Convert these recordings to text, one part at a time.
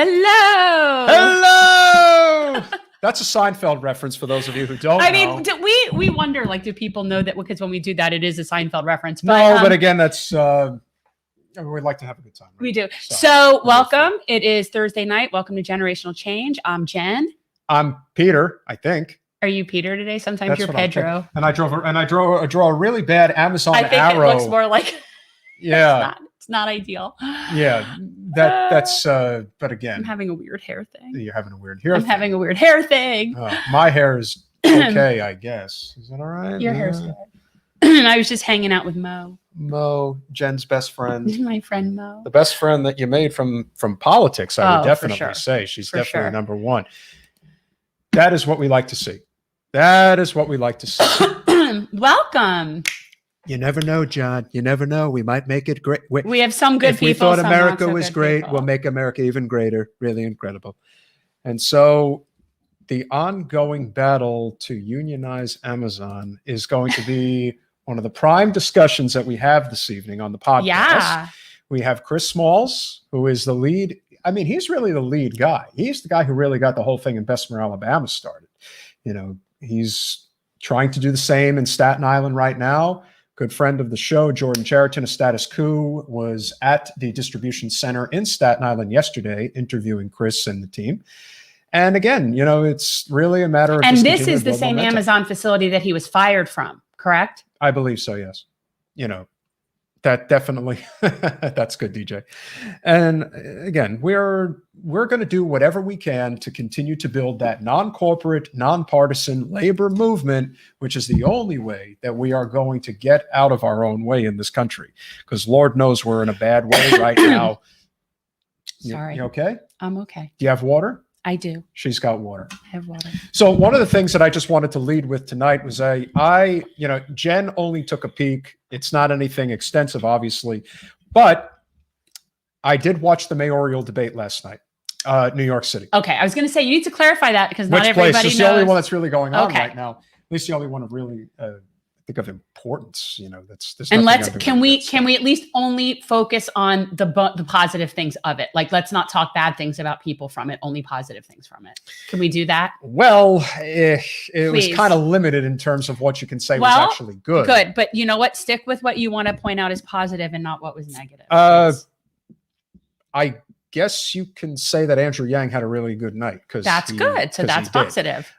Hello. Hello. That's a Seinfeld reference for those of you who don't know. I mean, we wonder, like, do people know that? Because when we do that, it is a Seinfeld reference. But, but again, that's we'd like to have a good time. Right? We do. So welcome. It is Thursday night. Welcome to Generational Change. I'm Jen. I'm Peter, I think. Are you Peter today? Sometimes you're Pedro. And I draw a really bad Amazon arrow. I think it looks more like yeah. It's not ideal. Yeah. That's but again. I'm having a weird hair thing. You're having a weird hair thing. I'm having a weird hair thing. My hair is okay, I guess. Is that all right? Your hair's good. I was just hanging out with Mo. Mo, Jen's best friend. My friend Mo. The best friend that you made from politics, I would definitely say. She's definitely number one. That is what we like to see. That is what we like to see. Welcome. You never know, John. You never know. We might make it great. We have some good people. If we thought America was great, we'll make America even greater. Really incredible. And so the ongoing battle to unionize Amazon is going to be one of the prime discussions that we have this evening on the podcast. Yeah. We have Chris Smalls, who is the lead. I mean, he's really the lead guy. He's the guy who really got the whole thing in Bessemer, Alabama started. You know, he's trying to do the same in Staten Island right now. Good friend of the show, Jordan Cheriton of Status Quo, was at the distribution center in Staten Island yesterday interviewing Chris and the team. And again, you know, it's really a matter of. And this is the same Amazon facility that he was fired from, correct? I believe so, yes. You know, that definitely, that's good, DJ. And again, we're going to do whatever we can to continue to build that non-corporate, nonpartisan labor movement, which is the only way that we are going to get out of our own way in this country. Because Lord knows we're in a bad way right now. Sorry. You okay? I'm okay. Do you have water? I do. She's got water. I have water. So one of the things that I just wanted to lead with tonight was Jen only took a peek. It's not anything extensive, obviously, but I did watch the mayoral debate last night, New York City. Okay. I was going to say, you need to clarify that because not everybody knows. It's the only one that's really going on right now. At least the only one of really, think of importance, you know, and can we at least only focus on the positive things of it? Like, let's not talk bad things about people from it, only positive things from it. Can we do that? Well, it was kind of limited in terms of what you can say was actually good. Good. But you know what? Stick with what you want to point out as positive and not what was negative. I guess you can say that Andrew Yang had a really good night. That's good. So that's positive.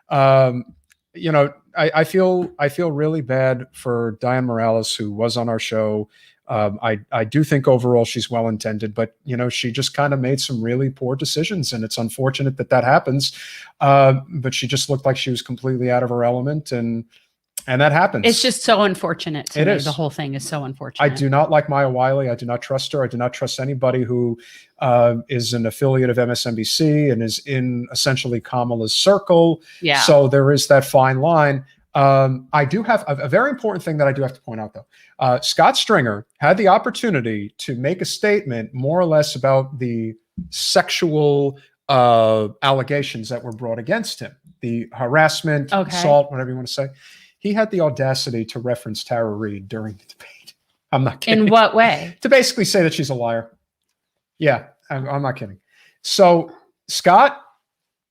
You know, I feel really bad for Diane Morales, who was on our show. I do think overall she's well intended, but you know, she just kind of made some really poor decisions, and it's unfortunate that happens. But she just looked like she was completely out of her element, and that happens. It's just so unfortunate to me. The whole thing is so unfortunate. I do not like Maya Wiley. I do not trust her. I do not trust anybody who is an affiliate of MSNBC and is in essentially Kamala's circle. Yeah. So there is that fine line. I do have a very important thing that I do have to point out, though. Scott Stringer had the opportunity to make a statement more or less about the sexual allegations that were brought against him, the harassment, assault, whatever you want to say. He had the audacity to reference Tara Reid during the debate. I'm not kidding. In what way? To basically say that she's a liar. Yeah, I'm not kidding. So, Scott,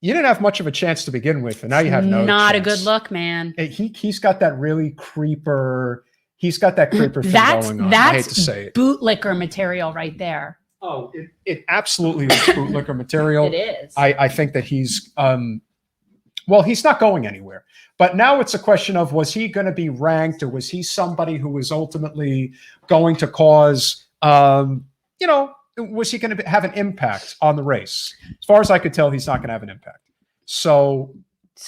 you didn't have much of a chance to begin with, and now you have no Not chance. A good look, man. He's got that really creeper. He's got that creeper thing going on. I hate to say it. Bootlicker material right there. Oh, it absolutely is bootlicker material. It is. I think that he's well, he's not going anywhere. But now it's a question of, was he going to be ranked, or was he somebody who was ultimately going to cause, you know, was he going to have an impact on the race? As far as I could tell, he's not going to have an impact. So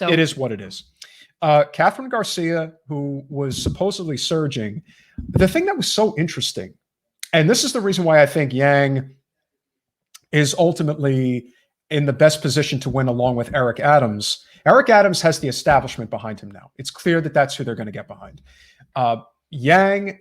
it is what it is. Catherine Garcia, who was supposedly surging, the thing that was so interesting, and this is the reason why I think Yang is ultimately in the best position to win along with Eric Adams. Eric Adams has the establishment behind him now. It's clear that that's who they're going to get behind. Yang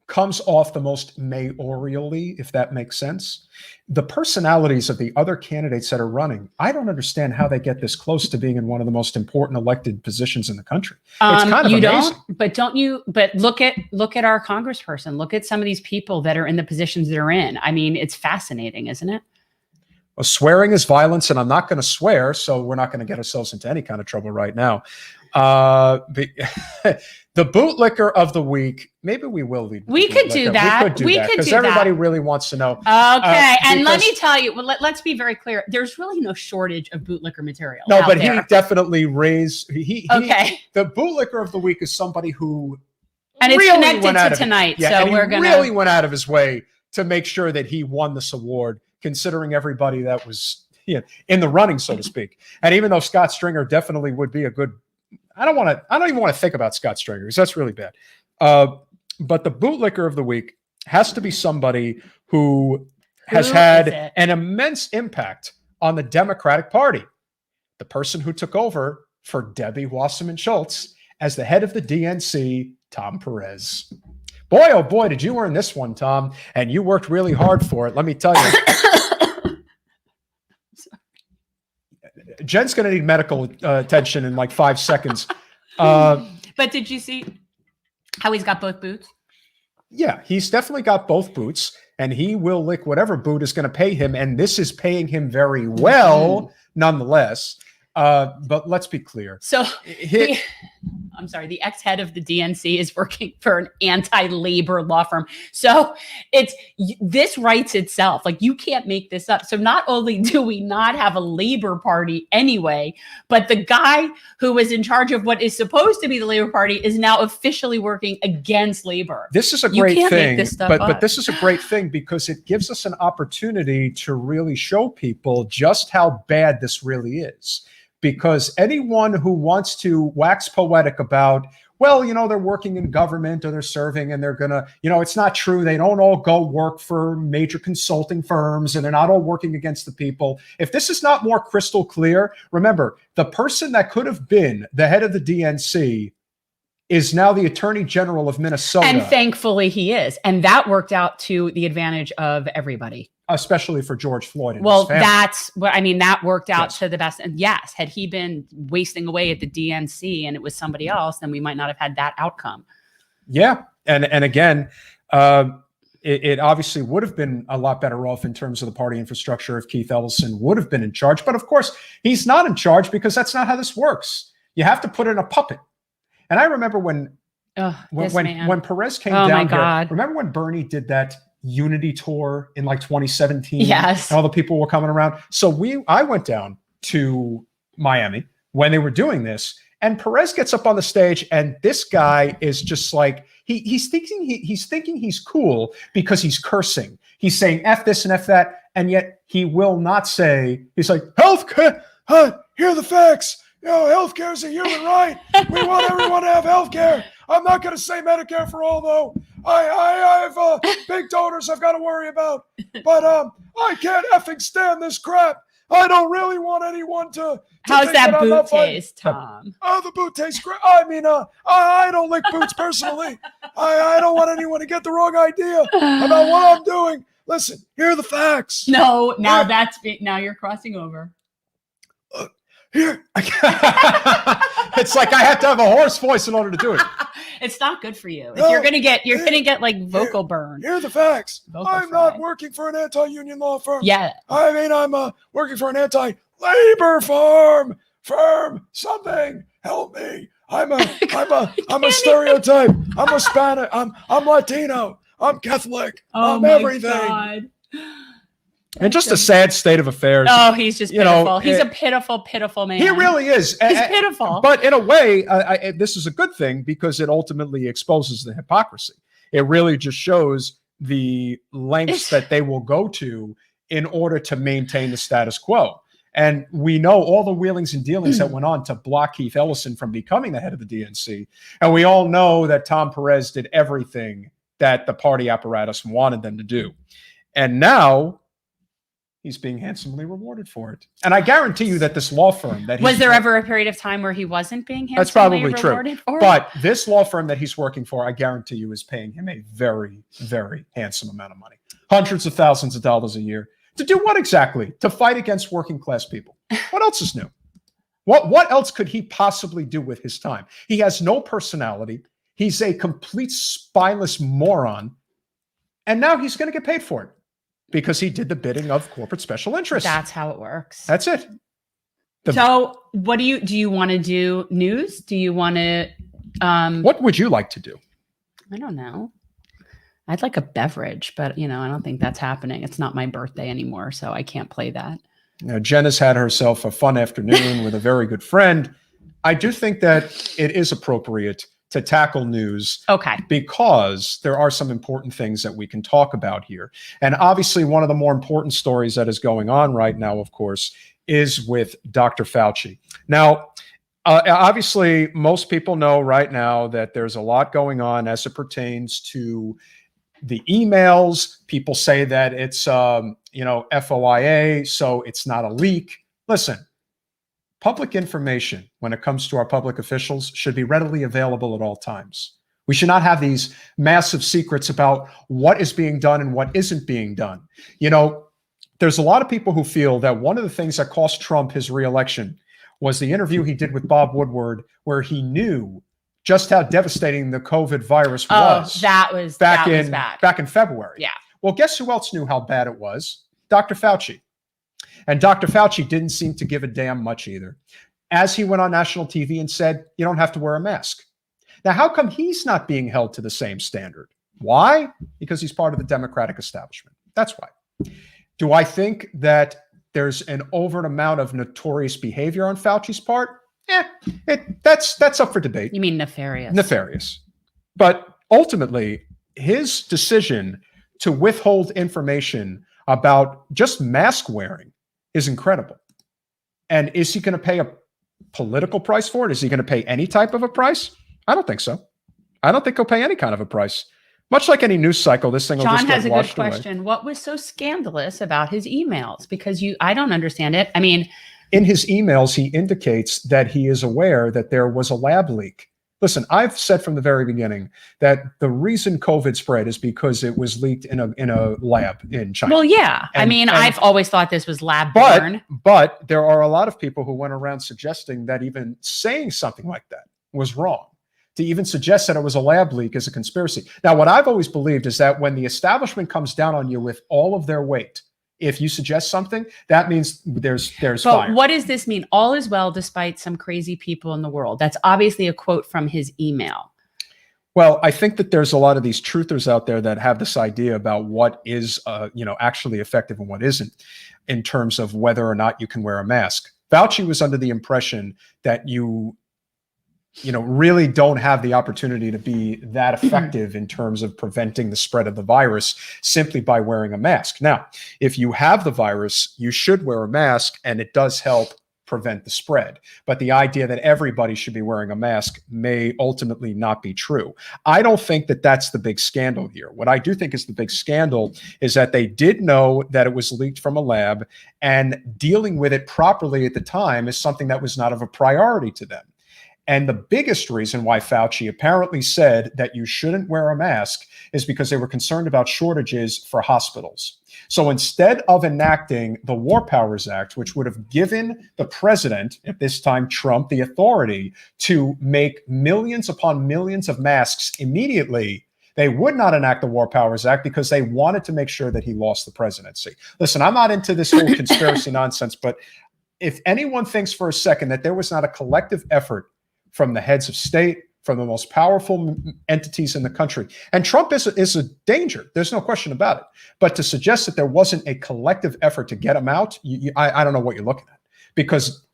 comes off the most mayorally, if that makes sense. The personalities of the other candidates that are running, I don't understand how they get this close to being in one of the most important elected positions in the country. It's kind of amazing. But look at our congressperson. Look at some of these people that are in the positions they're in. I mean, it's fascinating, isn't it? Well, swearing is violence, and I'm not going to swear, so we're not going to get ourselves into any kind of trouble right now. The bootlicker of the week. Maybe we will lead. We could do that. We could do that because everybody really wants to know. Okay, and let me tell you. Well, let's be very clear. There's really no shortage of bootlicker material. No, but there. he definitely raised. Okay. The bootlicker of the week is somebody who, and it's really connected to tonight, yeah, so we're gonna really went out of his way to make sure that he won this award, considering everybody that was in the running, so to speak. And even though Scott Stringer definitely would be a good. I don't even want to think about Scott Stringer because that's really bad. But the bootlicker of the week has to be somebody who has had an immense impact on the Democratic Party. The person who took over for Debbie Wasserman Schultz as the head of the DNC, Tom Perez. Boy, oh boy, did you earn this one, Tom. And you worked really hard for it. Let me tell you. Jen's going to need medical attention in like 5 seconds. But did you see how he's got both boots? Yeah, he's definitely got both boots, and he will lick whatever boot is going to pay him, and this is paying him very well, nonetheless. But let's be clear. So I'm sorry, the ex-head of the DNC is working for an anti-labor law firm. So this writes itself. Like, you can't make this up. So not only do we not have a labor party anyway, but the guy who was in charge of what is supposed to be the Labor Party is now officially working against labor. This is a great thing, but this is a great thing because it gives us an opportunity to really show people just how bad this really is. Because anyone who wants to wax poetic about, well, they're working in government or they're serving and they're going to, it's not true. They don't all go work for major consulting firms and they're not all working against the people. If this is not more crystal clear, remember, the person that could have been the head of the DNC is now the Attorney General of Minnesota. And thankfully he is. And that worked out to the advantage of everybody. Especially for George Floyd. And well, his family. that's what I mean. That worked out to the best. And yes, had he been wasting away at the DNC and it was somebody else, then we might not have had that outcome. Yeah. And again, it obviously would have been a lot better off in terms of the party infrastructure if Keith Ellison would have been in charge. But of course, he's not in charge because that's not how this works. You have to put in a puppet. And I remember when Perez came down here, remember when Bernie did that Unity tour in like 2017? Yes. And all the people were coming around. So I went down to Miami when they were doing this, and Perez gets up on the stage, and this guy is just like, he's thinking he's cool because he's cursing. He's saying F this and F that, and yet he will not say, he's like, healthcare, here are the facts. Healthcare is a human right. We want everyone to have healthcare. I'm not going to say Medicare for all, though. I have big donors I've got to worry about. But I can't effing stand this crap. I don't really want anyone to How's that boot taste, Tom? Oh, the boot tastes great. I mean, I don't lick boots personally. I don't want anyone to get the wrong idea about what I'm doing. Listen, here are the facts. No, now you're crossing over. Here, it's like I have to have a hoarse voice in order to do it. It's not good for you. You're gonna get like vocal burn. Here are the facts. I'm not working for an anti-union law firm. Yeah. I mean, I'm working for an anti-labor firm. Something. Help me. I'm a stereotype. I'm a Spanish. I'm Latino. I'm Catholic. I'm everything. God. And just a sad state of affairs. Oh, he's just pitiful. He's a pitiful, pitiful man. He really is. He's pitiful. But in a way, this is a good thing because it ultimately exposes the hypocrisy. It really just shows the lengths that they will go to in order to maintain the status quo. And we know all the wheelings and dealings that went on to block Keith Ellison from becoming the head of the DNC. And we all know that Tom Perez did everything that the party apparatus wanted them to do. And now he's being handsomely rewarded for it. And I guarantee you that this law firm that was there ever a period of time where he wasn't being handsomely that's probably rewarded true. for? But this law firm that he's working for, I guarantee you, is paying him a very, very handsome amount of money. Hundreds of thousands of dollars a year. To do what exactly? To fight against working class people. What else is new? What else could he possibly do with his time? He has no personality. He's a complete spineless moron. And now he's going to get paid for it. because he did the bidding of corporate special interests. That's how it works. That's it. So what do you want to do? News? Do you want to, what would you like to do? I don't know. I'd like a beverage, but I don't think that's happening. It's not my birthday anymore, so I can't play that. Now, Jen has had herself a fun afternoon with a very good friend. I do think that it is appropriate to tackle news. Okay. Because there are some important things that we can talk about here. And obviously, one of the more important stories that is going on right now, of course, is with Dr. Fauci. Now, obviously, most people know right now that there's a lot going on as it pertains to the emails. People say that it's, FOIA, so it's not a leak. Listen, public information when it comes to our public officials should be readily available at all times. We should not have these massive secrets about what is being done and what isn't being done. There's a lot of people who feel that one of the things that cost Trump his reelection was the interview he did with Bob Woodward, where he knew just how devastating the COVID virus was. That was bad. Back in February. Yeah. Well, guess who else knew how bad it was? Dr. Fauci. And Dr. Fauci didn't seem to give a damn much either, as he went on national TV and said, you don't have to wear a mask. Now, how come he's not being held to the same standard? Why? Because he's part of the Democratic establishment. That's why. Do I think that there's an overt amount of notorious behavior on Fauci's part? That's up for debate. You mean nefarious? Nefarious. But ultimately, his decision to withhold information about just mask wearing is incredible. And is he going to pay a political price for it? Is he going to pay any type of a price? I don't think so. I don't think he'll pay any kind of a price. Much like any news cycle, this thing will just get washed away. John has a good question. What was so scandalous about his emails? Because I don't understand it. I mean, in his emails, he indicates that he is aware that there was a lab leak. Listen, I've said from the very beginning that the reason COVID spread is because it was leaked in a lab in China. Well, yeah. I've always thought this was lab-borne. But there are a lot of people who went around suggesting that even saying something like that was wrong. To even suggest that it was a lab leak is a conspiracy. Now, what I've always believed is that when the establishment comes down on you with all of their weight, if you suggest something, that means there's fire. But what does this mean? All is well despite some crazy people in the world. That's obviously a quote from his email. Well, I think that there's a lot of these truthers out there that have this idea about what is, actually effective and what isn't in terms of whether or not you can wear a mask. Fauci was under the impression that you really don't have the opportunity to be that effective in terms of preventing the spread of the virus simply by wearing a mask. Now, if you have the virus, you should wear a mask, and it does help prevent the spread. But the idea that everybody should be wearing a mask may ultimately not be true. I don't think that that's the big scandal here. What I do think is the big scandal is that they did know that it was leaked from a lab, and dealing with it properly at the time is something that was not of a priority to them. And the biggest reason why Fauci apparently said that you shouldn't wear a mask is because they were concerned about shortages for hospitals. So instead of enacting the War Powers Act, which would have given the president, at this time Trump, the authority to make millions upon millions of masks immediately, they would not enact the War Powers Act because they wanted to make sure that he lost the presidency. Listen, I'm not into this whole conspiracy nonsense, but if anyone thinks for a second that there was not a collective effort from the heads of state, from the most powerful entities in the country. And Trump is a danger. There's no question about it. But to suggest that there wasn't a collective effort to get him out, I don't know what you're looking at. Because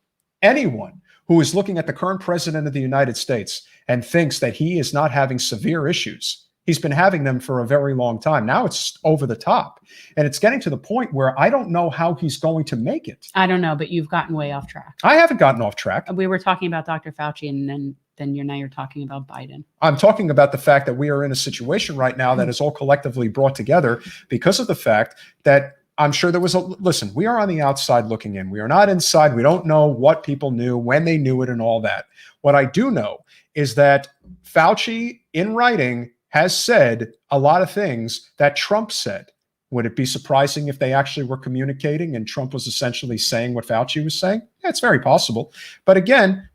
anyone who is looking at the current president of the United States and thinks that he is not having severe issues, he's been having them for a very long time. Now it's over the top. And it's getting to the point where I don't know how he's going to make it. I don't know, but you've gotten way off track. I haven't gotten off track. We were talking about Dr. Fauci, and then you're talking about Biden. I'm talking about the fact that we are in a situation right now that is all collectively brought together because of the fact that I'm sure there was listen, we are on the outside looking in. We are not inside. We don't know what people knew, when they knew it, and all that. What I do know is that Fauci, in writing, has said a lot of things that Trump said. Would it be surprising if they actually were communicating and Trump was essentially saying what Fauci was saying? Yeah, it's very possible. But again,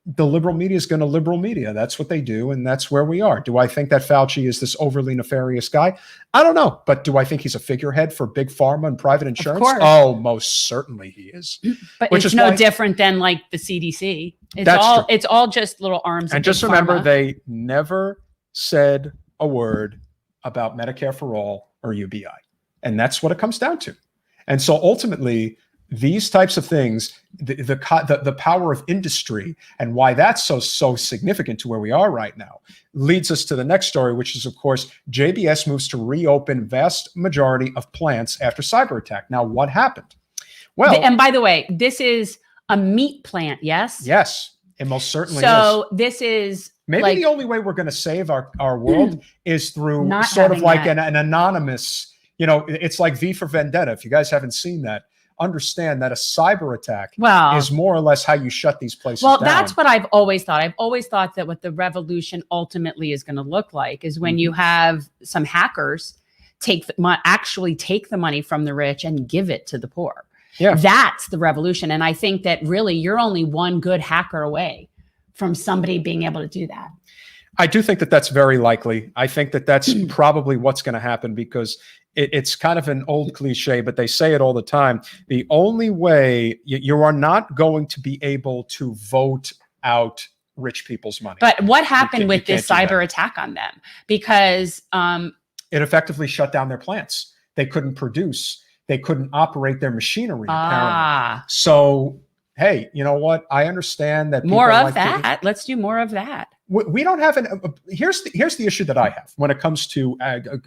the liberal media is going to liberal media. That's what they do, and that's where we are. Do I think that Fauci is this overly nefarious guy? I don't know. But do I think he's a figurehead for big pharma and private insurance? Of course. Oh, most certainly he is. But Which it's is no why- different than like the CDC. That's true. It's all just little arms. And of just big remember, pharma. they never said a word about Medicare for All or UBI. And that's what it comes down to. And so ultimately, these types of things, the power of industry and why that's so significant to where we are right now, leads us to the next story, which is, of course, JBS moves to reopen vast majority of plants after cyber attack. Now, what happened? Well, And by the way, this is a meat plant, yes? yes, it most certainly is. So this is Maybe like, the only way we're going to save our world is through Not sort of having like that. an anonymous, it's like V for Vendetta. If you guys haven't seen that, understand that a cyber attack well, is more or less how you shut these places well, down. that's what I've always thought. I've always thought that what the revolution ultimately is going to look like is when you have some hackers actually take the money from the rich and give it to the poor. Yeah. That's the revolution. And I think that really you're only one good hacker away from somebody being able to do that. I do think that that's very likely. I think that that's probably what's going to happen because it's kind of an old cliche, but they say it all the time. The only way you are not going to be able to vote out rich people's money. But what happened with you this can't do cyber that. attack on them? Because It effectively shut down their plants. They couldn't produce. They couldn't operate their machinery, apparently. So, hey, you know what? I understand that more people of like to- that. Let's do more of that. we don't have here's the issue that I have when it comes to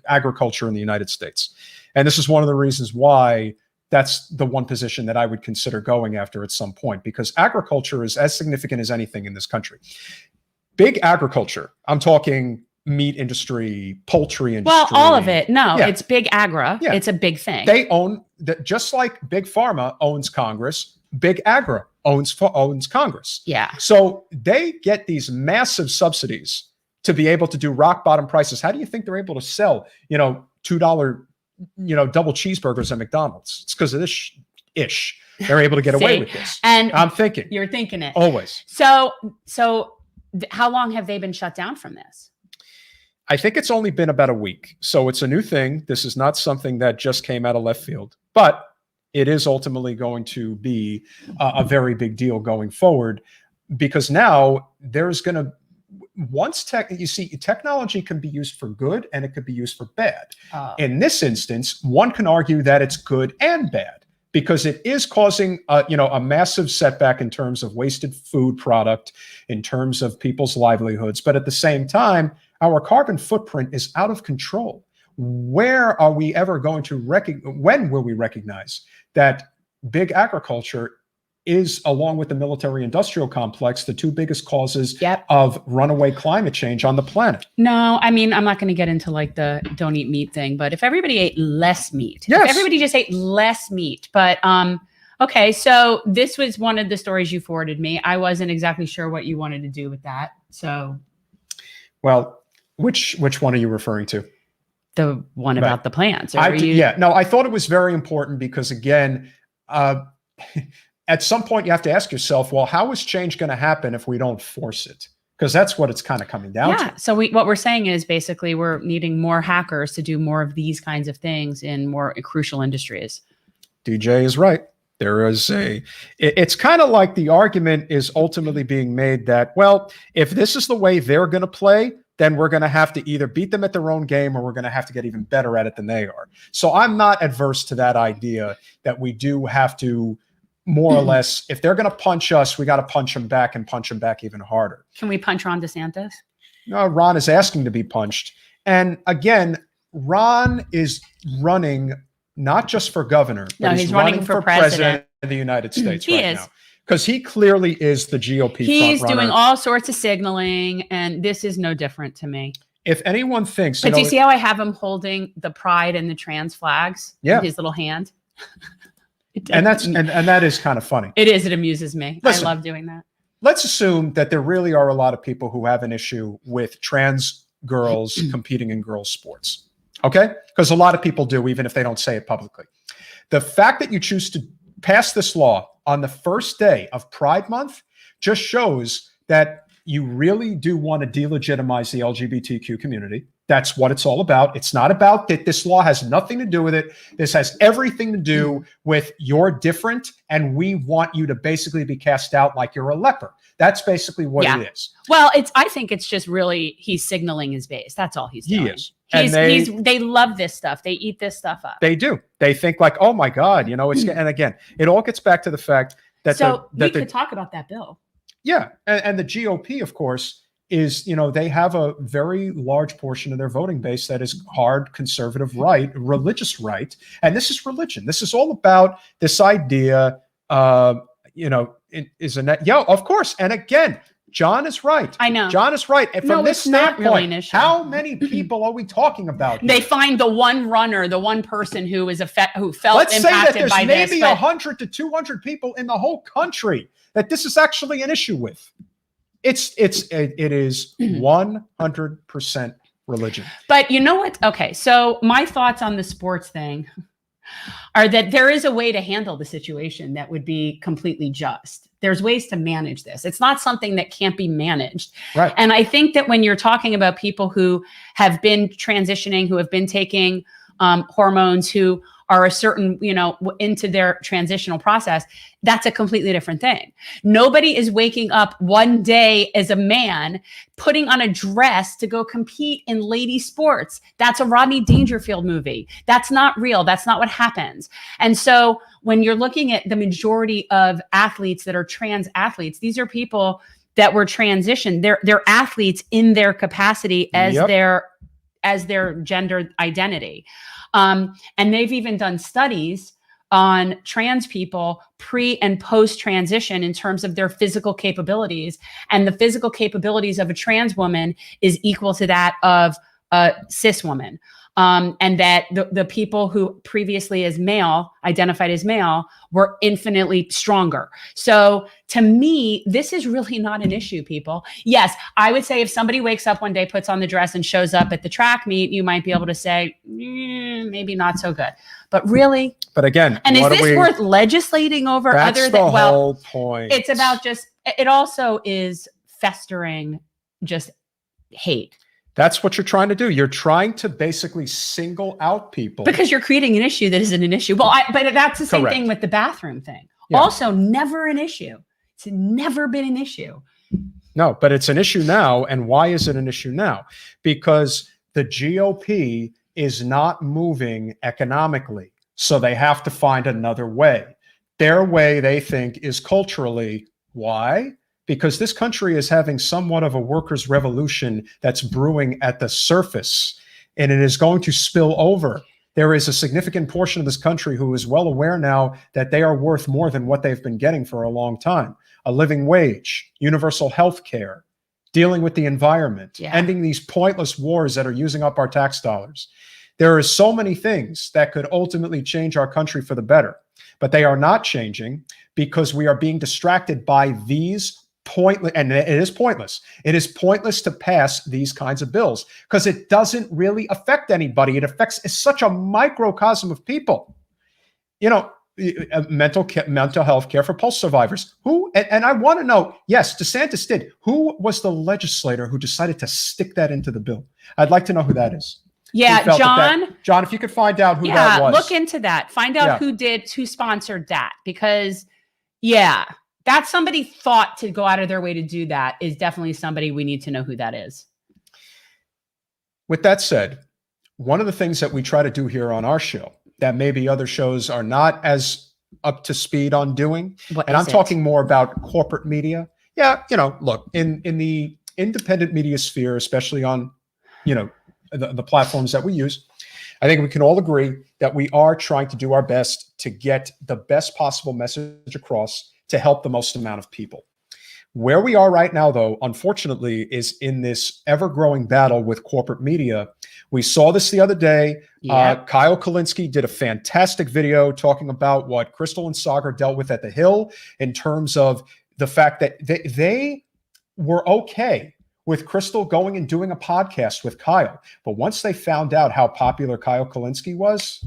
agriculture in the United States. And this is one of the reasons why that's the one position that I would consider going after at some point, because agriculture is as significant as anything in this country. Big agriculture, I'm talking meat industry, poultry industry. Well, all of it. No, Yeah. it's big agra. Yeah. It's a big thing. They own that, just like Big Pharma owns Congress, Big Agri owns Congress. Yeah. So they get these massive subsidies to be able to do rock bottom prices. How do you think they're able to sell, $2, double cheeseburgers at McDonald's? It's because of this ish. They're able to get away with this. And I'm thinking. you're thinking it. Always. So how long have they been shut down from this? I think it's only been about a week. So it's a new thing. This is not something that just came out of left field, but it is ultimately going to be a very big deal going forward, because now there's going to, technology can be used for good and it could be used for bad. In this instance, one can argue that it's good and bad, because it is causing a massive setback in terms of wasted food product, in terms of people's livelihoods. But at the same time, our carbon footprint is out of control. Where are we ever going to when will we recognize that big agriculture is, along with the military industrial complex, the two biggest causes of runaway climate change on the planet? No, I mean, I'm not going to get into like the don't eat meat thing, but if everybody ate less meat, Yes. if everybody just ate less meat, but okay, so this was one of the stories you forwarded me. I wasn't exactly sure what you wanted to do with that. So, well, which one are you referring to? the one about the plants. I thought it was very important because, again, at some point you have to ask yourself, well, how is change going to happen if we don't force it? Because that's what it's kind of coming down to. So what we're saying is basically we're needing more hackers to do more of these kinds of things in more crucial industries. DJ is right. There is it's kind of like the argument is ultimately being made that, well, if this is the way they're going to play, then we're going to have to either beat them at their own game or we're going to have to get even better at it than they are. So I'm not adverse to that idea that we do have to, more or less, if they're going to punch us, we got to punch them back and punch them back even harder. Can we punch Ron DeSantis? Ron is asking to be punched. And again, Ron is running not just for governor, but he's running for president of the United States now. Because he clearly is the GOP He's front runner. doing all sorts of signaling, and this is no different to me. If anyone thinks, but do you see how I have him holding the pride and the trans flags in his little hand? And that is kind of funny. It is. It amuses me. Listen, I love doing that. Let's assume that there really are a lot of people who have an issue with trans girls competing in girls' sports. Okay? Because a lot of people do, even if they don't say it publicly. The fact that you choose to pass this law on the first day of Pride Month just shows that you really do want to delegitimize the LGBTQ community. That's what it's all about. It's not about that. This law has nothing to do with it. This has everything to do with you're different, and we want you to basically be cast out like you're a leper. That's basically what it is. Well, I think it's just really he's signaling his base. That's all he's doing. He is. They love this stuff. They eat this stuff up. They do. They think like, oh my God, it's, and again, it all gets back to the fact that we could talk about that bill. Yeah. And the GOP, of course, is, they have a very large portion of their voting base that is hard conservative right, religious right. And this is religion. This is all about this idea, of course. And again, John is right. I know. John is right. And from this standpoint, really an issue. How many people are we talking about here? They find the one runner, the one person who is who felt Let's impacted say that by there's this. maybe 100 to 200 people in the whole country that this is actually an issue with. It is 100% religion. But you know what? Okay, so my thoughts on the sports thing are that there is a way to handle the situation that would be completely just. There's ways to manage this. It's not something that can't be managed. Right. And I think that when you're talking about people who have been transitioning, who have been taking hormones, who are a certain, into their transitional process, that's a completely different thing. Nobody is waking up one day as a man, putting on a dress to go compete in lady sports. That's a Rodney Dangerfield movie. That's not real. That's not what happens. And so when you're looking at the majority of athletes that are trans athletes, these are people that were transitioned. They're athletes in their capacity as their gender identity. And they've even done studies on trans people pre and post transition in terms of their physical capabilities. And the physical capabilities of a trans woman is equal to that of a cis woman. And that the people who previously identified as male were infinitely stronger. So to me, this is really not an issue, people. Yes, I would say if somebody wakes up one day, puts on the dress and shows up at the track meet, you might be able to say, maybe not so good. But really? But again, and is this worth legislating over? That's other than, the whole point. It's about it also is festering just hate. That's what you're trying to do. You're trying to basically single out people. Because you're creating an issue that isn't an issue. Well, but that's the same thing with the bathroom thing. Yeah. Also, never an issue. It's never been an issue. No, but it's an issue now. And why is it an issue now? Because the GOP is not moving economically. So they have to find another way. Their way, they think, is culturally. Why? Because this country is having somewhat of a workers' revolution that's brewing at the surface, and it is going to spill over. There is a significant portion of this country who is well aware now that they are worth more than what they've been getting for a long time. A living wage, universal health care, dealing with the environment, ending these pointless wars that are using up our tax dollars. There are so many things that could ultimately change our country for the better, but they are not changing because we are being distracted by these pointless, and it is pointless. It is pointless to pass these kinds of bills because it doesn't really affect anybody. It affects such a microcosm of people. Mental health care for pulse survivors. Who, and I want to know, yes, DeSantis did. Who was the legislator who decided to stick that into the bill? I'd like to know who that is. Yeah, John. John, if you could find out who that was. Look into that. Find out who sponsored that, because that's somebody thought to go out of their way to do that is definitely somebody we need to know who that is. With that said, one of the things that we try to do here on our show that maybe other shows are not as up to speed on doing, and I'm talking more about corporate media. Yeah, look, in the independent media sphere, especially on, the platforms that we use, I think we can all agree that we are trying to do our best to get the best possible message across to help the most amount of people. Where we are right now, though, unfortunately, is in this ever-growing battle with corporate media. We saw this the other day. Kyle Kulinski did a fantastic video talking about what Crystal and Sagar dealt with at the Hill in terms of the fact that they were okay with Crystal going and doing a podcast with Kyle. But once they found out how popular Kyle Kulinski was,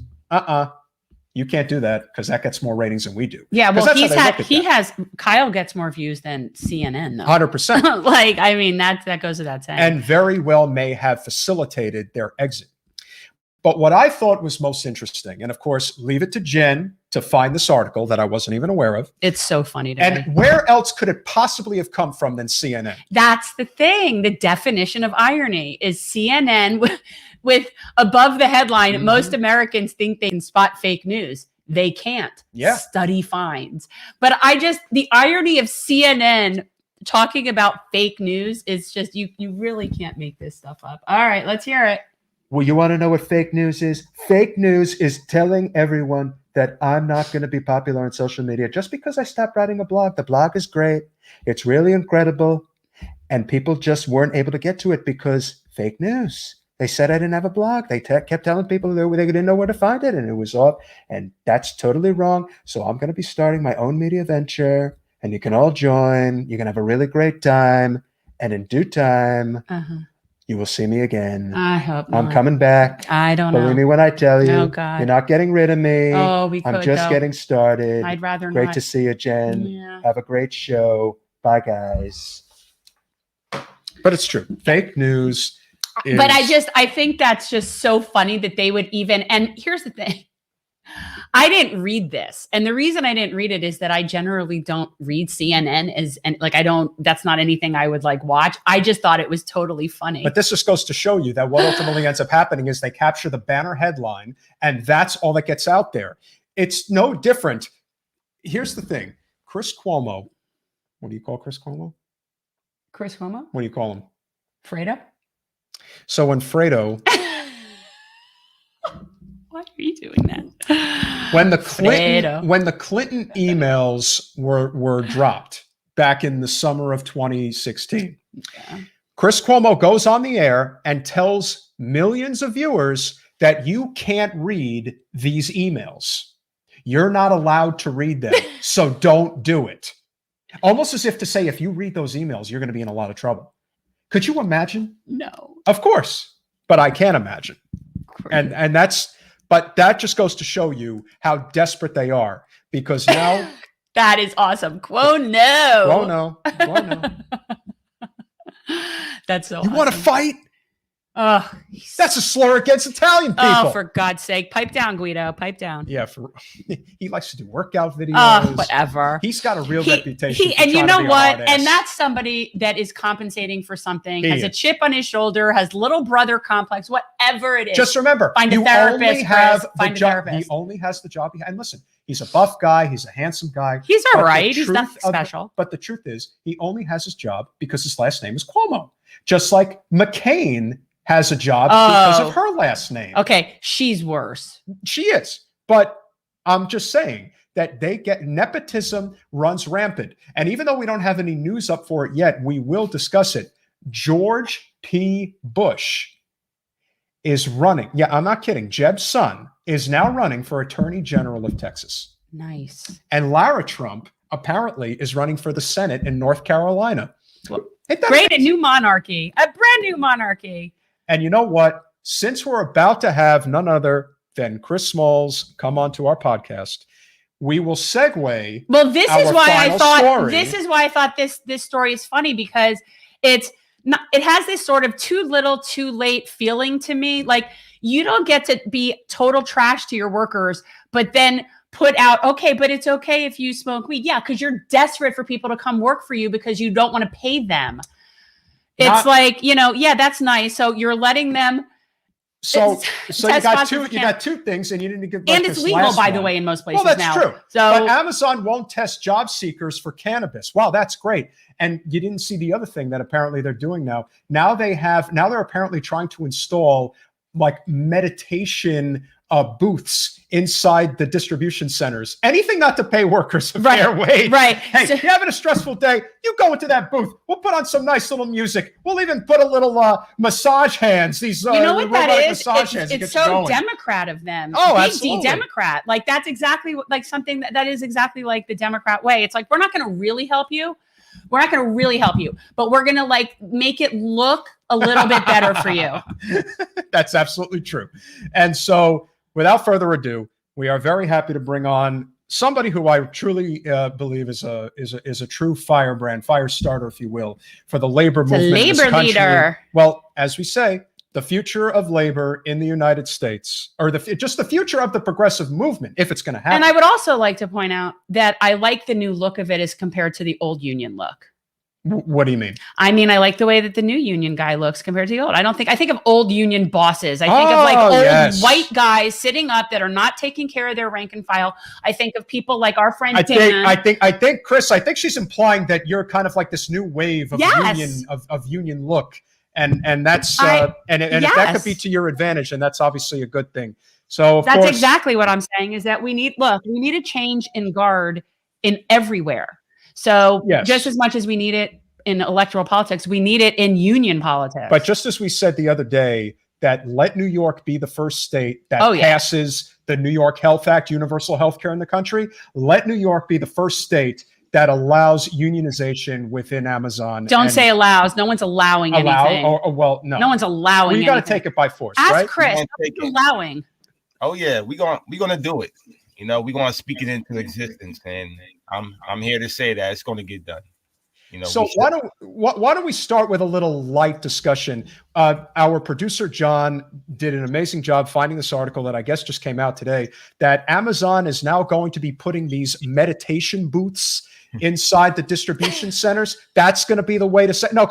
You can't do that because that gets more ratings than we do. Yeah, 'Cause well, that's how Kyle gets more views than CNN though. 100%. Like, I mean, that goes without saying. And very well may have facilitated their exit. But what I thought was most interesting, and of course, leave it to Jen to find this article that I wasn't even aware of. It's so funny to me. And where else could it possibly have come from than CNN? That's the thing. The definition of irony is CNN with above the headline, most Americans think they can spot fake news. They can't. Yeah. Study finds. But the irony of CNN talking about fake news is just, you really can't make this stuff up. All right, let's hear it. Well, you want to know what fake news is? Fake news is telling everyone that I'm not going to be popular on social media just because I stopped writing a blog. The blog is great. It's really incredible. And people just weren't able to get to it because fake news. They said I didn't have a blog. They kept telling people they didn't know where to find it, and it was off. And that's totally wrong. So I'm going to be starting my own media venture, and you can all join. You can have a really great time. And in due time, you will see me again. I hope not. I'm coming back. I don't know. Believe me when I tell you. Oh, God. You're not getting rid of me. Oh, I'm just getting started. I'd rather Great not. to see you, Jen. Yeah. Have a great show. Bye, guys. But it's true. Fake news is... But I think that's just so funny that they would even, and here's the thing. I didn't read this. And the reason I didn't read it is that I generally don't read CNN that's not anything I would like watch. I just thought it was totally funny. But this just goes to show you that what ultimately ends up happening is they capture the banner headline, and that's all that gets out there. It's no different. Here's the thing. Chris Cuomo, what do you call Chris Cuomo? Chris Cuomo? What do you call him? Fredo? So when Fredo... Why are you doing that? When the Clinton emails were dropped back in the summer of 2016, Chris Cuomo goes on the air and tells millions of viewers that you can't read these emails. You're not allowed to read them, so don't do it. Almost as if to say, if you read those emails, you're going to be in a lot of trouble. Could you imagine? No. Of course, but I can't imagine. And but that just goes to show you how desperate they are, because now that is awesome. Quo no. Quo no. That's so You awesome. want to fight? Oh, that's a slur against Italian people. Oh, for God's sake. Pipe down, Guido. Pipe down. Yeah, he likes to do workout videos. Oh, whatever. He's got a real reputation. And you know what? And that's somebody that is compensating for something, has a chip on his shoulder, has little brother complex, whatever it is. Just remember, find a therapist. He only has the job. And listen, he's a buff guy. He's a handsome guy. He's all right. He's nothing special. But the truth is, he only has his job because his last name is Cuomo. Just like McCain has a job because of her last name. Okay, she's worse. She is. But I'm just saying that nepotism runs rampant. And even though we don't have any news up for it yet, we will discuss it. George P. Bush is running. Yeah, I'm not kidding. Jeb's son is now running for Attorney General of Texas. Nice. And Lara Trump apparently is running for the Senate in North Carolina. Well, great, a new monarchy, a brand new monarchy. And you know what? Since we're about to have none other than Chris Smalls come onto our podcast, we will segue. Well, this is why I thought this story is funny, because it has this sort of too little, too late feeling to me. Like, you don't get to be total trash to your workers, but then put out, okay, but it's okay if you smoke weed. Yeah, because you're desperate for people to come work for you because you don't want to pay them. It's that's nice. So you're letting them. So you got two things, and you didn't give. And it's legal, by the way, in most places now. Well, that's true. But Amazon won't test job seekers for cannabis. Wow, that's great. And you didn't see the other thing that apparently they're doing now. Now they're apparently trying to install like meditation booths inside the distribution centers. Anything not to pay workers a fair wage. Right. Hey, you're having a stressful day, you go into that booth. We'll put on some nice little music. We'll even put a little massage hands. These you know what that is? Hands it's so Democrat of them. Oh, Big absolutely. D Democrat. Like, that's exactly like something that is exactly like the Democrat way. It's like, we're not going to really help you. We're not going to really help you, but we're going to like make it look a little bit better for you. That's absolutely true. And so, without further ado, we are very happy to bring on somebody who I truly believe is a true firebrand, fire starter, if you will, for the labor It's movement. a in this labor country. leader. Well, as we say, the future of labor in the United States, or just the future of the progressive movement, if it's going to happen. And I would also like to point out that I like the new look of it as compared to the old union look. What do you mean? I mean, I like the way that the new union guy looks compared to the old. I think of old union bosses. I think of like old white guys sitting up that are not taking care of their rank and file. I think of people like our friend Dan. I think, Chris, I think she's implying that you're kind of like this new wave of union look. And that's if that could be to your advantage, then that's obviously a good thing. So that's exactly what I'm saying, is that we need a change in guard in everywhere. So just as much as we need it in electoral politics, we need it in union politics. But just as we said the other day, that let New York be the first state that passes the New York Health Act, universal health care in the country. Let New York be the first state that allows unionization within Amazon. Don't say allows. No one's allowing anything. Well, no. No one's allowing anything. You got to take it by force, Ask right? Chris. Allowing. Oh yeah, we're gonna do it. We're gonna speak it into existence, and I'm here to say that it's gonna get done. So why don't we start with a little light discussion? Our producer John did an amazing job finding this article that I guess just came out today, that Amazon is now going to be putting these meditation booths inside the distribution centers. That's going to be the way to say, no,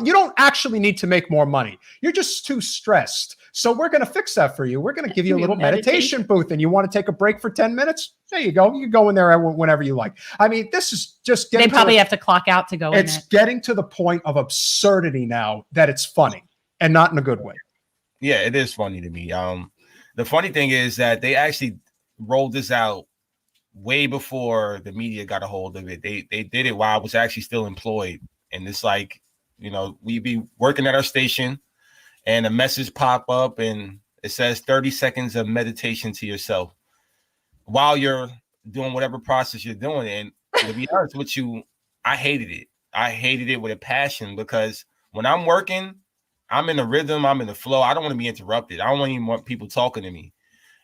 you don't actually need to make more money. You're just too stressed. So we're going to fix that for you. We're going to give you a little meditation booth, and you want to take a break for 10 minutes? There you go. You can go in there whenever you like. I mean, this is just getting they probably have to clock out to go in. It's getting to the point of absurdity now that it's funny, and not in a good way. Yeah, it is funny to me. The funny thing is that they actually rolled this out way before the media got a hold of it. They did it while I was actually still employed. And it's like, we'd be working at our station and a message pop up and it says 30 seconds of meditation to yourself while you're doing whatever process you're doing. And to be honest with you, I hated it. I hated it with a passion, because when I'm working, I'm in the rhythm, I'm in the flow. I don't want to be interrupted. I don't even want people talking to me.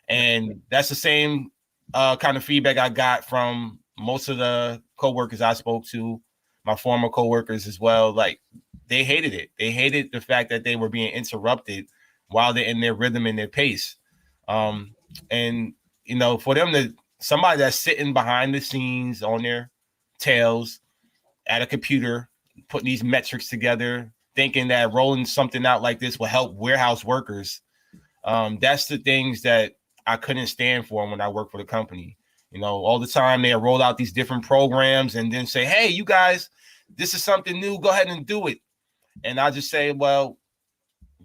And that's the same kind of feedback I got from most of the coworkers I spoke to, my former coworkers as well. Like, they hated it. They hated the fact that they were being interrupted while they're in their rhythm and their pace. And for them somebody that's sitting behind the scenes on their tails at a computer, putting these metrics together, thinking that rolling something out like this will help warehouse workers. That's the things that I couldn't stand for when I worked for the company. All the time they roll out these different programs and then say, hey, you guys, this is something new. Go ahead and do it. And I just say, well,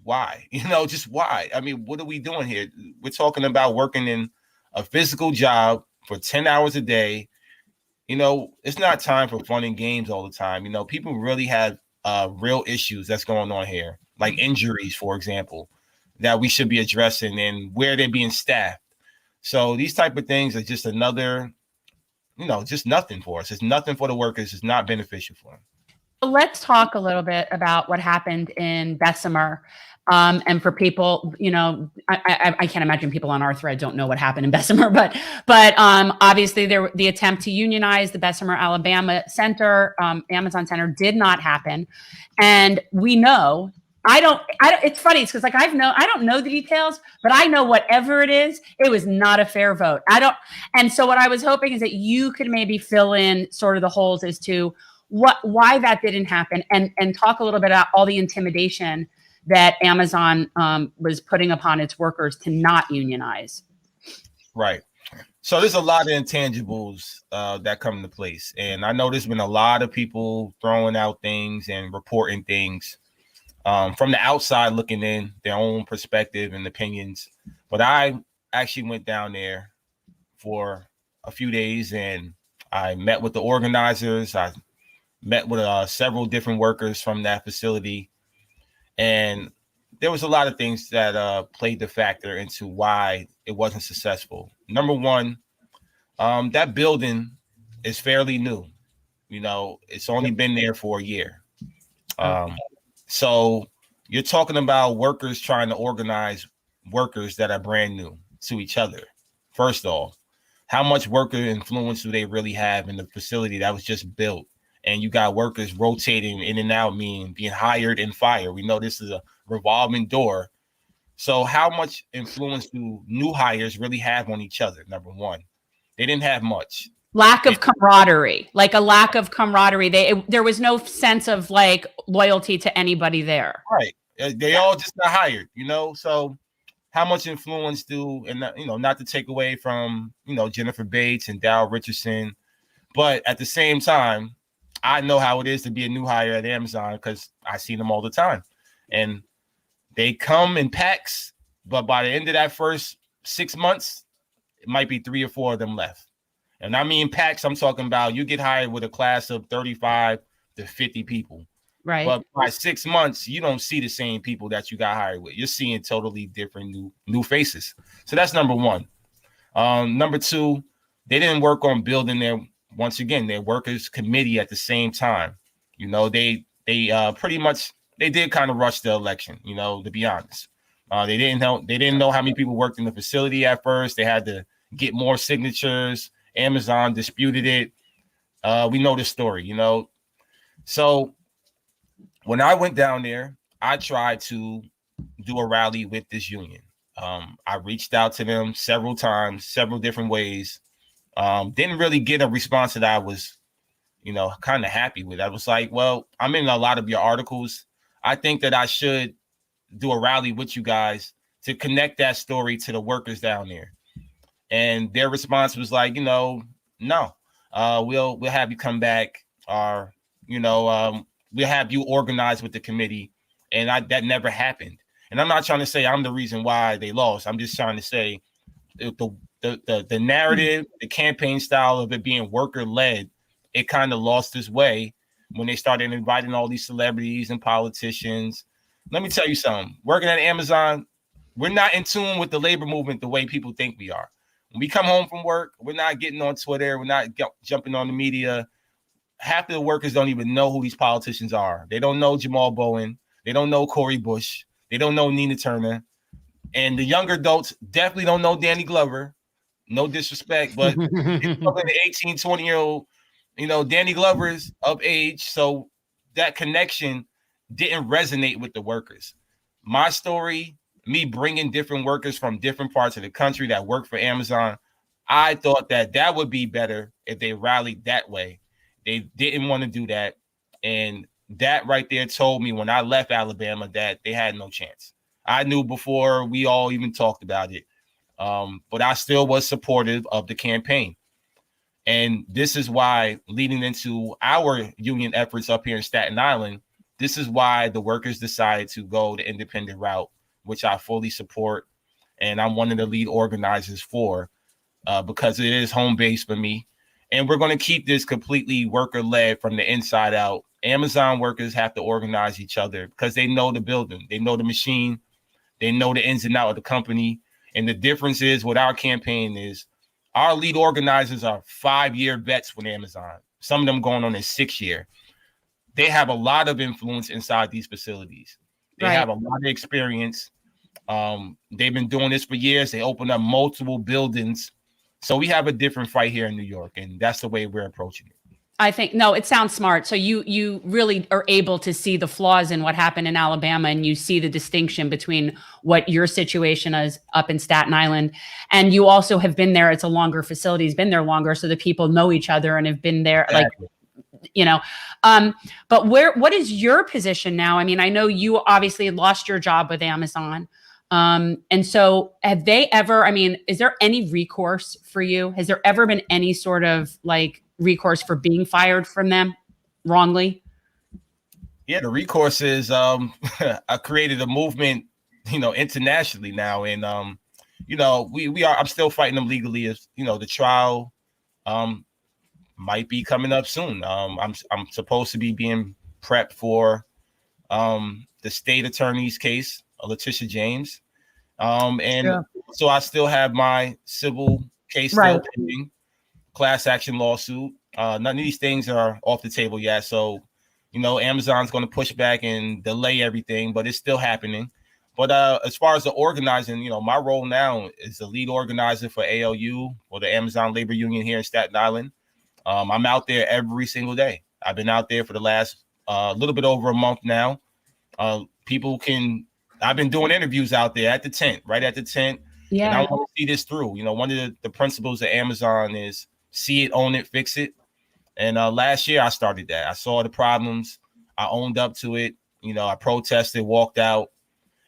why? Just why? I mean, what are we doing here? We're talking about working in a physical job for 10 hours a day. It's not time for fun and games all the time. People really have real issues that's going on here, like injuries, for example, that we should be addressing, and where they're being staffed. So these type of things are just another, just nothing for us. It's nothing for the workers. It's not beneficial for them. Let's talk a little bit about what happened in Bessemer. And for people, I can't imagine people on our thread don't know what happened in Bessemer, but obviously the attempt to unionize the Bessemer, Alabama center, Amazon center, did not happen. And we know, it's funny. It's because I don't know the details, but I know whatever it is, it was not a fair vote. And so what I was hoping is that you could maybe fill in sort of the holes as to why that didn't happen, and talk a little bit about all the intimidation that Amazon was putting upon its workers to not unionize. Right. So there's a lot of intangibles that come into place. And I know there's been a lot of people throwing out things and reporting things from the outside, looking in their own perspective and opinions. But I actually went down there for a few days and I met with the organizers. I met with several different workers from that facility. And there was a lot of things that played the factor into why it wasn't successful. Number one, that building is fairly new. It's only been there for a year. So you're talking about workers trying to organize workers that are brand new to each other. First off, how much worker influence do they really have in the facility that was just built? And you got workers rotating in and out, meaning being hired and fired. We know this is a revolving door. So how much influence do new hires really have on each other? Number one, they didn't have much. Lack of camaraderie, like a lack of camaraderie. There was no sense of like loyalty to anybody there. Right. They all just got hired, So how much influence do, and not to take away from, Jennifer Bates and Dow Richardson, but at the same time, I know how it is to be a new hire at Amazon because I see them all the time. And they come in packs, but by the end of that first 6 months, it might be 3 or 4 of them left. And I mean packs, I'm talking about you get hired with a class of 35 to 50 people. Right. But by 6 months, you don't see the same people that you got hired with. You're seeing totally different new faces. So that's number one. Number two, they didn't work on building their workers committee at the same time. They pretty much, they did kind of rush the election, to be honest. They didn't know how many people worked in the facility at first. They had to get more signatures. Amazon disputed it. We know the story, So when I went down there, I tried to do a rally with this union. I reached out to them several times, several different ways. Didn't really get a response that I was, kind of happy with. I was like, well, I'm in a lot of your articles. I think that I should do a rally with you guys to connect that story to the workers down there. And their response was like, no, we'll have you come back, or, we'll have you organize with the committee. And that never happened. And I'm not trying to say I'm the reason why they lost. I'm just trying to say the narrative, the campaign style of it being worker led, it kind of lost its way when they started inviting all these celebrities and politicians. Let me tell you something. Working at Amazon, we're not in tune with the labor movement the way people think we are. When we come home from work, we're not getting on Twitter. We're not jumping on the media. Half of the workers don't even know who these politicians are. They don't know Jamal Bowen. They don't know Cory Bush. They don't know Nina Turner. And the younger adults definitely don't know Danny Glover. No disrespect, but the 18, 20-year-old, Danny Glover is of age. So that connection didn't resonate with the workers. My story, me bringing different workers from different parts of the country that work for Amazon, I thought that would be better if they rallied that way. They didn't want to do that. And that right there told me when I left Alabama that they had no chance. I knew before we all even talked about it. But I still was supportive of the campaign. And this is why, leading into our union efforts up here in Staten Island, this is why the workers decided to go the independent route, which I fully support. And I'm one of the lead organizers for, because it is home base for me. And we're going to keep this completely worker led from the inside out. Amazon workers have to organize each other because they know the building, they know the machine, they know the ins and outs of the company. And the difference is with our campaign is our lead organizers are 5-year vets with Amazon. Some of them going on their 6th year. They have a lot of influence inside these facilities. They have a lot of experience. They've been doing this for years. They opened up multiple buildings. So we have a different fight here in New York, and that's the way we're approaching it. I think, no, it sounds smart. So you really are able to see the flaws in what happened in Alabama, and you see the distinction between what your situation is up in Staten Island. And you also have been there. It's a longer facility, has been there longer. So the people know each other and have been there, Exactly. But what is your position now? I mean, I know you obviously lost your job with Amazon. And so have they ever, is there any recourse for you? Has there ever been any sort of recourse for being fired from them wrongly? Yeah, the recourse is I created a movement, internationally now. And I'm still fighting them legally. As the trial might be coming up soon. I'm supposed to be being prepped for the state attorney's case, Letitia James. So I still have my civil case still pending, class action lawsuit. None of these things are off the table yet. So, Amazon's going to push back and delay everything, but it's still happening. But as far as the organizing, my role now is the lead organizer for ALU, or the Amazon Labor Union here in Staten Island. I'm out there every single day. I've been out there for the last little bit over a month now. I've been doing interviews out there at the tent, right at the tent. Yeah. And I want to see this through. One of the principles of Amazon is see it, own it, fix it. And last year I started that. I saw the problems. I owned up to it. I protested, walked out.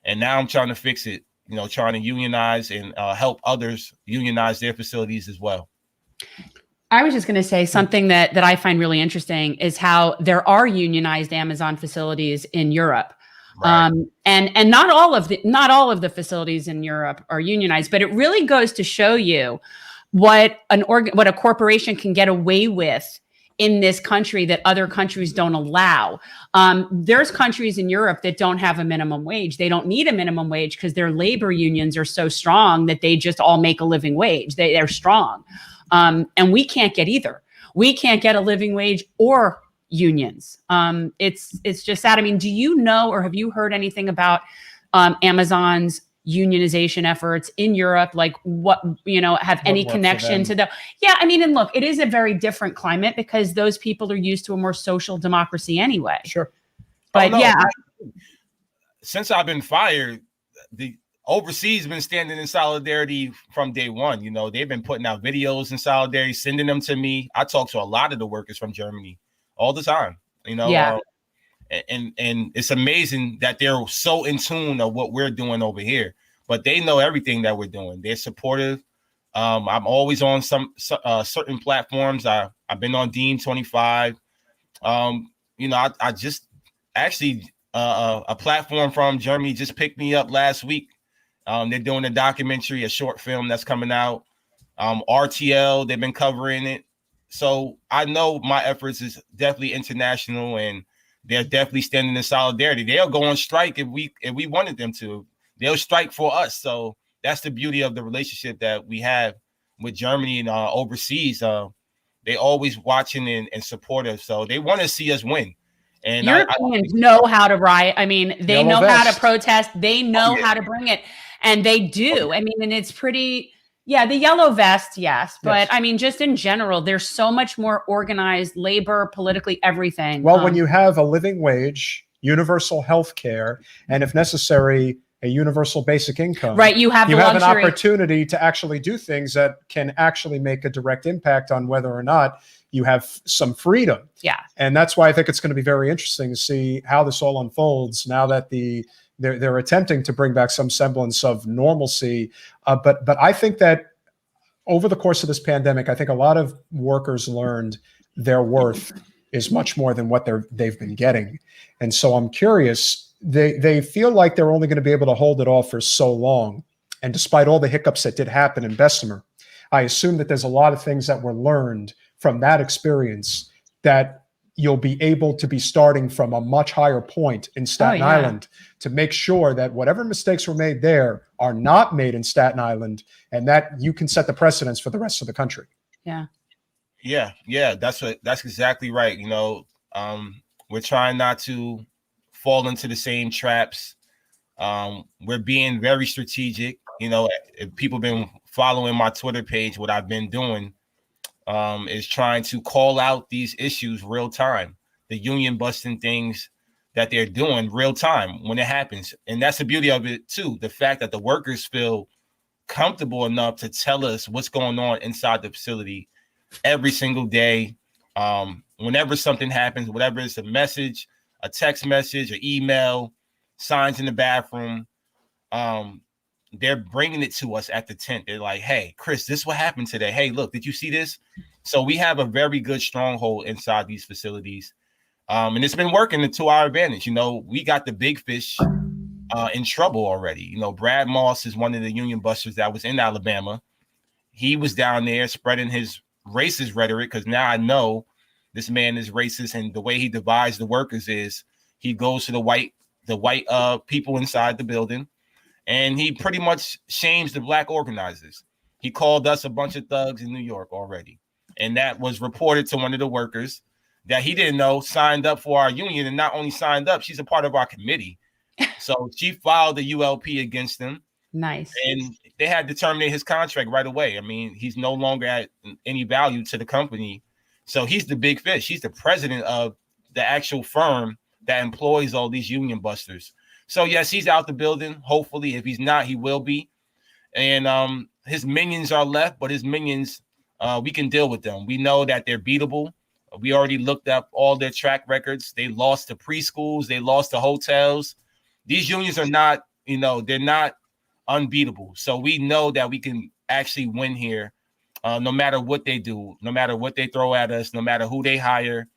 And now I'm trying to fix it, trying to unionize and help others unionize their facilities as well. I was just going to say something that I find really interesting is how there are unionized Amazon facilities in Europe. Right. And not all of the facilities in Europe are unionized, but it really goes to show you what a corporation can get away with in this country that other countries don't allow. There's countries in Europe that don't have a minimum wage. They don't need a minimum wage because their labor unions are so strong that they just all make a living wage. They're strong. And we can't get either. We can't get a living wage or unions. It's just sad. I mean, do you know, or have you heard anything about Amazon's unionization efforts in Europe? Like have any connection to yeah, I mean, and look, it is a very different climate because those people are used to a more social democracy anyway. Sure. But since I've been fired, the overseas been standing in solidarity from day one. They've been putting out videos in solidarity, sending them to me. I talk to a lot of the workers from Germany all the time, Yeah. And it's amazing that they're so in tune of what we're doing over here, but they know everything that we're doing. They're supportive. I'm always on some certain platforms. I've been on Dean 25. I just actually a platform from Germany just picked me up last week. They're doing a documentary, a short film that's coming out. RTL, they've been covering it. So I know my efforts is definitely international, and they're definitely standing in solidarity. They'll go on strike if we wanted them to. They'll strike for us. So that's the beauty of the relationship that we have with Germany and overseas. They always watching and supportive. So they want to see us win. And Europeans know how to riot. I mean, they know how to protest. They know how to bring it, and they do. I mean, and it's pretty. Yeah, the yellow vest, yes. But I mean, just in general, there's so much more organized labor, politically, everything. Well, when you have a living wage, universal health care, and if necessary, a universal basic income, right? You have an opportunity to actually do things that can actually make a direct impact on whether or not you have some freedom. Yeah. And that's why I think it's going to be very interesting to see how this all unfolds now that they're attempting to bring back some semblance of normalcy. But I think that over the course of this pandemic, I think a lot of workers learned their worth is much more than what they've been getting. And so I'm curious, they feel like they're only going to be able to hold it off for so long. And despite all the hiccups that did happen in Bessemer, I assume that there's a lot of things that were learned from that experience that you'll be able to be starting from a much higher point in Staten Island to make sure that whatever mistakes were made there are not made in Staten Island, and that you can set the precedence for the rest of the country. Yeah. Yeah. That's exactly right. We're trying not to fall into the same traps. We're being very strategic. If people have been following my Twitter page, what I've been doing is trying to call out these issues real time, the union busting things that they're doing real time when it happens. And that's the beauty of it too. The fact that the workers feel comfortable enough to tell us what's going on inside the facility every single day. Whenever something happens, whatever it's a message, a text message, an email, signs in the bathroom, they're bringing it to us at the tent. They're like, hey, Chris, this is what happened today. Hey, look, did you see this? So we have a very good stronghold inside these facilities. And it's been working to our advantage. We got the big fish in trouble already. Brad Moss is one of the union busters that was in Alabama. He was down there spreading his racist rhetoric because now I know this man is racist, and the way he divides the workers is he goes to the white people inside the building, and he pretty much shames the black organizers. He called us a bunch of thugs in New York already. And that was reported to one of the workers that he didn't know signed up for our union, and not only signed up, she's a part of our committee. So she filed the ULP against him, Nice. and they had to terminate his contract right away. I mean, he's no longer at any value to the company. So he's the big fish. He's the president of the actual firm that employs all these union busters. So yes, he's out the building. Hopefully, if he's not, he will be. And his minions are left, but his minions, we can deal with them. We know that they're beatable. We already looked up all their track records. They lost to preschools. They lost to hotels. These unions are not, they're not unbeatable. So we know that we can actually win here, no matter what they do, no matter what they throw at us, no matter who they hire.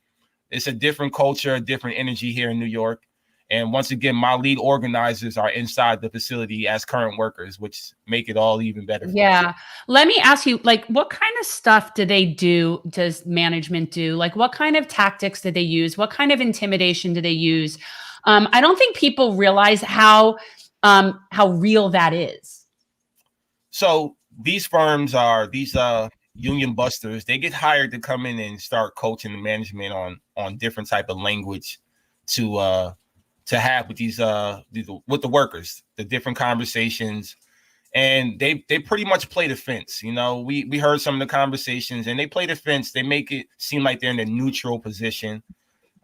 It's a different culture, a different energy here in New York. And once again, my lead organizers are inside the facility as current workers, which make it all even better. Yeah. Let me ask you, like, what kind of stuff does management do? Like, what kind of tactics do they use? What kind of intimidation do they use? I don't think people realize how real that is. So these firms are these union busters. They get hired to come in and start coaching the management on different type of language to have with these with the workers, the different conversations, and they pretty much play the fence. We heard some of the conversations, and they play the fence. They make it seem like they're in a neutral position,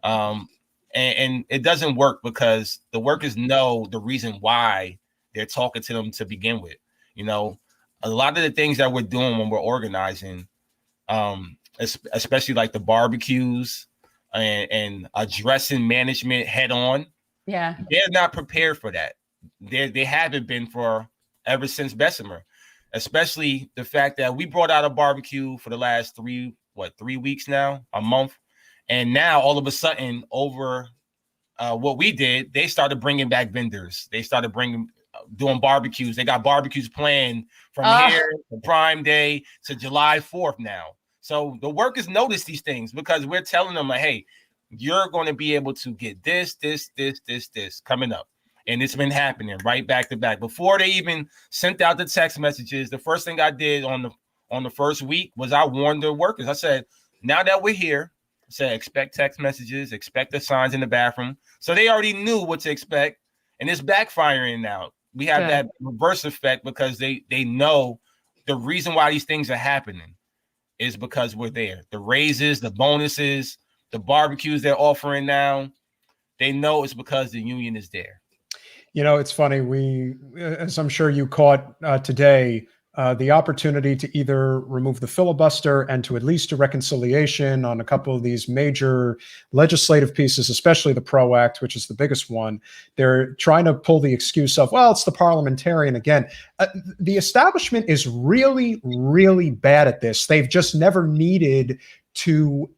and it doesn't work because the workers know the reason why they're talking to them to begin with. A lot of the things that we're doing when we're organizing, especially like the barbecues and addressing management head on. Yeah, they're not prepared for that. They haven't been for ever since Bessemer, especially the fact that we brought out a barbecue for the last 3 weeks now, a month. And now all of a sudden over what we did, they started bringing back vendors. They started doing barbecues. They got barbecues planned from here to Prime Day to July 4th now. So the workers notice these things because we're telling them like, hey, you're going to be able to get this coming up. And it's been happening right back to back. Before they even sent out the text messages, the first thing I did on the first week was I warned the workers. I said, now that we're here, I said, expect text messages, expect the signs in the bathroom. So they already knew what to expect. And it's backfiring now. We have that reverse effect because they know the reason why these things are happening is because we're there. The raises, the bonuses, the barbecues they're offering now, they know it's because the union is there. It's funny. We, as I'm sure you caught today, the opportunity to either remove the filibuster and to at least a reconciliation on a couple of these major legislative pieces, especially the PRO Act, which is the biggest one. They're trying to pull the excuse of, well, it's the parliamentarian again. The establishment is really, really bad at this. They've just never needed to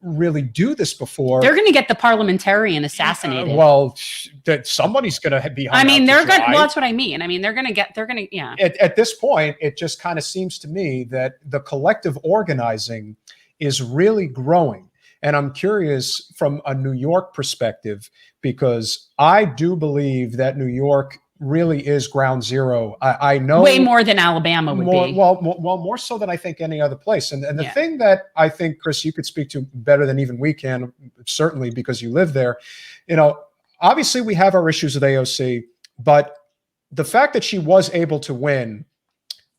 really do this before. They're going to get the parliamentarian assassinated. That somebody's going to be. They're going. Well, that's what I mean. Yeah. At this point, it just kind of seems to me that the collective organizing is really growing, and I'm curious from a New York perspective because I do believe that New York really is ground zero. I know way more than Alabama would be. Well, more so than I think any other place. And the thing that I think, Chris, you could speak to better than even we can, certainly because you live there. Obviously we have our issues with AOC, but the fact that she was able to win,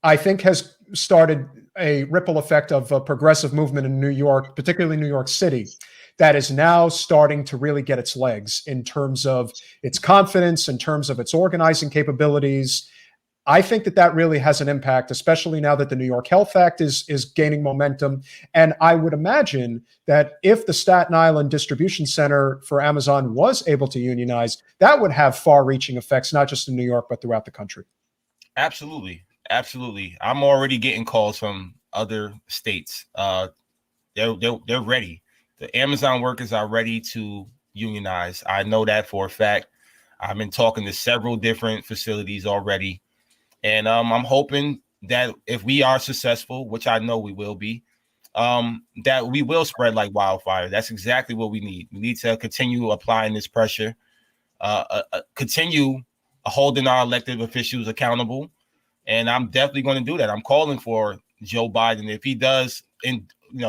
I think has started a ripple effect of a progressive movement in New York, particularly New York City, that is now starting to really get its legs in terms of its confidence, in terms of its organizing capabilities. I think that really has an impact, especially now that the New York Health Act is gaining momentum. And I would imagine that if the Staten Island distribution center for Amazon was able to unionize, that would have far-reaching effects, not just in New York, but throughout the country. Absolutely. I'm already getting calls from other states. They're ready. The Amazon workers are ready to unionize. I know that for a fact. I've been talking to several different facilities already. And I'm hoping that if we are successful, which I know we will be, that we will spread like wildfire. That's exactly what we need. We need to continue applying this pressure, continue holding our elected officials accountable. And I'm definitely going to do that. I'm calling for Joe Biden. If he does,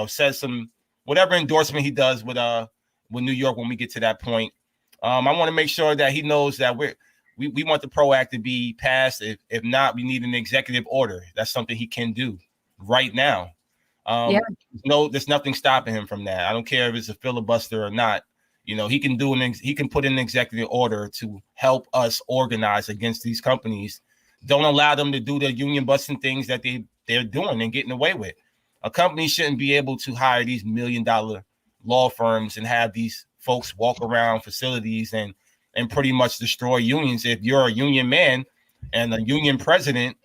says some whatever endorsement he does with New York when we get to that point, I want to make sure that he knows that we want the PRO Act to be passed. If not, we need an executive order. That's something he can do right now. Yeah. No, there's nothing stopping him from that. I don't care if it's a filibuster or not. He can he can put in an executive order to help us organize against these companies. Don't allow them to do the union busting things that they're doing and getting away with. A company shouldn't be able to hire these $1 million law firms and have these folks walk around facilities and pretty much destroy unions. If you're a union man and a union president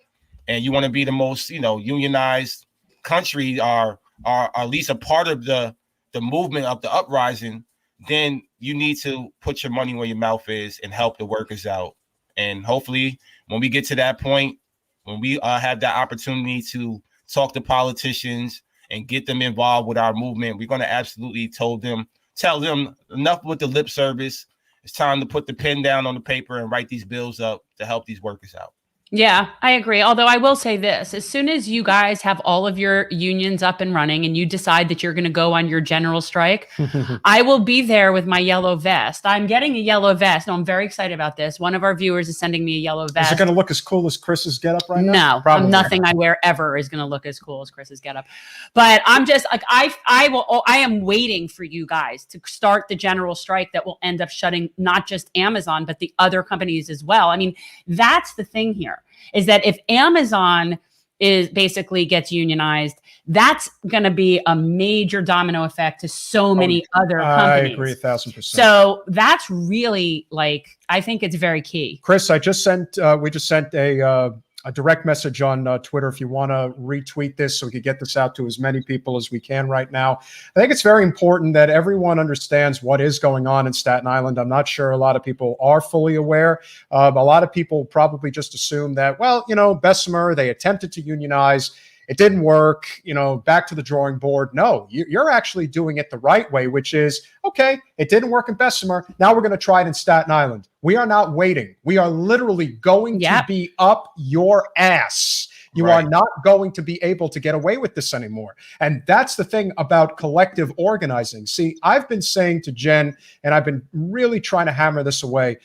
and you want to be the most, unionized country or at least a part of the movement of the uprising, then you need to put your money where your mouth is and help the workers out. And hopefully when we get to that point, when we have that opportunity to talk to politicians and get them involved with our movement, we're going to absolutely tell them enough with the lip service. It's time to put the pen down on the paper and write these bills up to help these workers out. Yeah, I agree. Although I will say this, as soon as you guys have all of your unions up and running and you decide that you're going to go on your general strike, I will be there with my yellow vest. I'm getting a yellow vest. No, I'm very excited about this. One of our viewers is sending me a yellow vest. Is it going to look as cool as Chris's getup right now? No, Probably nothing not. I wear ever is going to look as cool as Chris's getup. But I'm just like, I am waiting for you guys to start the general strike that will end up shutting not just Amazon, but the other companies as well. I mean, that's the thing here. Is that if Amazon basically gets unionized, that's going to be a major domino effect to so many other companies. I agree 1,000%. So that's really I think it's very key. Chris, we just sent a direct message on Twitter if you want to retweet this so we could get this out to as many people as we can right now. I think it's very important that everyone understands what is going on in Staten Island. I'm not sure a lot of people are fully aware. A lot of people probably just assume that, Bessemer, they attempted to unionize. It didn't work, back to the drawing board. No, you're actually doing it the right way, which is, okay, it didn't work in Bessemer. Now we're going to try it in Staten Island. We are not waiting. We are literally going to be up your ass. You are not going to be able to get away with this anymore. And that's the thing about collective organizing. See, I've been saying to Jen, and I've been really trying to hammer this away,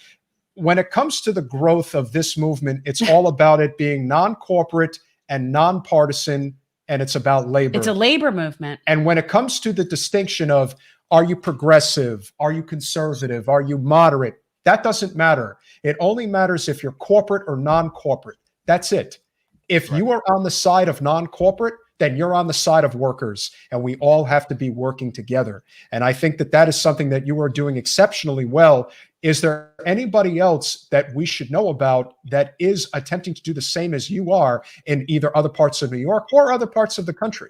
when it comes to the growth of this movement, it's all about it being non-corporate and nonpartisan, and it's about labor. It's a labor movement. And when it comes to the distinction of, are you progressive? Are you conservative? Are you moderate? That doesn't matter. It only matters if you're corporate or non-corporate. That's it. If you are on the side of non-corporate, then you're on the side of workers, and we all have to be working together. And I think that is something that you are doing exceptionally well. Is there anybody else that we should know about that is attempting to do the same as you are in either other parts of New York or other parts of the country?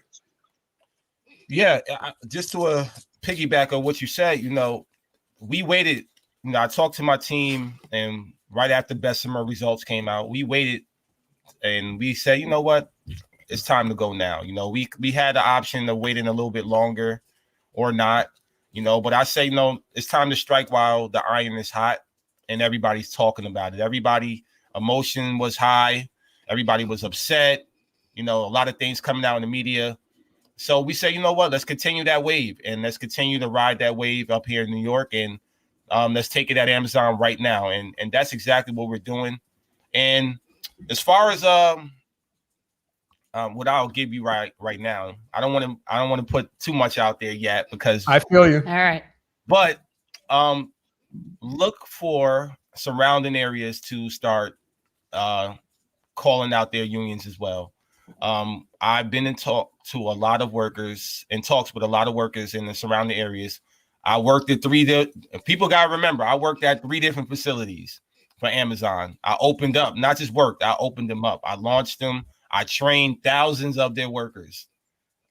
Yeah, just to piggyback on what you said, we waited. I talked to my team, and right after Bessemer results came out, we waited, and we said, you know what? It's time to go now. We had the option of waiting a little bit longer or not, but I say, no, it's time to strike while the iron is hot and everybody's talking about it. Emotion was high. Everybody was upset. A lot of things coming out in the media. So we say, you know what, let's continue that wave and let's continue to ride that wave up here in New York. And let's take it at Amazon right now. And that's exactly what we're doing. And as far as, what I'll give you right now, I don't want to put too much out there yet because I feel you. All right. But look for surrounding areas to start calling out their unions as well. I've been in talks with a lot of workers in the surrounding areas. I worked at people got to remember, I worked at 3 different facilities for Amazon. I opened up, not just worked, I opened them up. I launched them. I trained thousands of their workers.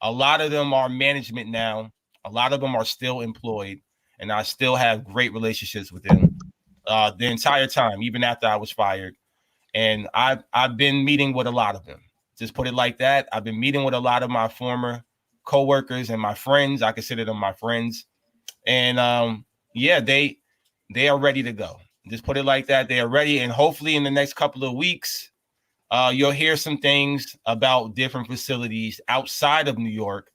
A lot of them are management now. A lot of them are still employed, and I still have great relationships with them the entire time, even after I was fired. And I've been meeting with a lot of them. Just put it like that. I've been meeting with a lot of my former coworkers and my friends. I consider them my friends. And they are ready to go. Just put it like that. They are ready. And hopefully in the next couple of weeks, you'll hear some things about different facilities outside of New York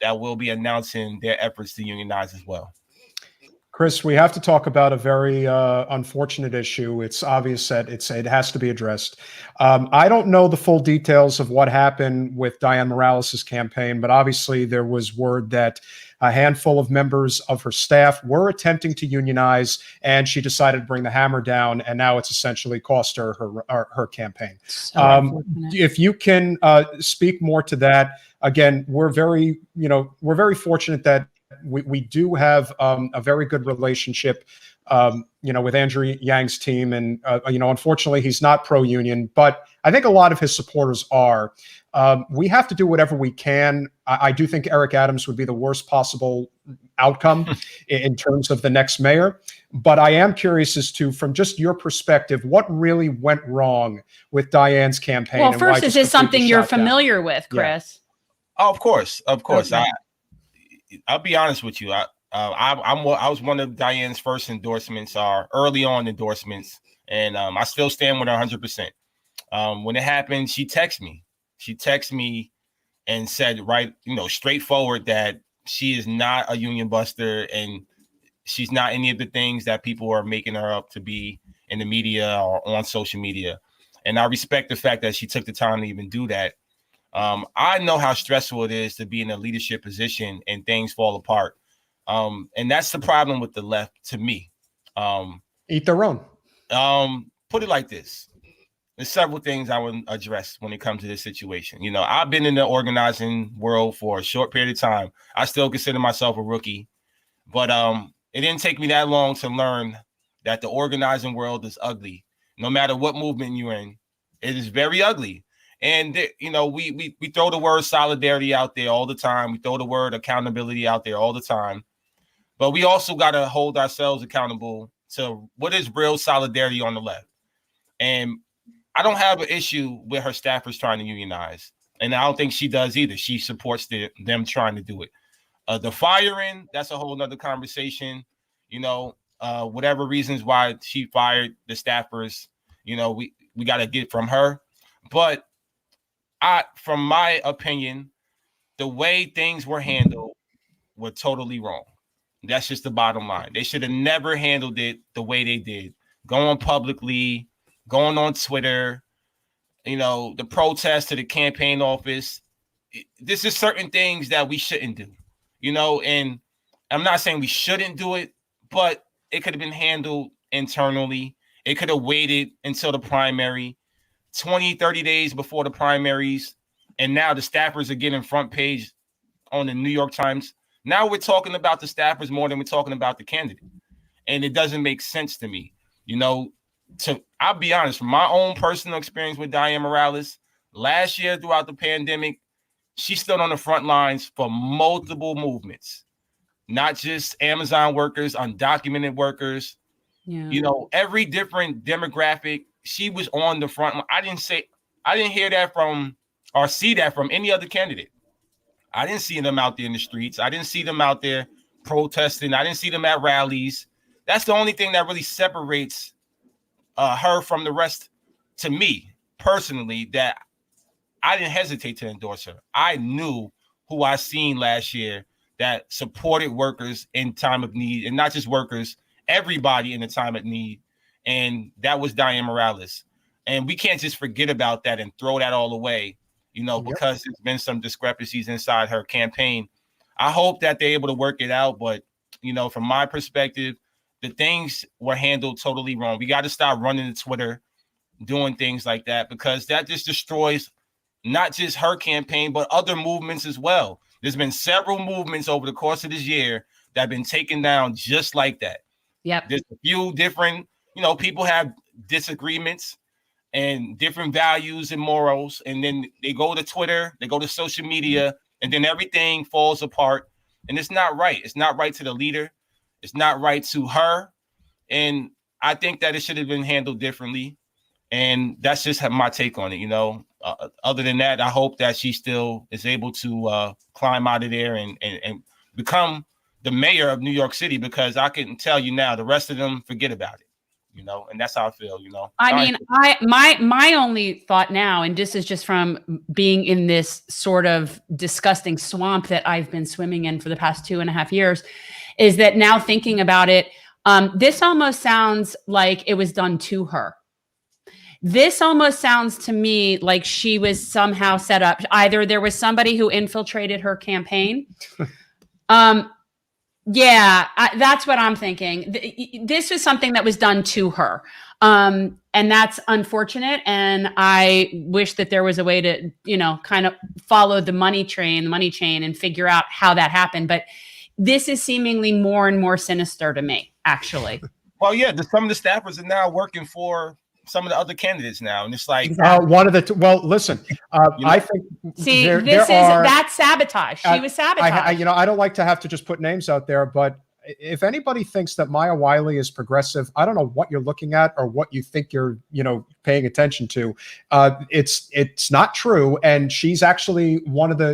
that will be announcing their efforts to unionize as well. Chris, we have to talk about a very unfortunate issue. It's obvious that it has to be addressed. I don't know the full details of what happened with Dianne Morales' campaign, but obviously there was word that a handful of members of her staff were attempting to unionize, and she decided to bring the hammer down, and now it's essentially cost her her campaign. So unfortunate. If you can speak more to that, again, we're very fortunate that we do have a very good relationship, with Andrew Yang's team. And, unfortunately, he's not pro-union, but I think a lot of his supporters are. We have to do whatever we can. I do think Eric Adams would be the worst possible outcome in terms of the next mayor. But I am curious as to, from just your perspective, what really went wrong with Diane's campaign? Well, and why first, it is just this something completely you're shot down? familiar with, Yeah. Chris? Oh, of course. Okay. I'll be honest with you. I was one of Diane's first endorsements, early on endorsements, and I still stand with her 100%. When it happened, she texted me. She texted me and said, straightforward, that she is not a union buster and she's not any of the things that people are making her up to be in the media or on social media. And I respect the fact that she took the time to even do that. I know how stressful it is to be in a leadership position and things fall apart. And that's the problem with the left, to me. Eat their own. Put it like this. There's several things I would address when it comes to this situation. I've been in the organizing world for a short period of time. I still consider myself a rookie, but it didn't take me that long to learn that the organizing world is ugly. No matter what movement you're in, it is very ugly. And, we throw the word solidarity out there all the time. We throw the word accountability out there all the time. But we also got to hold ourselves accountable to what is real solidarity on the left. And I don't have an issue with her staffers trying to unionize. And I don't think she does either. She supports them trying to do it. The firing, that's a whole nother conversation. Whatever reasons why she fired the staffers, we got to get from her. But from my opinion, the way things were handled were totally wrong. That's just the bottom line. They should have never handled it the way they did. Going publicly, going on Twitter, the protest to the campaign office. This is certain things that we shouldn't do, and I'm not saying we shouldn't do it, but it could have been handled internally. It could have waited until the primary, 20, 30 days before the primaries. And now the staffers are getting front page on the New York Times. Now we're talking about the staffers more than we're talking about the candidate. And it doesn't make sense to me. I'll be honest, from my own personal experience with Dianne Morales, last year throughout the pandemic, she stood on the front lines for multiple movements, not just Amazon workers, undocumented workers, every different demographic. She was on the front line. I didn't hear that from or see that from any other candidate. I didn't see them out there in the streets. I didn't see them out there protesting. I didn't see them at rallies. That's the only thing that really separates her from the rest, to me personally, that I didn't hesitate to endorse her. I knew who I seen last year that supported workers in time of need, and not just workers, everybody in the time of need. And that was Dianne Morales. And we can't just forget about that and throw that all away, because there's been some discrepancies inside her campaign. I hope that they're able to work it out. But, from my perspective, the things were handled totally wrong. We got to stop running to Twitter, doing things like that, because that just destroys not just her campaign, but other movements as well. There's been several movements over the course of this year that have been taken down just like that. Yep. There's a few different, people have disagreements and different values and morals. And then they go to Twitter, they go to social media, and then everything falls apart. And it's not right. It's not right to the leader. It's not right to her. And I think that it should have been handled differently. And that's just my take on it. Other than that, I hope that she still is able to climb out of there and become the mayor of New York City, because I can tell you now, the rest of them forget about it. And that's how I feel, I mean, my only thought now, and this is just from being in this sort of disgusting swamp that I've been swimming in for the past 2.5 years, is that now thinking about it, this almost sounds like it was done to her. This almost sounds to me like she was somehow set up. Either there was somebody who infiltrated her campaign. Yeah, that's what I'm thinking. This was something that was done to her. And that's unfortunate. And I wish that there was a way to, kind of follow the money chain and figure out how that happened. But this is seemingly more and more sinister to me, actually. Well, yeah, some of the staffers are now working for some of the other candidates now, and it's like one of the. Well, listen, I think. See, that's sabotage. She was sabotaged. I don't like to have to just put names out there, but if anybody thinks that Maya Wiley is progressive, I don't know what you're looking at or what you think you're, paying attention to. It's not true. And she's actually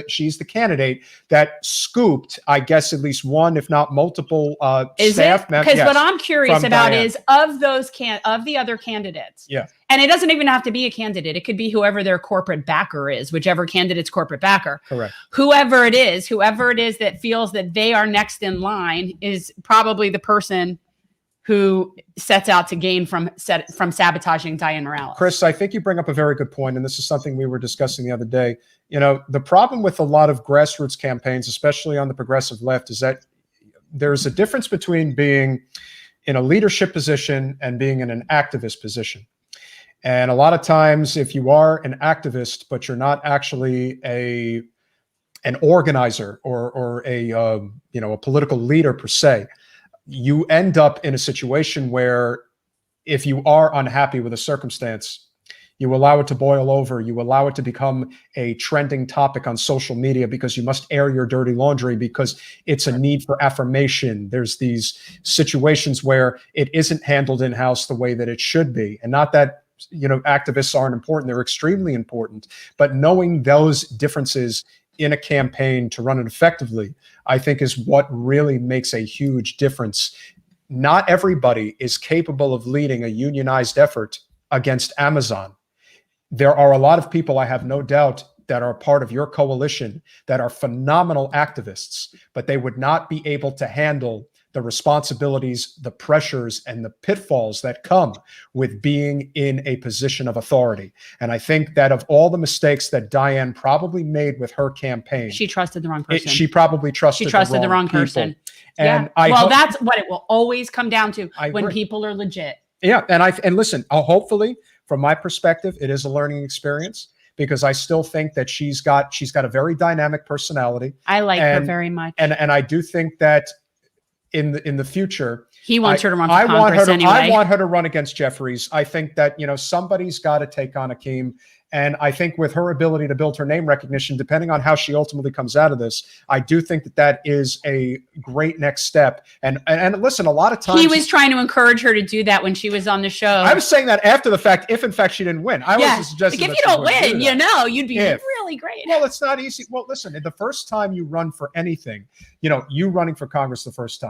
she's the candidate that scooped, I guess, at least one, if not multiple staff members. Because what I'm curious about is of the other candidates. Yeah. And it doesn't even have to be a candidate. It could be whoever their corporate backer is, whichever candidate's corporate backer. Correct. Whoever it is that feels that they are next in line is probably the person who sets out to gain from sabotaging Dianne Morales. Chris, I think you bring up a very good point, and this is something we were discussing the other day. The problem with a lot of grassroots campaigns, especially on the progressive left, is that there's a difference between being in a leadership position and being in an activist position. And a lot of times, if you are an activist, but you're not actually an organizer or a political leader per se, you end up in a situation where if you are unhappy with a circumstance, you allow it to boil over. You allow it to become a trending topic on social media because you must air your dirty laundry because it's a need for affirmation. There's these situations where it isn't handled in-house the way that it should be. And not that activists aren't important. They're extremely important. But knowing those differences in a campaign to run it effectively, I think is what really makes a huge difference. Not everybody is capable of leading a unionized effort against Amazon. There are a lot of people, I have no doubt, that are part of your coalition that are phenomenal activists, but they would not be able to handle the responsibilities, the pressures, and the pitfalls that come with being in a position of authority. And I think that of all the mistakes that Dianne probably made with her campaign, she trusted the wrong person. She probably trusted the wrong person. And that's what it will always come down to when people are legit. Yeah, and listen, hopefully, from my perspective, it is a learning experience because I still think that she's got a very dynamic personality. I like her very much, and I do think that in the future, he wants her to run for Congress anyway. I want her to run against Jeffries. I think that somebody's got to take on Akeem. And I think with her ability to build her name recognition, depending on how she ultimately comes out of this, I do think that is a great next step. And listen, a lot of times he was trying to encourage her to do that when she was on the show. I was saying that after the fact, if in fact she didn't win. I was suggesting if you don't win, you'd be really great. Well, it's not easy. Well, listen, the first time you run for anything, you running for Congress the first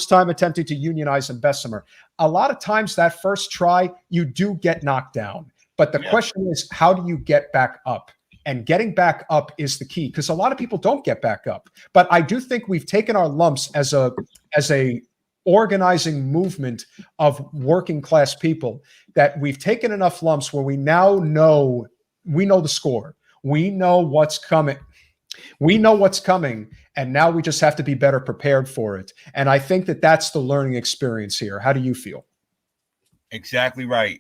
time attempting to unionize in Bessemer, a lot of times that first try, you do get knocked down. But the question is, how do you get back up? And getting back up is the key because a lot of people don't get back up. But I do think we've taken our lumps as a organizing movement of working class people that we've taken enough lumps where we now know the score. We know what's coming. And now we just have to be better prepared for it. And I think that that's the learning experience here. How do you feel? Exactly right.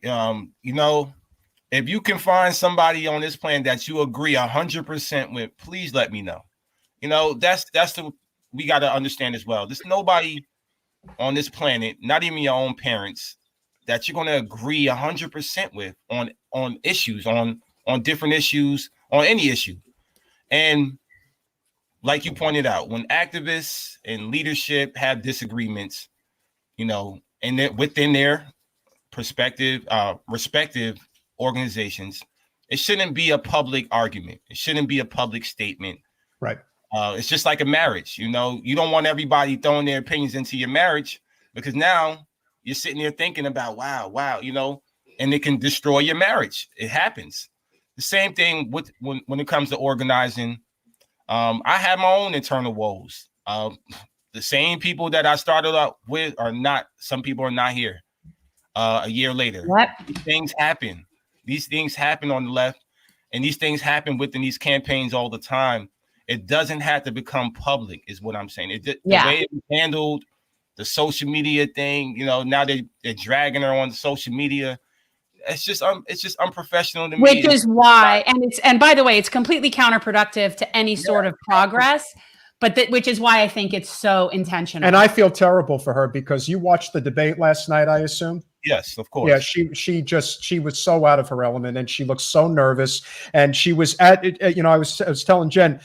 If you can find somebody on this plan that you agree 100% with, please let me know. We got to understand as well. There's nobody on this planet, not even your own parents, that you're going to agree 100% with on issues, on different issues, on any issue. And like you pointed out, when activists and leadership have disagreements, and within their respective organizations, it shouldn't be a public argument. It shouldn't be a public statement. Right. It's just like a marriage. You don't want everybody throwing their opinions into your marriage because now you're sitting there thinking about, wow, and it can destroy your marriage. It happens. The same thing when it comes to organizing. I have my own internal woes. the same people that I started out with are not. Some people are not here. A year later, What? these things happen. These things happen on the left, and these things happen within these campaigns all the time. It doesn't have to become public, is what I'm saying. The way it was handled, the social media thing, now they're dragging her on social media. It's just unprofessional to me. Which is why, and by the way, it's completely counterproductive to any sort of progress. But which is why I think it's so intentional. And I feel terrible for her because you watched the debate last night, I assume. Yes, of course. Yeah, she was so out of her element, and she looked so nervous. And she was at, I was telling Jen,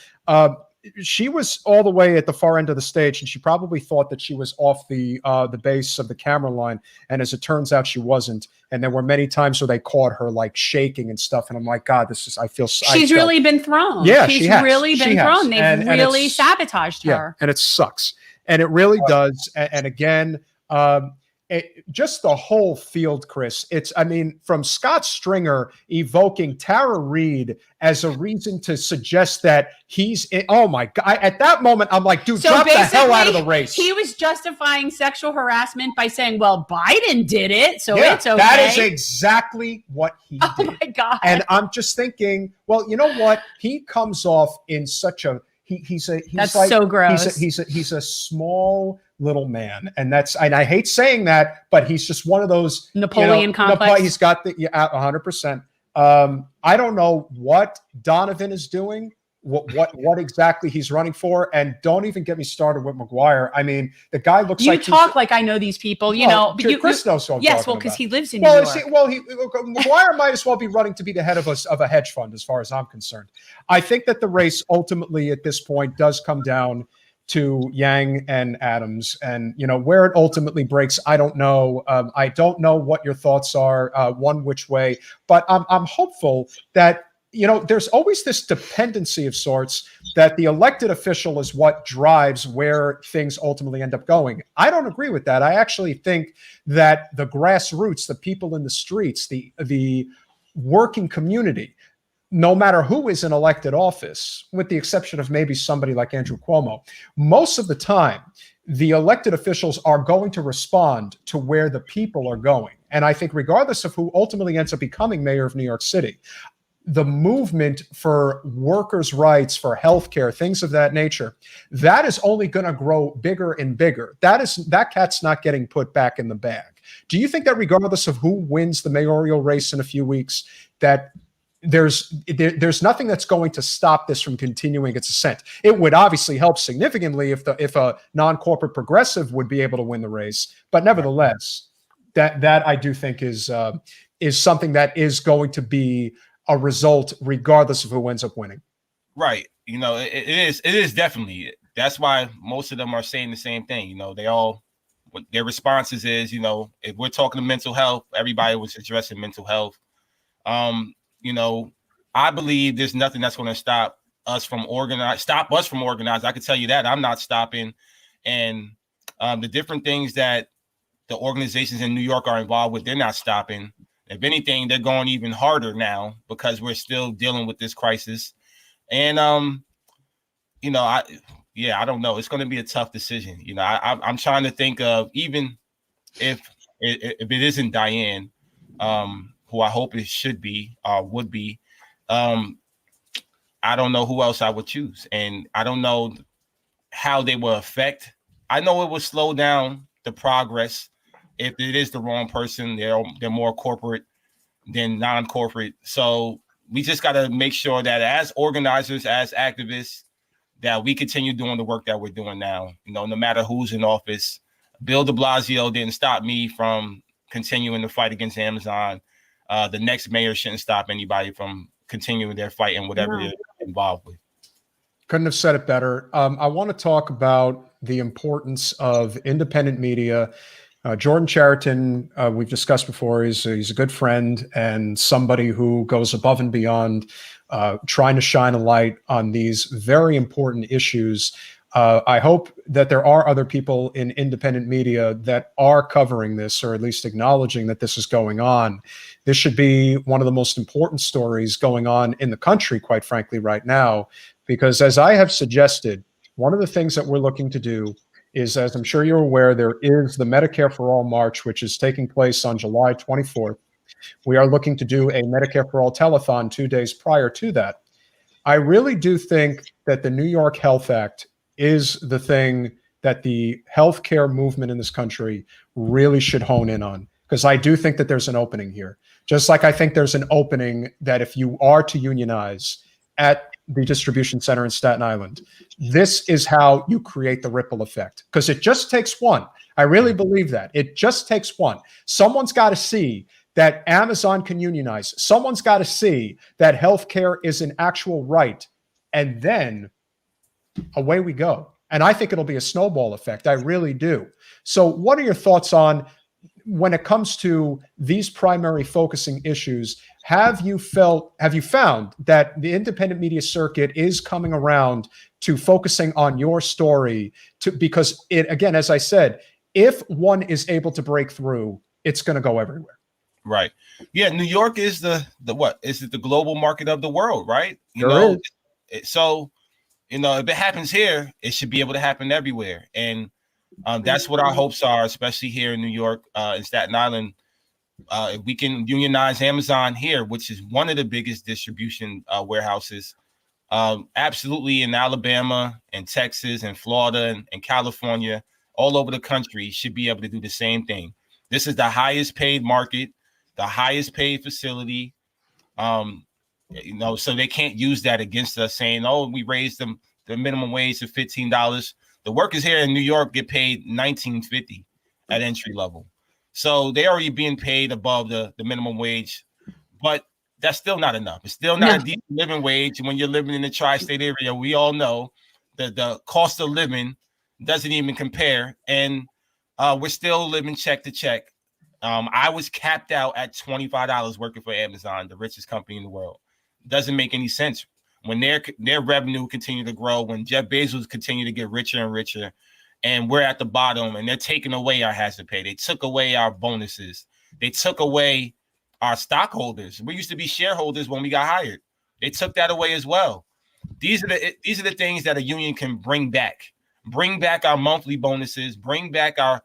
she was all the way at the far end of the stage, and she probably thought that she was off the base of the camera line. And as it turns out, she wasn't. And there were many times where they caught her like shaking and stuff. And I'm like, God, she's really been thrown. Yeah, she's really been thrown. They've really sabotaged her. Yeah, and it sucks. And it really does. And again, just the whole field, Chris. From Scott Stringer evoking Tara Reid as a reason to suggest that he's oh my God. At that moment, I'm like, dude, drop the hell out of the race. He was justifying sexual harassment by saying, well, Biden did it, so it's okay. That is exactly what he did. Oh my God. And I'm just thinking, well, you know what? He comes off in such a that's so gross. He's a small little man, and I hate saying that, but he's just one of those Napoleon complex. He's got 100%. I don't know what Donovan is doing, what exactly he's running for, and don't even get me started with McGuire. The guy looks like like I know these people, but Chris knows what I'm yes, talking well, because about. he lives in New York. McGuire might as well be running to be the head of a hedge fund, as far as I'm concerned. I think that the race ultimately at this point does come down to Yang and Adams, and where it ultimately breaks, I don't know. I don't know what your thoughts are one which way, but I'm hopeful that there's always this dependency of sorts that the elected official is what drives where things ultimately end up going. I don't agree with that. I actually think that the grassroots, the people in the streets, the working community, no matter who is in elected office, with the exception of maybe somebody like Andrew Cuomo, most of the time, the elected officials are going to respond to where the people are going. And I think regardless of who ultimately ends up becoming mayor of New York City, the movement for workers' rights, for healthcare, things of that nature, that is only going to grow bigger and bigger. That cat's not getting put back in the bag. Do you think that regardless of who wins the mayoral race in a few weeks, that there's nothing that's going to stop this from continuing its ascent? It would obviously help significantly if a non-corporate progressive would be able to win the race, but nevertheless, that I do think is something that is going to be a result regardless of who ends up winning. Right. It is definitely. That's why most of them are saying the same thing. Their responses is, if we're talking to mental health, everybody was addressing mental health. I believe there's nothing that's going to stop us from organizing. I can tell you that I'm not stopping. And the different things that the organizations in New York are involved with, they're not stopping. If anything, they're going even harder now because we're still dealing with this crisis. And, I don't know. It's going to be a tough decision. I'm trying to think of, even if it isn't Diane, who I hope it should be or would be, I don't know who else I would choose. And I don't know how they will affect. I know it will slow down the progress. If it is the wrong person, they're more corporate than non-corporate. So we just got to make sure that as organizers, as activists, that we continue doing the work that we're doing now. No matter who's in office. Bill de Blasio didn't stop me from continuing to fight against Amazon. The next mayor shouldn't stop anybody from continuing their fight and whatever they're involved with. Couldn't have said it better. I want to talk about the importance of independent media. Jordan Chariton, we've discussed before, he's a good friend and somebody who goes above and beyond trying to shine a light on these very important issues. I hope that there are other people in independent media that are covering this, or at least acknowledging that this is going on. This should be one of the most important stories going on in the country, quite frankly, right now, because as I have suggested, one of the things that we're looking to do is, as I'm sure you're aware, there is the Medicare for All March, which is taking place on July 24th. We are looking to do a Medicare for All telethon 2 days prior to that. I really do think that the New York Health Act is the thing that the healthcare movement in this country really should hone in on, because I do think that there's an opening here. Just like I think there's an opening that if you are to unionize at the distribution center in Staten Island, this is how you create the ripple effect, because it just takes one. I really believe that. It just takes one. Someone's got to see that Amazon can unionize. Someone's got to see that healthcare is an actual right. And then away we go. And I think it'll be a snowball effect. I really do. So what are your thoughts on, when it comes to these primary focusing issues, have you found that the independent media circuit is coming around to focusing on your story, because it, again, as I said, if one is able to break through, it's going to go everywhere. Right. Yeah. New York is the what? Is it the global market of the world? Right. So, if it happens here, it should be able to happen everywhere. And that's what our hopes are, especially here in New York, in Staten Island. If we can unionize Amazon here, which is one of the biggest distribution warehouses, absolutely in Alabama and Texas and Florida and California, all over the country, should be able to do the same thing. This is the highest paid market, the highest paid facility. So they can't use that against us, saying, "Oh, we raised the minimum wage to $15." The workers here in New York get paid $19.50 at entry level. So they're already being paid above the minimum wage, but that's still not enough. It's still not a decent living wage. And when you're living in the tri-state area, we all know that the cost of living doesn't even compare. And we're still living check to check. I was capped out at $25 working for Amazon, the richest company in the world. Doesn't make any sense. When their revenue continue to grow, when Jeff Bezos continue to get richer and richer, and we're at the bottom, and they're taking away our hazard pay. They took away our bonuses. They took away our stockholders. We used to be shareholders when we got hired. They took that away as well. These are the things that a union can bring back. Bring back our monthly bonuses. Bring back our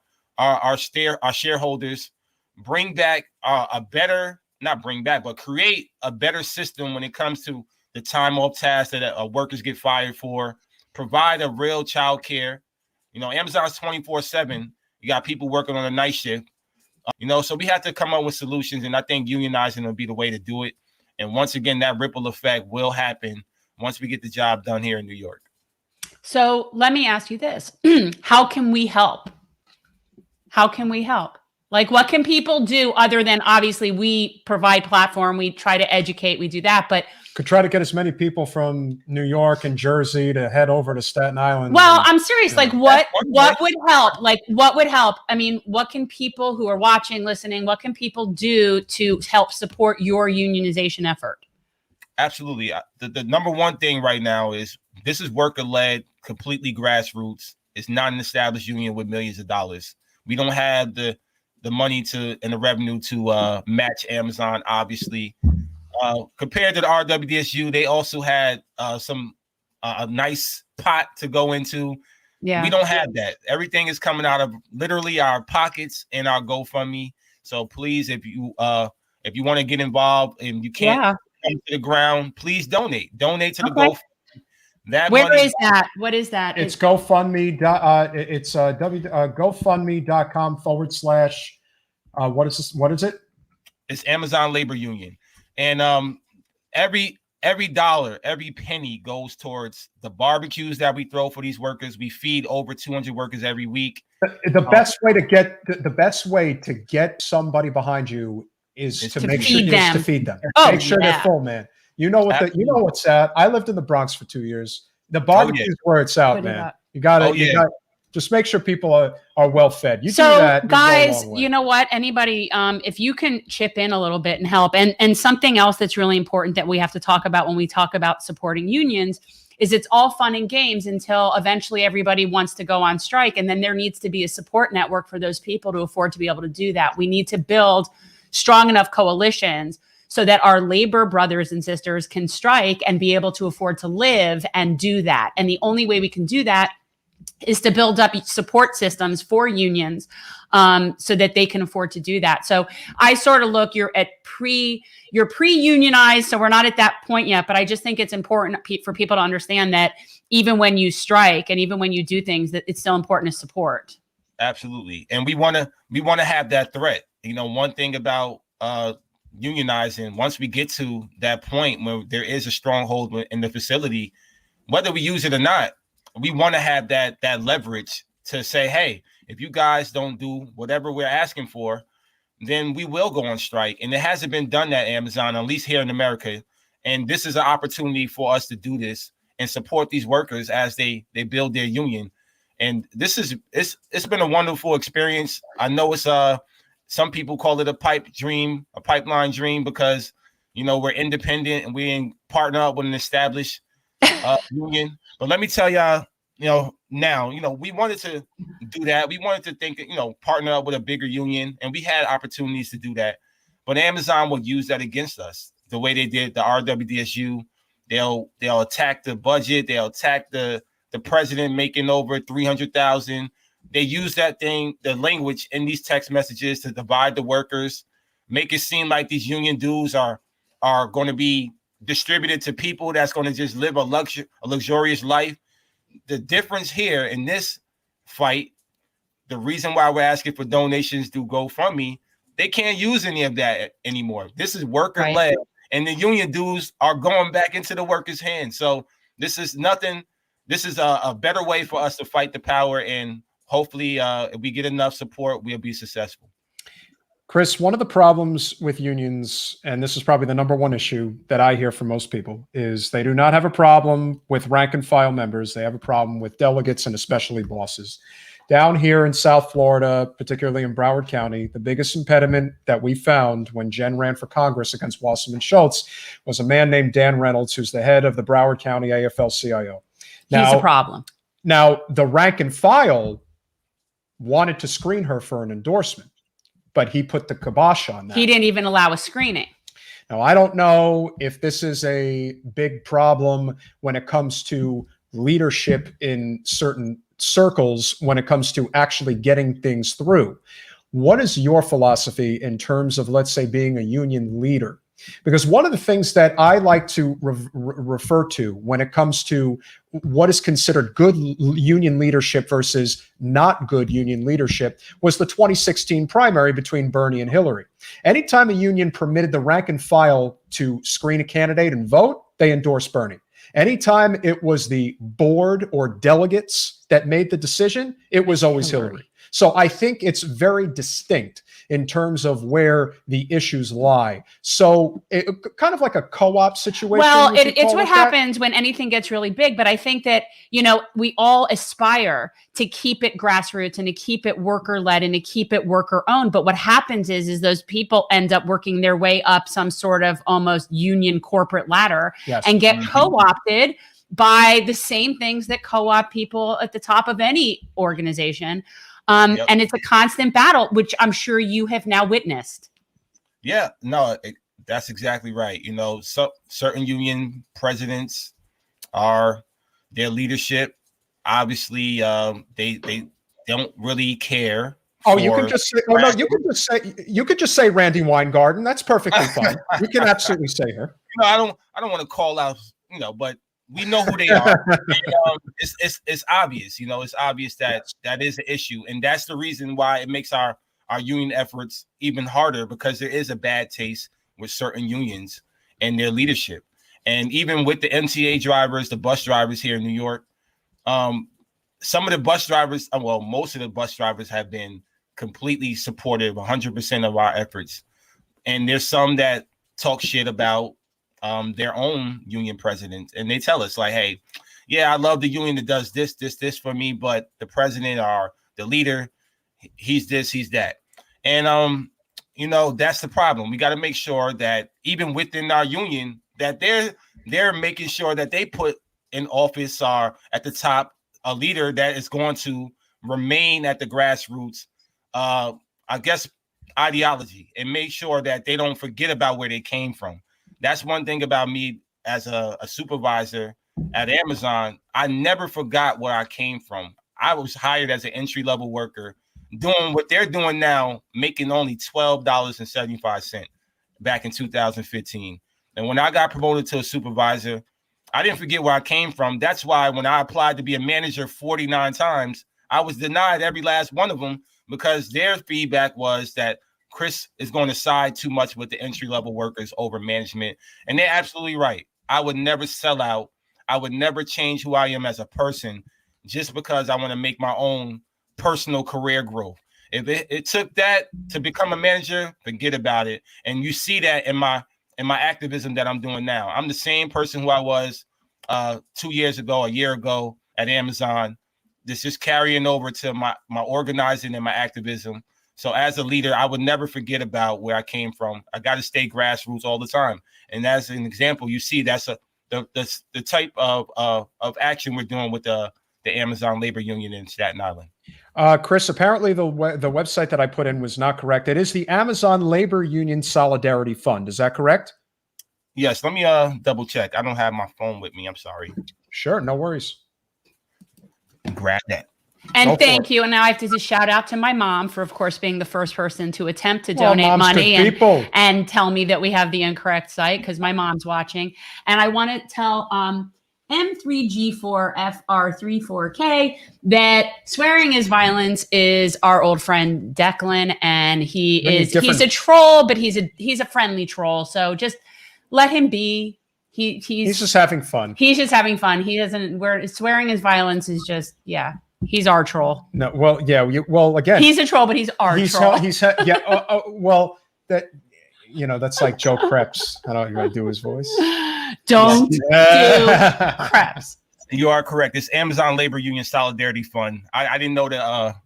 shareholders. Bring back create a better system when it comes to the time off tasks that workers get fired for. Provide a real child care. Amazon's 24/7. You got people working on a night shift. So we have to come up with solutions, and I think unionizing will be the way to do it. And once again, that ripple effect will happen once we get the job done here in New York. So let me ask you this. How can we help? How can we help? Like, what can people do other than, obviously, we provide platform, we try to educate, we do that, but could try to get as many people from New York and Jersey to head over to Staten Island. Well, I'm serious. Like, what would help? Like, what would help? I mean, what can people who are watching, listening, what can people do to help support your unionization effort? Absolutely. The number one thing right now is this is worker-led, completely grassroots. It's not an established union with millions of dollars. We don't have the money and the revenue to match Amazon, obviously. Compared to the RWDSU, they also had a nice pot to go into. Yeah, we don't have that. Everything is coming out of literally our pockets and our GoFundMe. So please, if you want to get involved and you can't come to the ground, please donate. Donate to the GoFundMe. Where is that? What is that? It's GoFundMe. It's GoFundMe.com/. What is this? What is it? It's Amazon Labor Union. And every dollar, every penny goes towards the barbecues that we throw for these workers. We feed over 200 workers every week. The best way to get somebody behind you is to feed them. Make sure they're full, man. You know what's at. I lived in the Bronx for 2 years. The barbecue is where it's out, man. You got to just make sure people are well fed. You do that, guys, you know what? Anybody, if you can chip in a little bit and help, and something else that's really important that we have to talk about when we talk about supporting unions is it's all fun and games until eventually everybody wants to go on strike, and then there needs to be a support network for those people to afford to be able to do that. We need to build strong enough coalitions so that our labor brothers and sisters can strike and be able to afford to live and do that. And the only way we can do that is to build up support systems for unions so that they can afford to do that. So I sort of look, you're pre-unionized, so we're not at that point yet, but I just think it's important for people to understand that even when you strike and even when you do things, that it's still important to support. Absolutely. And we want to have that threat. You know, one thing about unionizing, once we get to that point where there is a stronghold in the facility, whether we use it or not, we want to have that leverage to say, hey, if you guys don't do whatever we're asking for, then we will go on strike. And it hasn't been done at Amazon, at least here in America. And this is an opportunity for us to do this and support these workers as they build their union. And it's been a wonderful experience. I know it's some people call it a pipeline dream, because, you know, we're independent and we partner up with an established union. But let me tell y'all, you know, now, you know, we wanted to do that. We wanted to think, you know, partner up with a bigger union, and we had opportunities to do that. But Amazon will use that against us the way they did the RWDSU. They'll attack the budget. They'll attack the president making over 300,000. They use that thing, the language in these text messages, to divide the workers, make it seem like these union dues are going to be distributed to people that's going to just live a luxurious life. The difference here in this fight, the reason why we're asking for donations through GoFundMe, they can't use any of that anymore. This is worker-led, right, and the union dues are going back into the workers' hands. So this is nothing. This is a better way for us to fight the power, and hopefully if we get enough support, we'll be successful. Chris, one of the problems with unions, and this is probably the number one issue that I hear from most people, is they do not have a problem with rank and file members. They have a problem with delegates and especially bosses. Down here in South Florida, particularly in Broward County, the biggest impediment that we found when Jen ran for Congress against Wasserman Schultz was a man named Dan Reynolds, who's the head of the Broward County AFL-CIO. He's a problem. Now, the rank and file wanted to screen her for an endorsement, but he put the kibosh on that. He didn't even allow a screening. Now, I don't know if this is a big problem when it comes to leadership in certain circles, when it comes to actually getting things through. What is your philosophy in terms of, let's say, being a union leader? Because one of the things that I like to refer to when it comes to what is considered good union leadership versus not good union leadership was the 2016 primary between Bernie and Hillary. Anytime a union permitted the rank and file to screen a candidate and vote, they endorsed Bernie. Anytime it was the board or delegates that made the decision, it was always Hillary. So I think it's very distinct in terms of where the issues lie. So kind of like a co-op situation. Well, it's what happens when anything gets really big. But I think that, you know, we all aspire to keep it grassroots and to keep it worker-led and to keep it worker-owned. But what happens is those people end up working their way up some sort of almost union corporate ladder, yes, and get co-opted by the same things that co-opt people at the top of any organization. And it's a constant battle, which I'm sure you have now witnessed. Yeah, no, that's exactly right. You know, certain union presidents their leadership, obviously, they don't really care. Oh, you can just say, you could just say Randy Weingarten. That's perfectly fine. You can absolutely say her. You know, I don't want to call out, you know, but we know who they are. And, it's obvious, you know, it's obvious that is an issue. And that's the reason why it makes our union efforts even harder, because there is a bad taste with certain unions and their leadership. And even with the MTA drivers, the bus drivers here in New York, some of the bus drivers, well, most of the bus drivers have been completely supportive, 100% of our efforts. And there's some that talk shit about their own union president, and they tell us like, hey, yeah, I love the union that does this for me, but the president or the leader, he's this, he's that. And you know, that's the problem. We got to make sure that even within our union that they're making sure that they put in office or at the top a leader that is going to remain at the grassroots, I guess, ideology, and make sure that they don't forget about where they came from. That's one thing about me as a supervisor at Amazon. I never forgot where I came from. I was hired as an entry-level worker, doing what they're doing now, making only $12.75 back in 2015. And when I got promoted to a supervisor, I didn't forget where I came from. That's why when I applied to be a manager 49 times, I was denied every last one of them, because their feedback was that Chris is going to side too much with the entry-level workers over management. And they're absolutely right. I would never sell out. I would never change who I am as a person just because I want to make my own personal career growth. If it took that to become a manager, forget about it. And you see that in my activism that I'm doing now. I'm the same person who I was 2 years ago, a year ago at Amazon. This is carrying over to my organizing and my activism. So as a leader, I would never forget about where I came from. I got to stay grassroots all the time. And as an example, you see that's the type of action we're doing with the Amazon labor union in Staten Island. Chris, apparently the website that I put in was not correct. It is the Amazon Labor Union Solidarity Fund. Is that correct? Yes. Let me double check. I don't have my phone with me. I'm sorry. Sure. No worries. Grab that. And thank you. And now I have to just shout out to my mom for, of course, being the first person to attempt to donate money and tell me that we have the incorrect site, because my mom's watching. And I want to tell M3G4FR34K that swearing is violence is our old friend Declan, and he's a troll, but he's a friendly troll. So just let him be. He's just having fun. He's just having fun. He doesn't. Where swearing is violence is just He's our troll. No, well, yeah, well, again, he's a troll, but he's our troll. Well, that's like Joe Krebs. I don't know, you want to do his voice? Don't do Krebs. You are correct. It's Amazon Labor Union Solidarity Fund. I didn't know that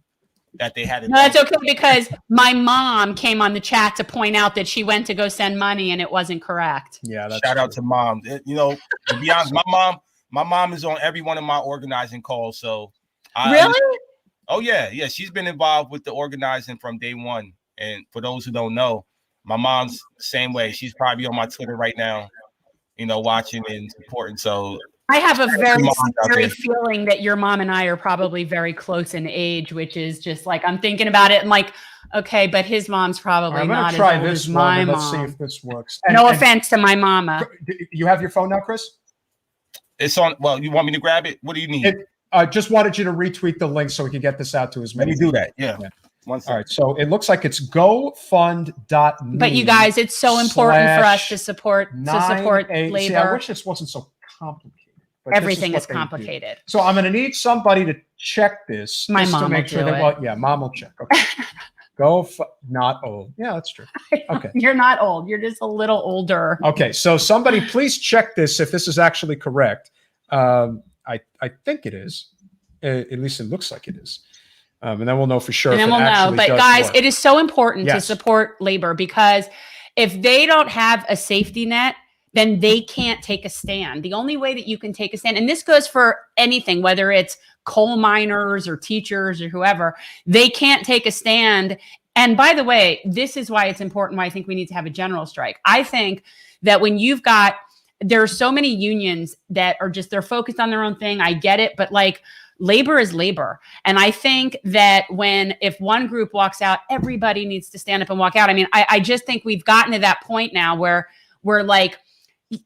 they had it. No, that's okay, because my mom came on the chat to point out that she went to go send money and it wasn't correct. Yeah, shout out to mom. To be honest, my mom is on every one of my organizing calls. So really? Oh yeah. She's been involved with the organizing from day one. And for those who don't know, my mom's the same way. She's probably on my Twitter right now, watching and supporting. So I have a very feeling that your mom and I are probably very close in age, which is just like, I'm thinking about it and like, okay, but his mom's probably not as old as my mom. Let's see if this works. No offense to my mama. You have your phone now, Chris? It's on. Well, you want me to grab it? What do you need? I just wanted you to retweet the link so we can get this out to as many. Let me do that. Yeah. All right. So it looks like it's gofund.me. But you guys, it's so important for us to support labor. See, I wish this wasn't so complicated. Everything is complicated. So I'm going to need somebody to check this. My mom will do it. Yeah, mom will check. Okay. Not old. Yeah, that's true. Okay. You're not old. You're just a little older. Okay. So somebody please check this if this is actually correct. I think it is. At least it looks like it is. And then we'll know for sure. And then we'll know. But guys, it is so important to support labor, because if they don't have a safety net, then they can't take a stand. The only way that you can take a stand, and this goes for anything, whether it's coal miners or teachers or whoever, they can't take a stand. And by the way, this is why it's important, why I think we need to have a general strike. I think that when there are so many unions that are they're focused on their own thing. I get it, but like, labor is labor. And I think that if one group walks out, everybody needs to stand up and walk out. I mean, I just think we've gotten to that point now where we're like,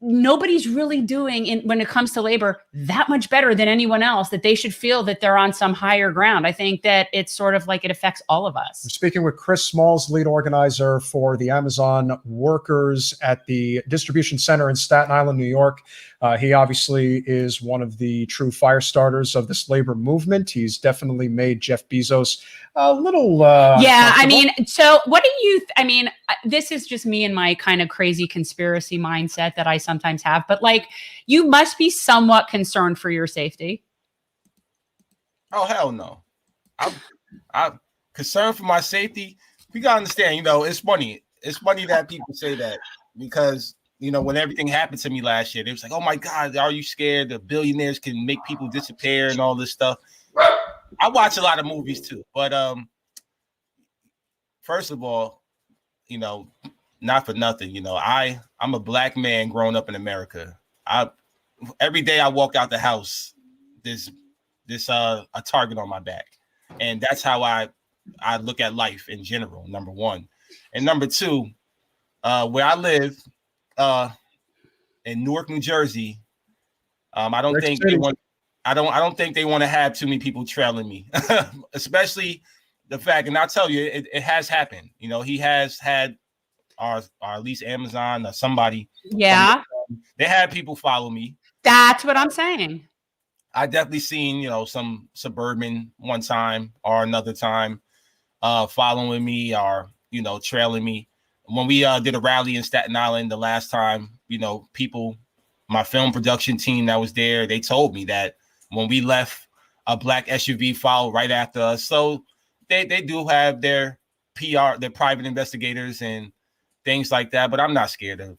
nobody's really doing when it comes to labor that much better than anyone else, that they should feel that they're on some higher ground. I think that it's sort of like it affects all of us. I'm speaking with Chris Smalls, lead organizer for the Amazon workers at the distribution center in Staten Island, New York. He obviously is one of the true fire starters of this labor movement. He's definitely made Jeff Bezos a little I mean, so what do you this is just me and my kind of crazy conspiracy mindset that I sometimes have, but like, you must be somewhat concerned for your safety. Oh hell no. I'm concerned for my safety. We gotta understand, it's funny that people say that, because when everything happened to me last year, they was like, oh my God, are you scared the billionaires can make people disappear and all this stuff? I watch a lot of movies too, but first of all, not for nothing, I'm a black man growing up in America. Every day I walk out the house, there's a target on my back. And that's how I look at life in general, number one. And number two, where I live in Newark, New Jersey, I don't think they want to have too many people trailing me, especially the fact, and I'll tell you, it has happened. You know, he has had or at least Amazon or somebody. Yeah. They had people follow me. That's what I'm saying. I definitely seen, you know, some suburban one time or another time following me or, you know, trailing me. When we did a rally in Staten Island the last time, you know, people, my film production team that was there, they told me that when we left, a black SUV followed right after us. So they do have their PR, their private investigators and things like that. But I'm not scared of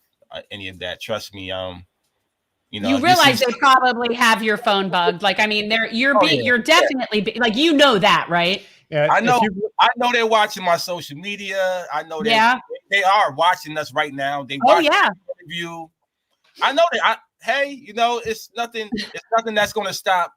any of that. Trust me. You know, you realize they probably have your phone bugged. Like, I mean, you're definitely like, you know that, right? Yeah, I know they're watching my social media. I know they are watching us right now. They watch the interview. I know that. Hey, you know, it's nothing that's going to stop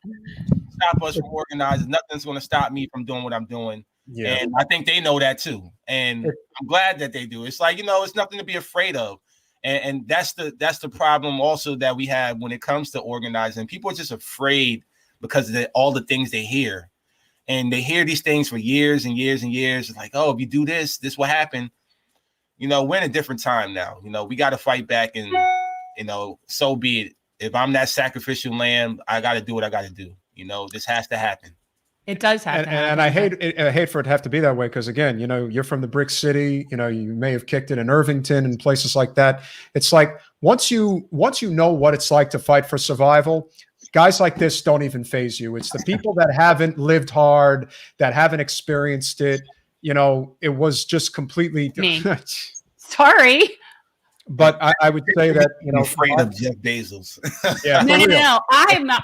us from organizing. Nothing's going to stop me from doing what I'm doing. Yeah. And I think they know that too. And I'm glad that they do. It's like, you know, it's nothing to be afraid of. And that's the problem also that we have when it comes to organizing. People are just afraid because of all the things they hear. And they hear these things for years and years and years. It's like, oh, if you do this will happen. You know, we're in a different time now. You know, we got to fight back and, you know, so be it. If I'm that sacrificial lamb, I got to do what I got to do. You know, this has to happen. It does have to happen. And I hate for it to have to be that way because, again, you know, you're from the brick city. You know, you may have kicked it in Irvington and places like that. It's like once you know what it's like to fight for survival, guys like this don't even faze you. It's the people that haven't lived hard, that haven't experienced it. You know, it was just completely. Me. Sorry. But I would say that, you know, afraid of Jeff Bezos. Yeah, no, I am not.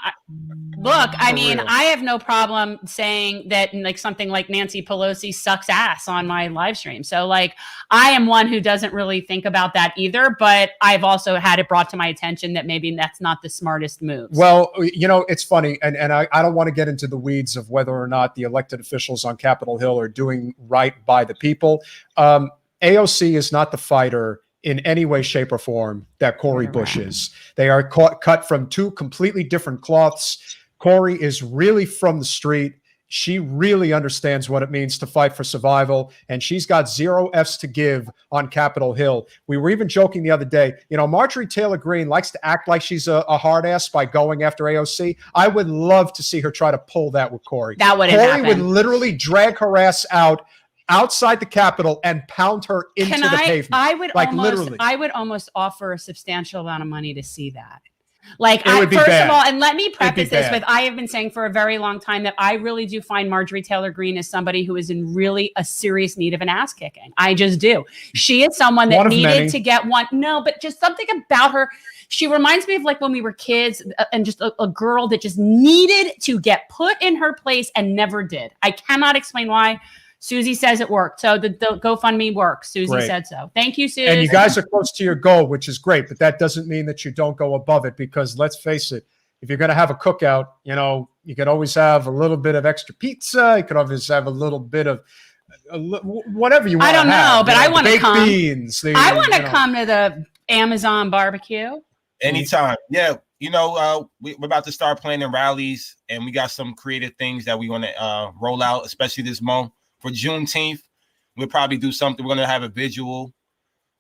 Look, I mean, I have no problem saying that, like, something like Nancy Pelosi sucks ass on my live stream. So, like, I am one who doesn't really think about that either. But I've also had it brought to my attention that maybe that's not the smartest move. Well, you know, it's funny, and I don't want to get into the weeds of whether or not the elected officials on Capitol Hill are doing right by the people. AOC is not the fighter in any way, shape, or form that Cori Bush is. They are cut from two completely different cloths. Cori is really from the street. She really understands what it means to fight for survival, and she's got zero F's to give on Capitol Hill. We were even joking the other day, you know, Marjorie Taylor Greene likes to act like she's a hard ass by going after AOC. I would love to see her try to pull that with Cori. That wouldn't happen. Cori would literally drag her ass outside the Capitol and pound her into the pavement. I would almost offer a substantial amount of money to see that. Like, first of all, and let me preface this with, I have been saying for a very long time that I really do find Marjorie Taylor Greene as somebody who is in really a serious need of an ass kicking. I just do. She is someone that needed to get one. No, but just something about her. She reminds me of like when we were kids and just a girl that just needed to get put in her place and never did. I cannot explain why. Susie says it worked. So the GoFundMe works. Susie said so. Thank you, Susie. And you guys are close to your goal, which is great, but that doesn't mean that you don't go above it, because let's face it, if you're going to have a cookout, you know, you could always have a little bit of extra pizza. You could always have a little bit of whatever you want. I don't know, but I want to come. Beans, I want to come to the Amazon barbecue. Anytime. Yeah. You know, we're about to start planning rallies, and we got some creative things that we want to roll out, especially this month. For Juneteenth, we'll probably do something. We're going to have a visual.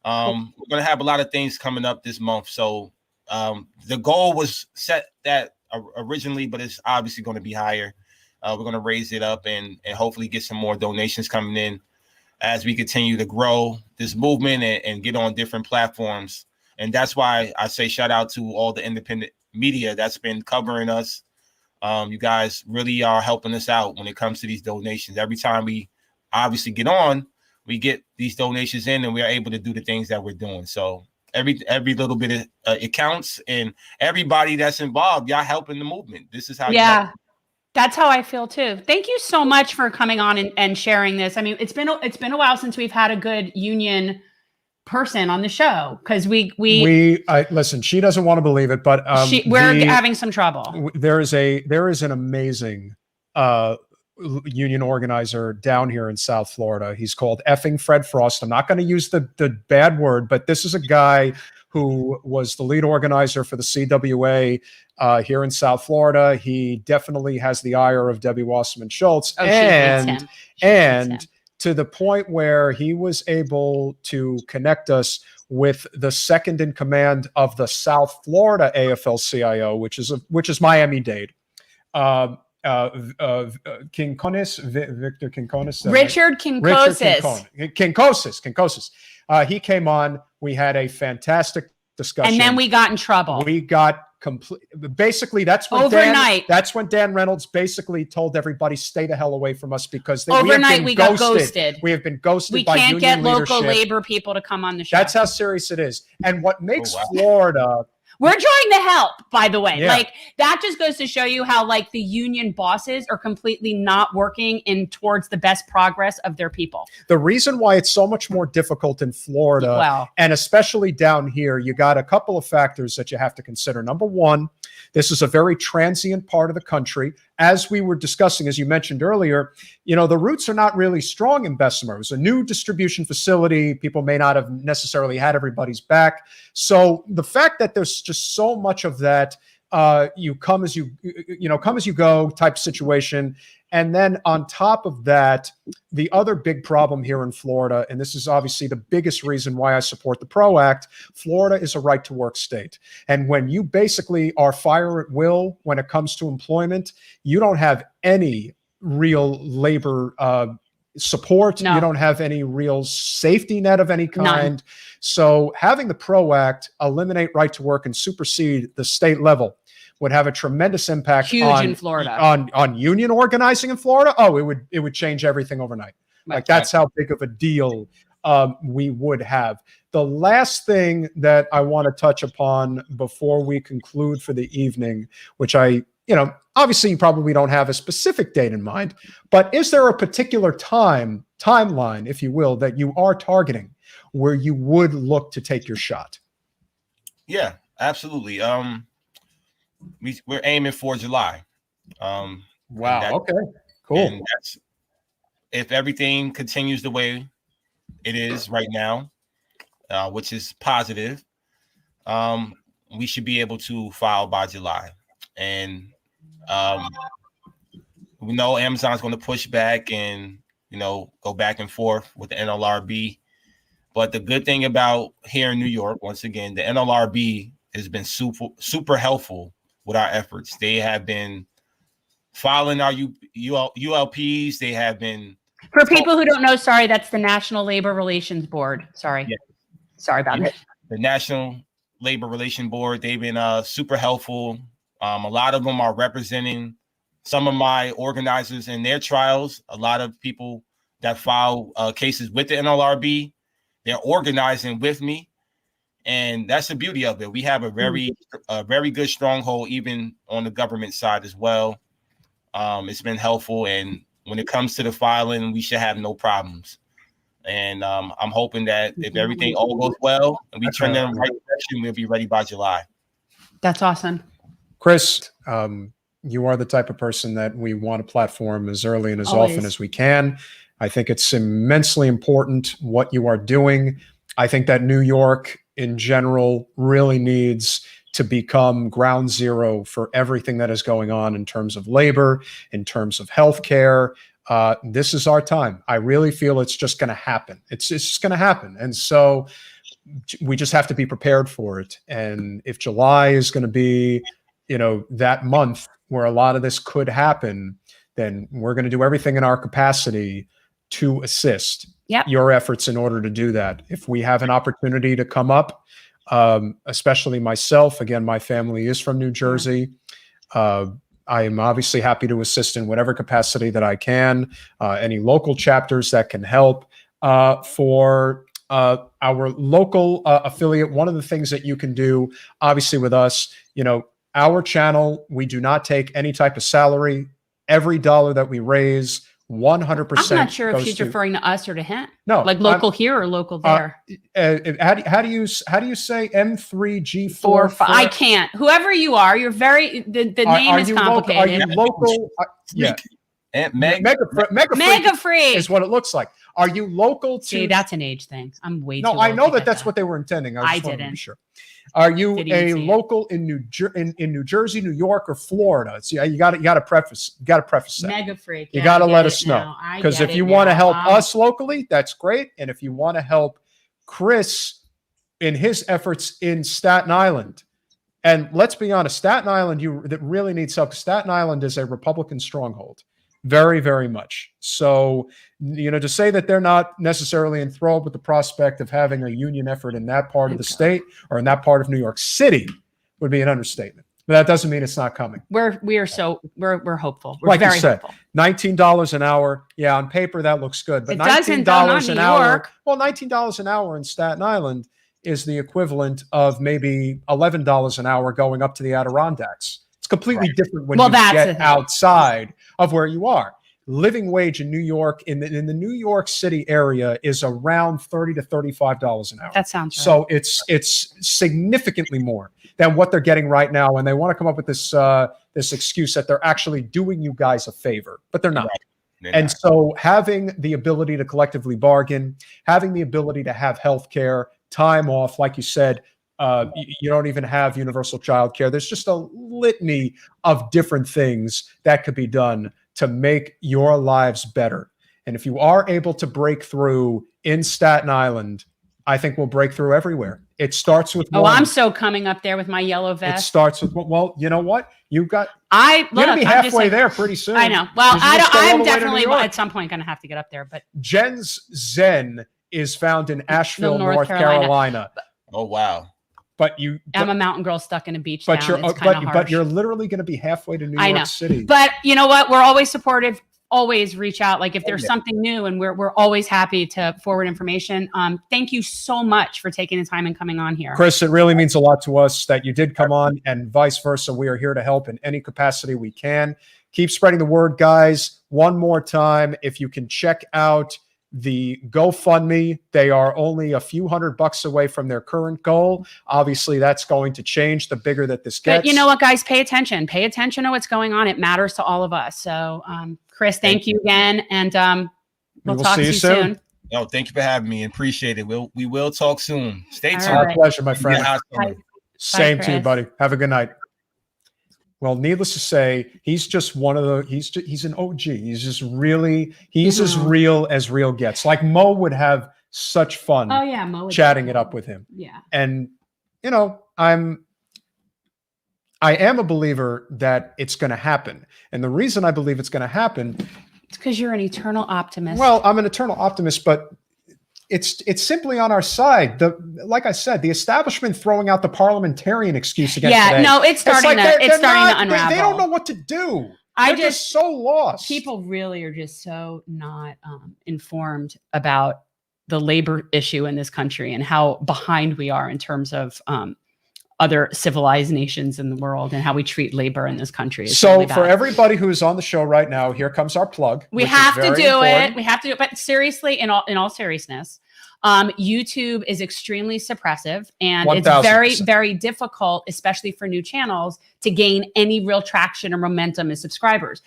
We're going to have a lot of things coming up this month. So the goal was set that originally, but it's obviously going to be higher. We're going to raise it up and hopefully get some more donations coming in as we continue to grow this movement and get on different platforms. And that's why I say shout out to all the independent media that's been covering us. You guys really are helping us out when it comes to these donations. Every time we obviously get on, we get these donations in, and we are able to do the things that we're doing. So every little bit of it counts, and everybody that's involved, y'all helping the movement. This is how. Yeah, that's how I feel too. Thank you so much for coming on and sharing this. I mean, it's been a while since we've had a good union person on the show because listen. She doesn't want to believe it, but we're having some trouble. There is an amazing union organizer down here in South Florida. He's called effing Fred Frost. I'm not going to use the bad word, but this is a guy who was the lead organizer for the CWA here in South Florida. He definitely has the ire of Debbie Wasserman Schultz, and to the point where he was able to connect us with the second in command of the South Florida AFL-CIO, which is Miami-Dade. Quincones, Victor Quincones, Richard Quincoces. Quincoces. He came on. We had a fantastic discussion, and then we got in trouble. We got basically that's when overnight. That's when Dan Reynolds basically told everybody, "Stay the hell away from us," because overnight we got ghosted. We have been ghosted. We by can't union get leadership. local labor people to come on the show. That's how serious it is. And what makes Florida. We're trying to help, by the way. Yeah. Like, that just goes to show you how, like, the union bosses are completely not working in towards the best progress of their people. The reason why it's so much more difficult in Florida, and especially down here, you got a couple of factors that you have to consider. Number one, this is a very transient part of the country. As we were discussing, as you mentioned earlier, the roots are not really strong in Bessemer. It was a new distribution facility. People may not have necessarily had everybody's back. So the fact that there's just so much of that, you come as you go type situation. And then on top of that, the other big problem here in Florida, and this is obviously the biggest reason why I support the PRO Act, Florida is a right to work state. And when you basically are fire at will when it comes to employment, you don't have any real labor support. No. You don't have any real safety net of any kind. None. So having the PRO Act eliminate right to work and supersede the state level would have a tremendous impact in Florida on union organizing in Florida. Oh, it would change everything overnight. Like that's how big of a deal we would have. The last thing that I want to touch upon before we conclude for the evening, which obviously you probably don't have a specific date in mind, but is there a particular timeline, if you will, that you are targeting where you would look to take your shot? Yeah, absolutely. We're aiming for July. Wow. Okay. Cool. And that's, if everything continues the way it is right now, which is positive, we should be able to file by July. And we know Amazon's going to push back and go back and forth with the NLRB. But the good thing about here in New York, once again, the NLRB has been super helpful with our efforts. They have been filing our ULPs. They have been. For people who don't know, sorry, that's the National Labor Relations Board. Sorry. Yeah. Sorry about that. The National Labor Relations Board, they've been super helpful. A lot of them are representing some of my organizers in their trials. A lot of people that file cases with the NLRB, they're organizing with me. And that's the beauty of it. We have a very good stronghold, even on the government side as well. It's been helpful. And when it comes to the filing, we should have no problems. And I'm hoping that if everything all goes well and we turn in the right direction, we'll be ready by July. That's awesome. Chris, you are the type of person that we want to platform as early and as Always. often as we can. I think it's immensely important what you are doing. I think that New York in general really needs to become ground zero for everything that is going on in terms of labor, in terms of healthcare. This is our time. I really feel it's just going to happen. It's just going to happen. And so we just have to be prepared for it. And if July is going to be, that month where a lot of this could happen, then we're going to do everything in our capacity to assist your efforts in order to do that. If we have an opportunity to come up, especially myself, again, my family is from New Jersey. I am obviously happy to assist in whatever capacity that I can, any local chapters that can help. For our local affiliate, one of the things that you can do, obviously with us, our channel, we do not take any type of salary. Every dollar that we raise, 100%. I'm not sure if goes she's to- referring to us or to him. No, Like local here or local there. How do you say M3G4? 4, 5. I can't. Whoever you are, you're very. The name is complicated. Are you local? Yeah. And Mega free is what it looks like. Are you local to? See, that's an age thing. I'm way too. No, I old know to that get that's what they were intending. I just wanted to be didn't. sure. Are you Didn't a even see it. local in New Jersey, New York, or Florida? See, you got to preface that. Mega freak. You Yeah, got to I let get us it know, now. I because get if it you want to now. help us locally, that's great. And if you want to help Chris in his efforts in Staten Island, and let's be honest, Staten Island, that really needs help. Staten Island is a Republican stronghold, very, very much. So, to say that they're not necessarily enthralled with the prospect of having a union effort in that part of the state or in that part of New York City would be an understatement. But that doesn't mean it's not coming. We're hopeful. We're Like you very said, hopeful. $19 an hour. Yeah, on paper that looks good, but It doesn't, though, not $19 an New hour. York. Well, $19 an hour in Staten Island is the equivalent of maybe $11 an hour going up to the Adirondacks. It's completely different when you that's the get thing. outside of where you are. Living wage in New York, in the New York City area, is around $30 to $35 an hour. That sounds right. So it's significantly more than what they're getting right now, and they want to come up with this this excuse that they're actually doing you guys a favor, but they're not. Right. And so having the ability to collectively bargain, having the ability to have health care, time off, like you said, you don't even have universal child care. There's just a litany of different things that could be done to make your lives better. And if you are able to break through in Staten Island, I think we'll break through everywhere. It starts with Oh, one. I'm so coming up there with my yellow It vest. starts with, well, you know what? You're Look, gonna be I'm just halfway saying- there pretty soon. I know. Well, 'Cause you just go all the I'm way to New definitely York. at some point going to have to get up there. But Jen's Zen is found in Asheville, North Carolina. Oh wow. But you, I'm a mountain girl stuck in a beach but town. you're, It's kind of but harsh. you're literally going to be halfway to New I know. York City. But you know what? We're always supportive. Always reach out. Like if there's something new, and we're always happy to forward information. Thank you so much for taking the time and coming on here. Chris, it really means a lot to us that you did come on, and vice versa. We are here to help in any capacity we can. Keep spreading the word, guys. One more time, if you can check out the GoFundMe, they are only a few $100 away from their current goal. Obviously, that's going to change the bigger that this gets. But you know what, guys? Pay attention. Pay attention to what's going on. It matters to all of us. So, Chris, thank you again, and we'll talk to you soon. No, thank you for having me. Appreciate it. We will talk soon. Stay All tuned. Our right. pleasure, my friend. Bye. Same Bye, to you, Chris. buddy. Have a good night. Well, needless to say, he's just one of the, he's an OG. He's just really, he's as real gets. Like Mo would have such fun Oh yeah, Mo would chatting it up with him. Yeah. And, you know, I am a believer that it's going to happen. And the reason I believe it's going to happen, It's because you're an eternal optimist. well, I'm an eternal optimist, but it's simply on our side. Like I said, the establishment throwing out the parliamentarian excuse against today. no, it's starting to unravel. They don't know what to do. I They're just so lost. People really are just so not informed about the labor issue in this country and how behind we are in terms of other civilized nations in the world and how we treat labor in this country. It's So really for bad. everybody who's on the show right now, here comes our plug. We which is have to very do important. it. We have to do it. But seriously, in all seriousness, YouTube is extremely suppressive, and it's 1000%. very, very difficult, especially for new channels, to gain any real traction or momentum as subscribers.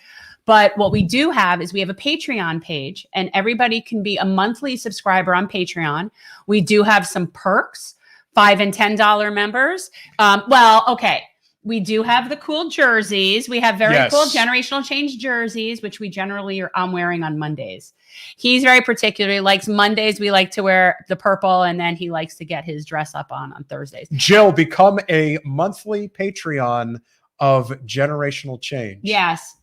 But what we do have is we have a Patreon page, and everybody can be a monthly subscriber on Patreon. We do have some perks, $5 and $10 members. We do have the cool jerseys. We have very cool generational change jerseys, which we generally I'm wearing on Mondays. He's very particular. He likes Mondays. We like to wear the purple, and then he likes to get his dress up on Thursdays. Jill, become a monthly Patreon of Generational Change. Yes,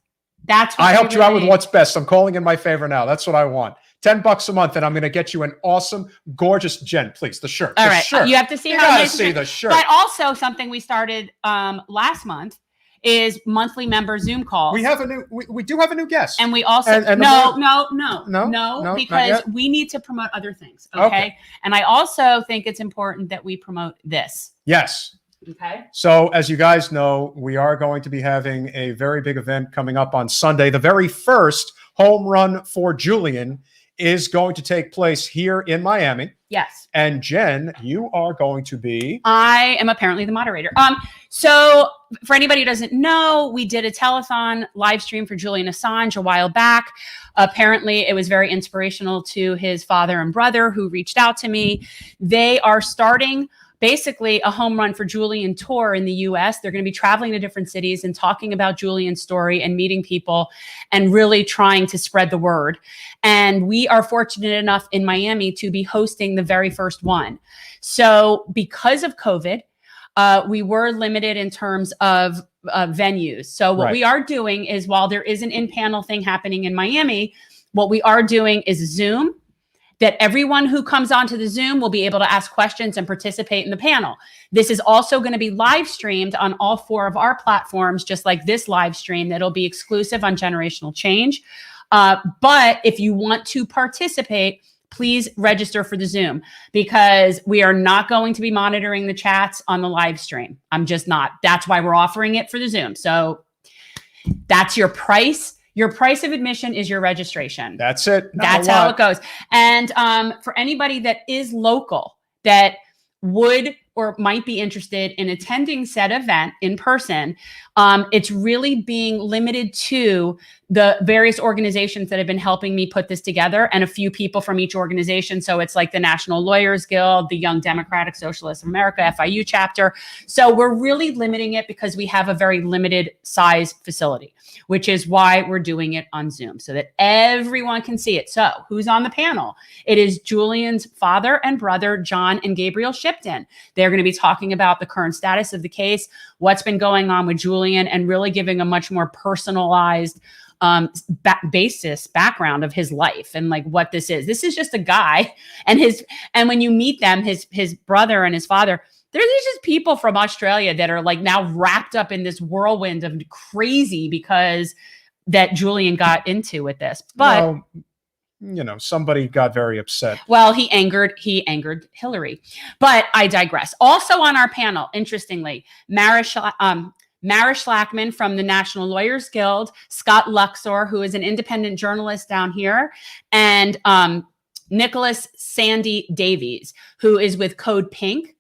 that's what I we helped you out with really- what's best. I'm calling in my favor now. That's what I want. $10 a month, and I'm going to get you an awesome, gorgeous Jen. Please, the shirt. All the right, shirt. you have to see You how gotta nice see it is. the shirt. But also something we started last month is monthly member Zoom calls. We have a new. We do have a new guest. And we also And no, not because yet? we need to promote other things. Okay? And I also think it's important that we promote this. Yes. Okay. So as you guys know, we are going to be having a very big event coming up on Sunday, the very first home run for Julian is going to take place here in Miami. Yes. And Jen, you are going to be... I am apparently the moderator. So for anybody who doesn't know, we did a telethon live stream for Julian Assange a while back. Apparently it was very inspirational to his father and brother who reached out to me. They are starting basically a home run for Julian tour in the US. They're going to be traveling to different cities and talking about Julian's story and meeting people and really trying to spread the word. And we are fortunate enough in Miami to be hosting the very first one. So because of COVID, we were limited in terms of venues. So what we are doing is, while there is an in-panel thing happening in Miami, what we are doing is Zoom, that everyone who comes onto the Zoom will be able to ask questions and participate in the panel. This is also going to be live streamed on all 4 of our platforms, just like this live stream that'll be exclusive on Generational Change. But if you want to participate, please register for the Zoom, because we are not going to be monitoring the chats on the live stream. I'm just not. That's why we're offering it for the Zoom. So that's your price. Your price of admission is your registration. That's it. That's how it goes. And for anybody that is local that would or might be interested in attending said event in person, it's really being limited to the various organizations that have been helping me put this together, and a few people from each organization. So it's like the National Lawyers Guild, the Young Democratic Socialists of America, FIU chapter. So we're really limiting it because we have a very limited size facility, which is why we're doing it on Zoom, so that everyone can see it. So who's on the panel? It is Julian's father and brother, John and Gabriel Shipton. They're going to be talking about the current status of the case, what's been going on with Julian, and really giving a much more personalized background of his life and like what this is. This is just a guy, and when you meet them, his brother and his father, they're just people from Australia that are like now wrapped up in this whirlwind of crazy because that Julian got into with this. But well, you know, somebody got very upset. Well, he angered Hillary. But I digress. Also on our panel, interestingly, Mara Schlackman from the National Lawyers Guild, Scott Luxor, who is an independent journalist down here, and Nicholas Sandy Davies, who is with Code Pink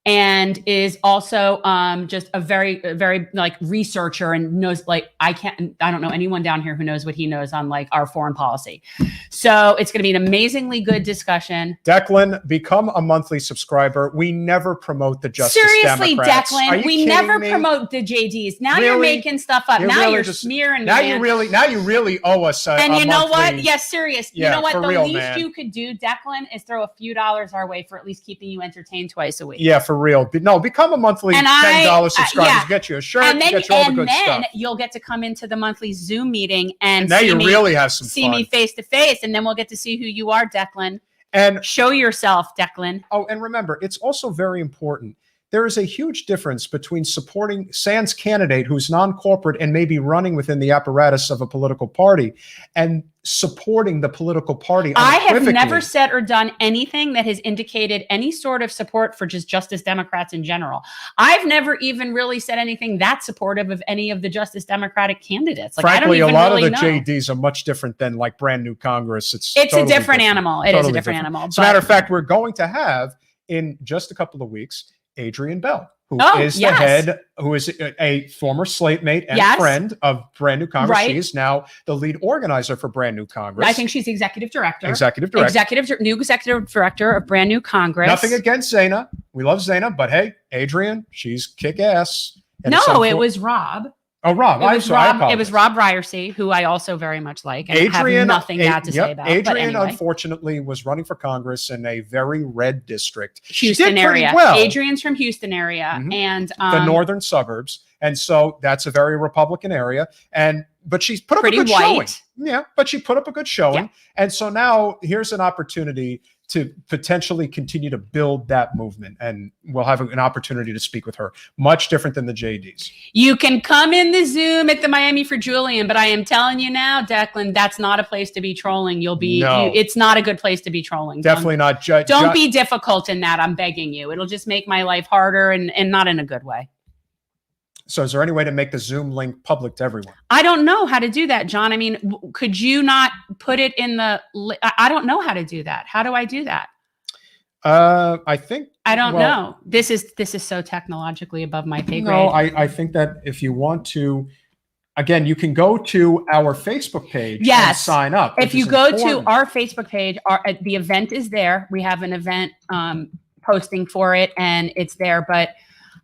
and is also just a very like researcher and knows, like, I don't know anyone down here who knows what he knows on like our foreign policy. So it's going to be an amazingly good discussion. Declan, become a monthly subscriber. We never promote the Justice Seriously, Democrats. Declan, we never promote the JDs. Now you're making stuff up. Now you're smearing. Now you really owe us a And you know monthly, what? Yes, serious. Yeah, you know what? for The real, least man. you could do, Declan, is throw a few dollars our way for at least keeping you entertained twice a week. Yeah, for real. No, become a monthly $10 subscriber. Yeah. Get you a shirt, and then, get you all the good stuff. You'll get to come into the monthly Zoom meeting and now you really have some see fun. me face to face, and then we'll get to see who you are, Declan. And show yourself, Declan. Oh, and remember, it's also very important. There is a huge difference between supporting Sand's candidate who's non-corporate and maybe running within the apparatus of a political party and supporting the political party. I have never said or done anything that has indicated any sort of support for just Justice Democrats in general. I've never even really said anything that supportive of any of the Justice Democratic candidates. Like, frankly, I don't even a lot really of the know. JDs are much different than like Brand New Congress. It's totally a different animal. It is a different animal. As a matter of fact, we're going to have in just a couple of weeks Adrian Bell, who is the head, who is a former slate mate and friend of Brand New Congress. Right. She is now the lead organizer for Brand New Congress. I think she's the executive director. New executive director of Brand New Congress. Nothing against Zaina. We love Zaina, but hey, Adrian, she's kick ass. No, it was Rob. Oh, Rob. It was Rob Ryersey, who I also very much like. And Adrian, have nothing bad to say about. Adrian, unfortunately, was running for Congress in a very red district. Houston area. Well. Adrian's from Houston area and the northern suburbs. And so that's a very Republican area. But she's put up a good showing. Yeah, but she put up a good showing. Yeah. And so now here's an opportunity to potentially continue to build that movement. And we'll have an opportunity to speak with her. Much different than the JDs. You can come in the Zoom at the Miami for Julian, but I am telling you now, Declan, that's not a place to be trolling. It's not a good place to be trolling. Definitely not. Don't be difficult in that. I'm begging you. It'll just make my life harder and not in a good way. So is there any way to make the Zoom link public to everyone? I don't know how to do that, John. I mean, could you not put it in the? I don't know how to do that. How do I do that? I think I don't know. This is so technologically above my pay grade. No, I think that if you want to, again, you can go to our Facebook page and sign up. If you go to our Facebook page, the event is there. We have an event posting for it, and it's there. But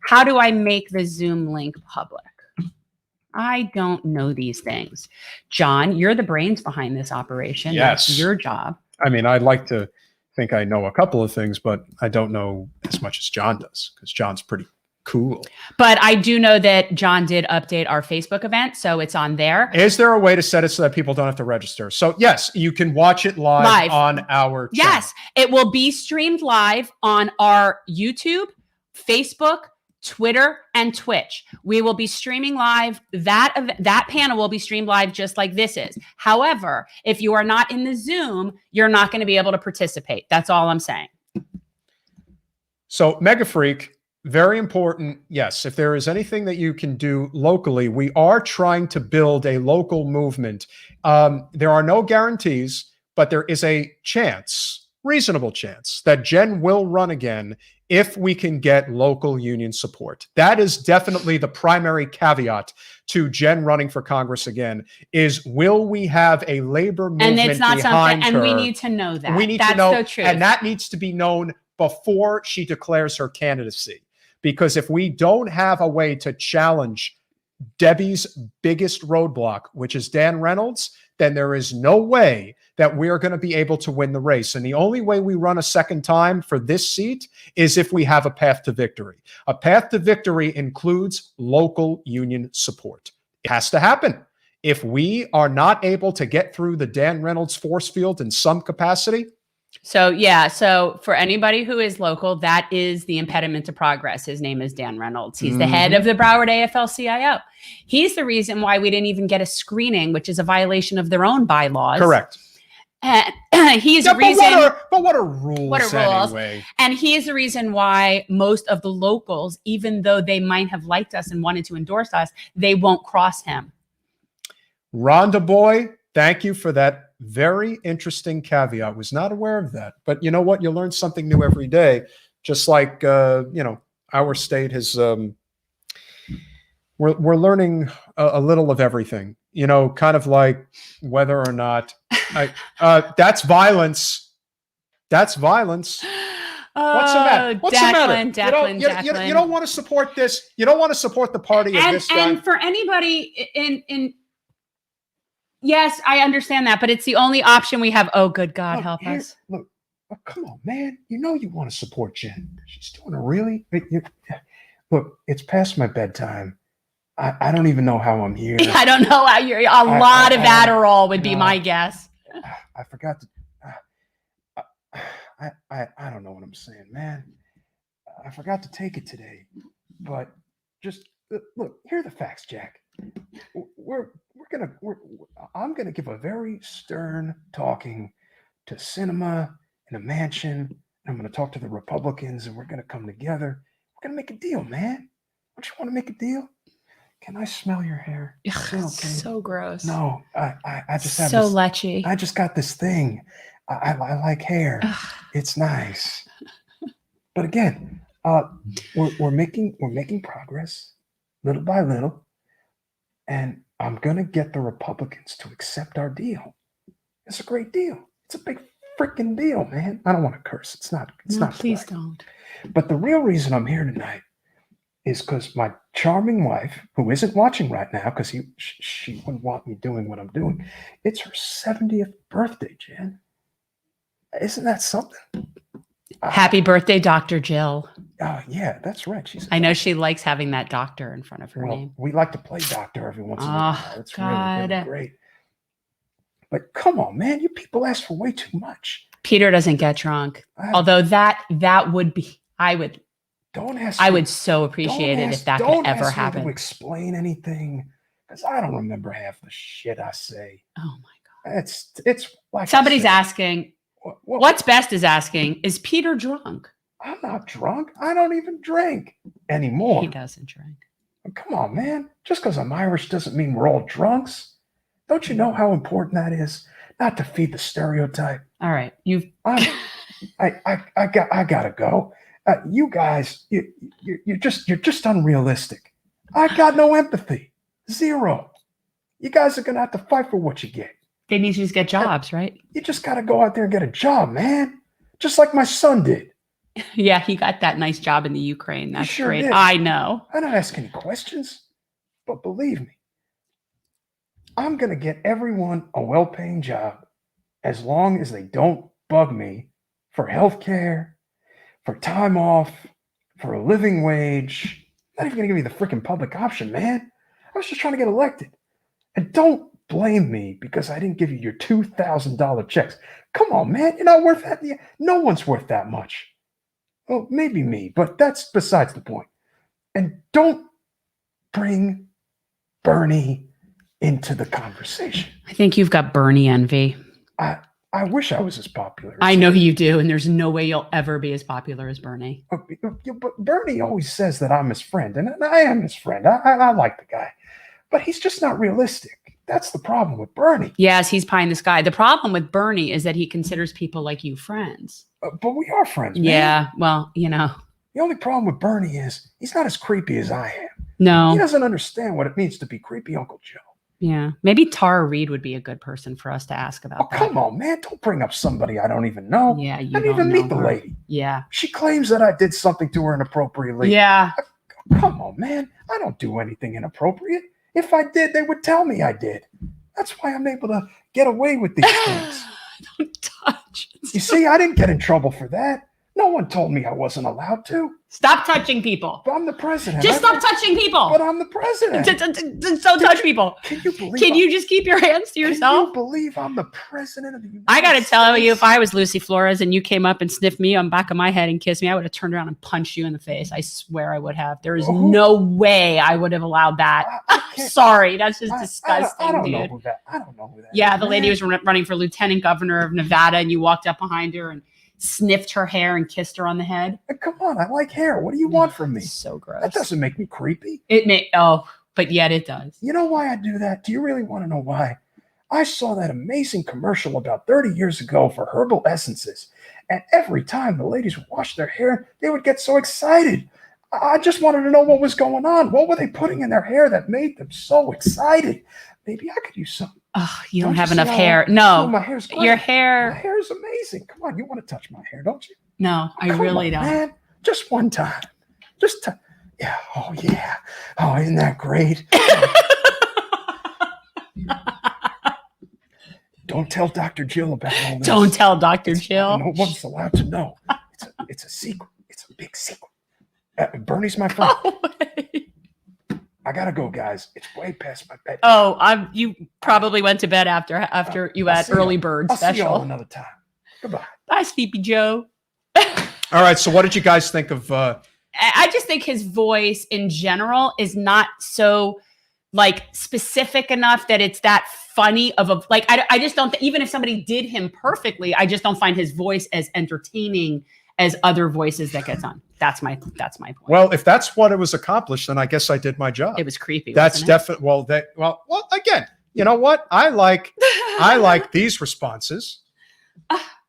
how do I make the Zoom link public? I don't know these things. John, you're the brains behind this operation. Yes. That's your job. I mean, I'd like to think I know a couple of things, but I don't know as much as John does, because John's pretty cool. But I do know that John did update our Facebook event, so it's on there. Is there a way to set it so that people don't have to register? So yes, you can watch it live. On our channel. Yes, it will be streamed live on our YouTube, Facebook, Twitter, and Twitch. We will be streaming live. That panel will be streamed live just like this is. However, if you are not in the Zoom, you're not going to be able to participate. That's all I'm saying. So Mega Freak, very important. Yes, if there is anything that you can do locally, we are trying to build a local movement. There are no guarantees, but there is a chance, reasonable chance, that Jen will run again if we can get local union support. That is definitely the primary caveat to Jen running for Congress again, is will we have a labor movement and it's not behind something, her? And we need to know that. We need to know, so true. And that needs to be known before she declares her candidacy. Because if we don't have a way to challenge Debbie's biggest roadblock, which is Dan Reynolds, then there is no way that we're going to be able to win the race. And the only way we run a second time for this seat is if we have a path to victory. A path to victory includes local union support. It has to happen. If we are not able to get through the Dan Reynolds force field in some capacity. So, yeah. So for anybody who is local, that is the impediment to progress. His name is Dan Reynolds. He's the head of the Broward AFL-CIO. He's the reason why we didn't even get a screening, which is a violation of their own bylaws. Correct. And he's the reason. But what are rules anyway? And he is the reason why most of the locals, even though they might have liked us and wanted to endorse us, they won't cross him. Rhonda Boy, thank you for that very interesting caveat. Was not aware of that. But you know what? You learn something new every day. Just like our state has. We're learning a little of everything. Kind of like whether or not that's violence. That's violence. What's the matter? What's the matter? You don't want to support this. You don't want to support the party of this guy. And for anybody in yes, I understand that, but it's the only option we have. Oh, good God, help us. Look, come on, man. You want to support Jen. She's doing a really. Look, it's past my bedtime. I don't even know how I'm here. I don't know how you're. A lot of Adderall would be my guess. I forgot to. I don't know what I'm saying, man. I forgot to take it today. But just look. Here are the facts, Jack. I'm gonna give a very stern talking to Cinema in a mansion. I'm gonna talk to the Republicans, and we're gonna come together. We're gonna make a deal, man. Don't you want to make a deal? Can I smell your hair? Okay? So gross. No, I just have so lechy. I just got this thing. I like hair. It's nice. But again, we're making progress little by little, and I'm gonna get the Republicans to accept our deal. It's a great deal. It's a big freaking deal, man. I don't want to curse. It's not. Please don't. But the real reason I'm here tonight is because my charming wife, who isn't watching right now because she wouldn't want me doing what I'm doing, it's her 70th birthday, Jen. Isn't that something? Happy birthday, Dr. Jill. Yeah, that's right. I know she likes having that doctor in front of her name. We like to play doctor every once in a while. It's really great. But come on, man, you people ask for way too much. Peter doesn't get drunk. Although that would be, I would so appreciate it if that could ever happen. To explain anything, because I don't remember half the shit I say. Oh my God. It's like somebody's asking. What's best is asking, is Peter drunk? I'm not drunk. I don't even drink anymore. He doesn't drink. Come on, man. Just because I'm Irish doesn't mean we're all drunks. Don't you know how important that is? Not to feed the stereotype. All right. You've I gotta go. You guys, you're just unrealistic. I got no empathy. Zero. You guys are gonna have to fight for what you get. they need to just get jobs, right? You just gotta go out there and get a job, man. Just like my son did. Yeah, he got that nice job in the Ukraine. That's sure great. did. I know. I don't ask any questions, but believe me, I'm gonna get everyone a well-paying job as long as they don't bug me for health care, for time off, for a living wage. Not even gonna give me the freaking public option, man. I was just trying to get elected. And don't blame me because I didn't give you your $2,000 checks. Come on, man. You're not worth that. No one's worth that much. Well, maybe me, but that's besides the point. And don't bring Bernie into the conversation. I think you've got Bernie envy. I wish I was as popular. I know you do, and there's no way you'll ever be as popular as Bernie. But Bernie always says that I'm his friend, and I am his friend. I like the guy, but he's just not realistic. That's the problem with Bernie. Yes, he's pie in the sky. The problem with Bernie is that he considers people like you friends. But we are friends, man. Yeah, well, you know. The only problem with Bernie is he's not as creepy as I am. No. He doesn't understand what it means to be creepy Uncle Joe. Yeah. Maybe Tara Reid would be a good person for us to ask about Oh, that. come on, man. Don't bring up somebody I don't even know. Yeah, you I didn't even don't know meet the her. lady. Yeah. She claims that I did something to her inappropriately. Yeah. Come on, man. I don't do anything inappropriate. If I did, they would tell me I did. That's why I'm able to get away with these things. Don't touch. You see, I didn't get in trouble for that. No one told me I wasn't allowed to. Stop touching people. But I'm the president. Just stop touching people. But I'm the president. Don't touch people. Can you believe? Can you just keep your hands to Can yourself? you believe I'm the president of the United I got to tell you, if States? I was Lucy Flores and you came up and sniffed me on the back of my head and kissed me, I would have turned around and punched you in the face. I swear I would have. There is no way I would have allowed that. I can't- Sorry, that's just I disgusting, don't dude. know who that. I don't know who that. Yeah, is, the lady man. was running for lieutenant governor of Nevada, and you walked up behind her and sniffed her hair and kissed her on the head. Come on, I like hair. What do you want from me? So gross. That doesn't make me creepy. But yet it does. You know why I do that? Do you really want to know why? I saw that amazing commercial about 30 years ago for herbal essences. And every time the ladies would wash their hair, they would get so excited. I just wanted to know what was going on. What were they putting in their hair that made them so excited? Maybe I could use some. Oh, you don't Don't you have see enough how- hair. Oh, No, my hair's great. your My hair. hair is amazing. Come on, you want to touch my hair, don't you? No, I Come really on, don't. Man. Just one time. Yeah. Oh, yeah. Oh, isn't that great? Don't tell Dr. Jill about all this. Don't tell Dr. Jill. No one's allowed to know. It's a secret. It's a big secret. Bernie's my friend. Oh, I gotta go, guys. It's way past my bedtime. oh, you probably went to bed after you I'll had see y'all. early bird I'll see you all special. another time. Goodbye. Bye, Sleepy Joe. All right. So, what did you guys think of? I just think his voice in general is not so like specific enough that it's that funny of a like. I just don't. Even if somebody did him perfectly, I just don't find his voice as entertaining as other voices that gets on. That's my point. Well, if that's what it was accomplished, then I guess I did my job. It was creepy. That's wasn't definitely well. Again, you know what? I like these responses.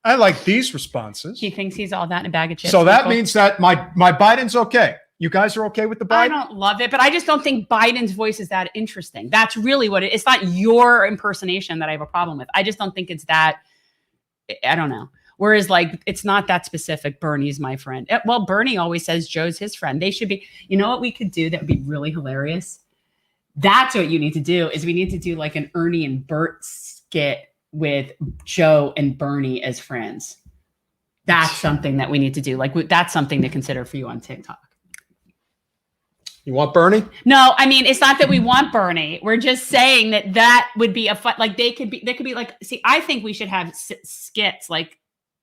I like these responses. He thinks he's all that in a bag of chips. So that Michael. means that my Biden's okay. You guys are okay with the Biden? I don't love it, but I just don't think Biden's voice is that interesting. That's really what it's not your impersonation that I have a problem with. I just don't think it's that. I don't know. Whereas, like, it's not that specific. Bernie's my friend. Well, Bernie always says Joe's his friend. They should be. You know what we could do that would be really hilarious? That's what you need to do. Is we need to do like an Ernie and Bert skit with Joe and Bernie as friends. That's something that we need to do. Like, that's something to consider for you on TikTok. You want Bernie? No, I mean, it's not that we want Bernie. We're just saying that would be a fun, like they could be like, see, I think we should have skits like,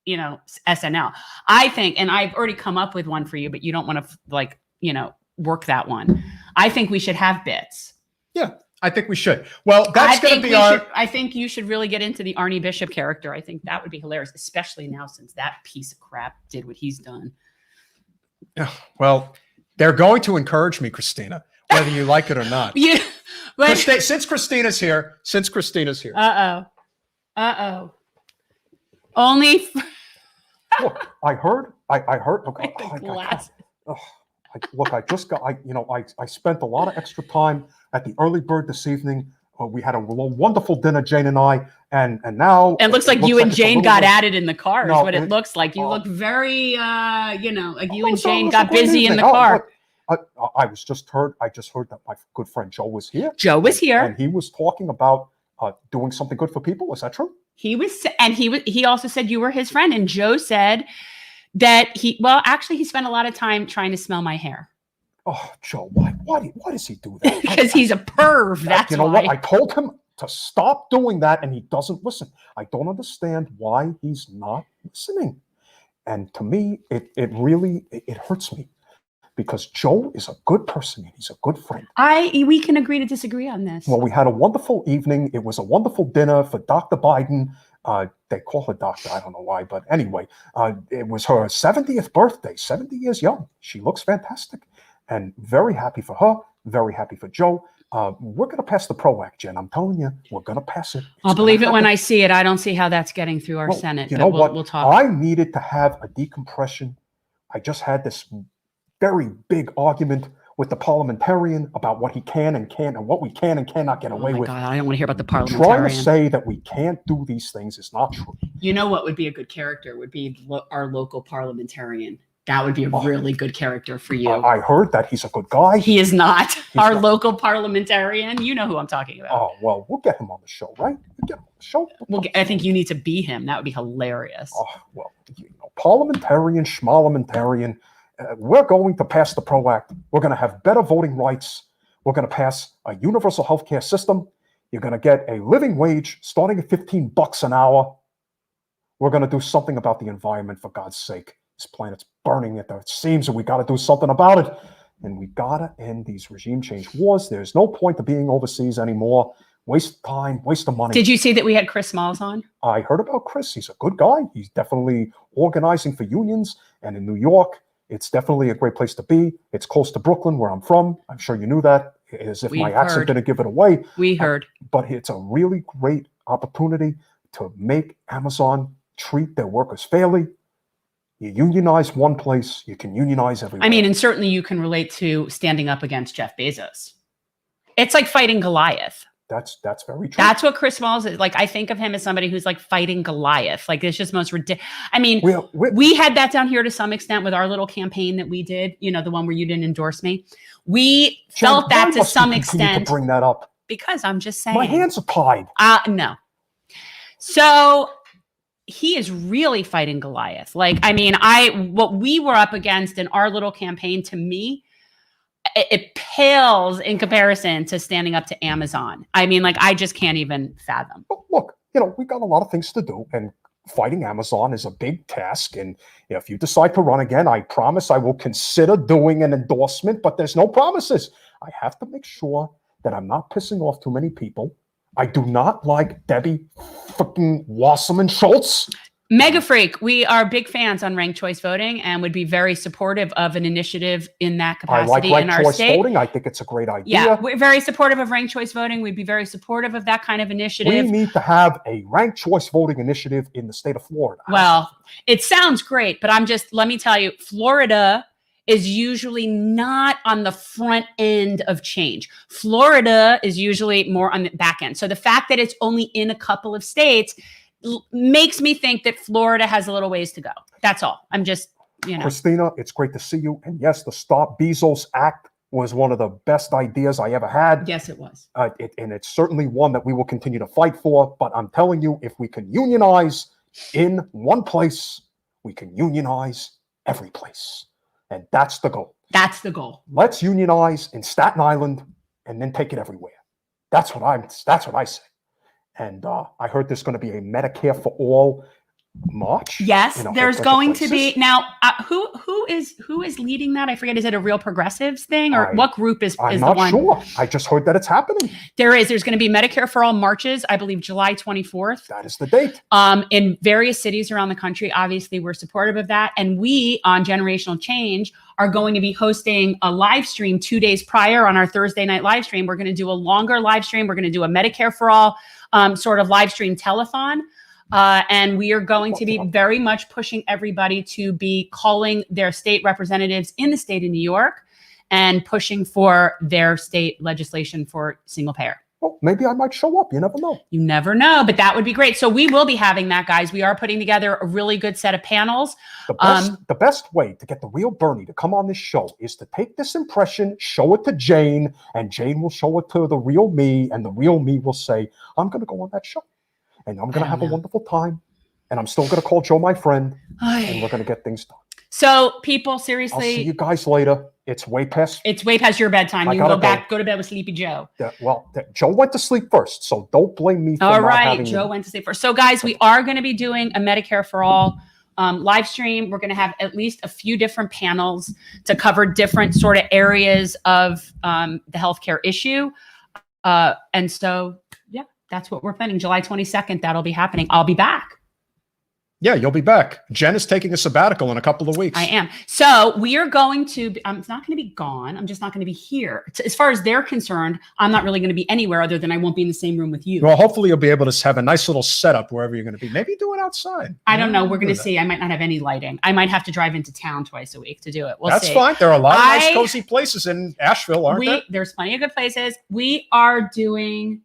you know, SNL. I think, and I've already come up with one for you, but you don't want to like, you know, work that one. I think we should have bits. Yeah, I think we should. Well, that's going to be our. I think you should really get into the Arnie Bishop character. I think that would be hilarious, especially now since that piece of crap did what he's done. Well, they're going to encourage me, Christina. whether you like it or not. You, but, Since Christina's here. uh-oh. Only Look, I heard. Look, the glasses. look, I just got. I spent a lot of extra time at the early bird this evening. We had a wonderful dinner, Jane and I, and now It looks like you and it's a Jane little got bit- at it in the car. Is No, what it looks like. You look very, like you and Jane got busy in the car. I just heard that my good friend Joe was here. Joe was here, and he was talking about doing something good for people. Is that true? He also said you were his friend, and Joe said that he spent a lot of time trying to smell my hair. Oh, Joe, why does he do that? Because he's a perv. That's you know why. what? I told him to stop doing that, and he doesn't listen. I don't understand why he's not listening. And to me, it really hurts me, because Joe is a good person and he's a good friend. We can agree to disagree on this. Well, we had a wonderful evening. It was a wonderful dinner for Dr. Biden. They call her doctor. I don't know why, but anyway, it was her 70th birthday, 70 years young. She looks fantastic, and very happy for her, very happy for Joe. We're going to pass the PRO Act, Jen. I'm telling you, we're going to pass it. I'll believe it when I see it. I don't see how that's getting through our Senate. You know what? We'll talk. I needed to have a decompression. I just had this very big argument with the parliamentarian about what he can and can't, and what we can and cannot get away with. God, I don't want to hear about the Trying parliamentarian. to say that we can't do these things is not true. You know what would be a good character would be our local parliamentarian. That would be a really good character for you. I heard that he's a good guy. He is not. He's Our not. local parliamentarian. You know who I'm talking about. Oh, well, we'll get him on the show, right? We'll get him on the show. I think you need to be him. That would be hilarious. Oh, well, parliamentarian, schmarliamentarian. We're going to pass the PRO Act. We're going to have better voting rights. We're going to pass a universal health care system. You're going to get a living wage starting at $15 an hour. We're going to do something about the environment, for God's sake. This planet's burning at the seams, and we got to do something about it. And we got to end these regime change wars. There's no point to being overseas anymore. Waste of time, waste of money. Did you see that we had Chris Smalls on? I heard about Chris. He's a good guy. He's definitely organizing for unions. And in New York, it's definitely a great place to be. It's close to Brooklyn, where I'm from. I'm sure you knew that, as if my accent didn't give it away. We heard. But it's a really great opportunity to make Amazon treat their workers fairly. You unionize one place, you can unionize everywhere. I mean, and certainly you can relate to standing up against Jeff Bezos. It's like fighting Goliath. That's very true. That's what Chris Smalls is. Like, I think of him as somebody who's like fighting Goliath. Like, it's just most ridiculous. I mean, we had that down here to some extent with our little campaign that we did, the one where you didn't endorse me. We felt that to some extent. To bring that up. Because I'm just saying. My hands are tied. No. So he is really fighting Goliath. Like, I mean, what we were up against in our little campaign, to me, it pales in comparison to standing up to Amazon. I mean, like, I just can't even fathom. But look, we got a lot of things to do, and fighting Amazon is a big task. And if you decide to run again, I promise I will consider doing an endorsement, but there's no promises. I have to make sure that I'm not pissing off too many people. I do not like Debbie fucking Wasserman Schultz. Mega Freak, we are big fans on ranked choice voting and would be very supportive of an initiative in that capacity in our state. Voting. I think it's a great idea. Yeah, we're very supportive of ranked choice voting. We'd be very supportive of that kind of initiative. We need to have a ranked choice voting initiative in the state of Florida. Well, it sounds great, but let me tell you, Florida is usually not on the front end of change. Florida is usually more on the back end. So the fact that it's only in a couple of states makes me think that Florida has a little ways to go. That's all. I'm just, Christina, it's great to see you. And yes, the Stop Bezos Act was one of the best ideas I ever had. Yes, it was. And it's certainly one that we will continue to fight for. But I'm telling you, if we can unionize in one place, we can unionize every place. And that's the goal. That's the goal. Let's unionize in Staten Island and then take it everywhere. That's what I say. And I heard there's going to be a Medicare for all March? Yes, in a whole there's bunch of going to be places? now. Who is leading that? I forget. Is it a Real Progressives thing, or I- what group is I'm the not one? sure. I just heard that it's happening. There's going to be Medicare for All marches. I believe July 24th. That is the date. In various cities around the country. Obviously, we're supportive of that, and we on Generational Change are going to be hosting a live stream 2 days prior on our Thursday night live stream. We're going to do a longer live stream. We're going to do a Medicare for All sort of live stream telethon. And we are going to be very much pushing everybody to be calling their state representatives in the state of New York and pushing for their state legislation for single payer. Well, maybe I might show up. You never know. You never know, but that would be great. So we will be having that, guys. We are putting together a really good set of panels. The best way to get the real Bernie to come on this show is to take this impression, show it to Jane, and Jane will show it to the real me, and the real me will say, I'm going to go on that show. And I'm going to have a wonderful time. And I'm still going to call Joe my friend. And we're going to get things done. So people, I'll see seriously, you guys later. It's way past. it's way past your bedtime. I You can gotta go to bed with Sleepy Joe. Joe went to sleep first. So don't blame me for All not right. having Joe went to sleep first. So guys, we are going to be doing a Medicare for All live stream. We're going to have at least a few different panels to cover different sort of areas of the healthcare issue. And so, yeah, that's what we're planning. July 22nd, that'll be happening. I'll be back. Yeah, you'll be back. Jen is taking a sabbatical in a couple of weeks. I am. So we are going to, I'm not going to be gone. I'm just not going to be here. As far as they're concerned, I'm not really going to be anywhere other than I won't be in the same room with you. Well, hopefully you'll be able to have a nice little setup wherever you're going to be. Maybe do it outside. I don't know. We're going to that. see. I might not have any lighting. I might have to drive into town twice a week to do it. We'll That's see. fine. There are a lot of nice, cozy places in Asheville, aren't there? There's plenty of good places. We are doing,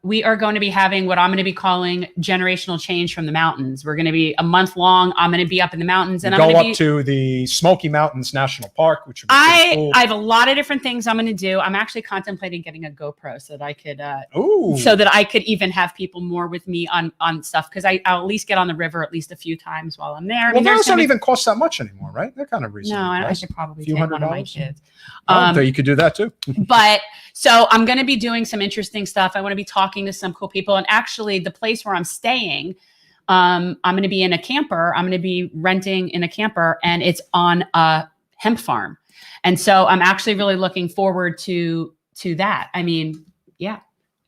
we are going to be having what I'm going to be calling generational change from the mountains. We're going to be a month long. I'm going to be up in the mountains, and You I'm go going up to the Smoky Mountains National Park, which would be pretty cool. I have a lot of different things I'm going to do. I'm actually contemplating getting a GoPro so that I could, Ooh. so that I could even have people more with me on stuff, because I'll at least get on the river at least a few times while I'm there. Well, those don't even cost that much anymore, right? They're kind of reasonable. No, I price. should probably Few take one of my $100s. kids. Oh, you could do that too. But so I'm going to be doing some interesting stuff. I want to be talking to some cool people. And actually, the place where I'm staying, I'm going to be in a camper. I'm going to be renting in a camper, and it's on a hemp farm. And so I'm actually really looking forward to that. I mean, yeah,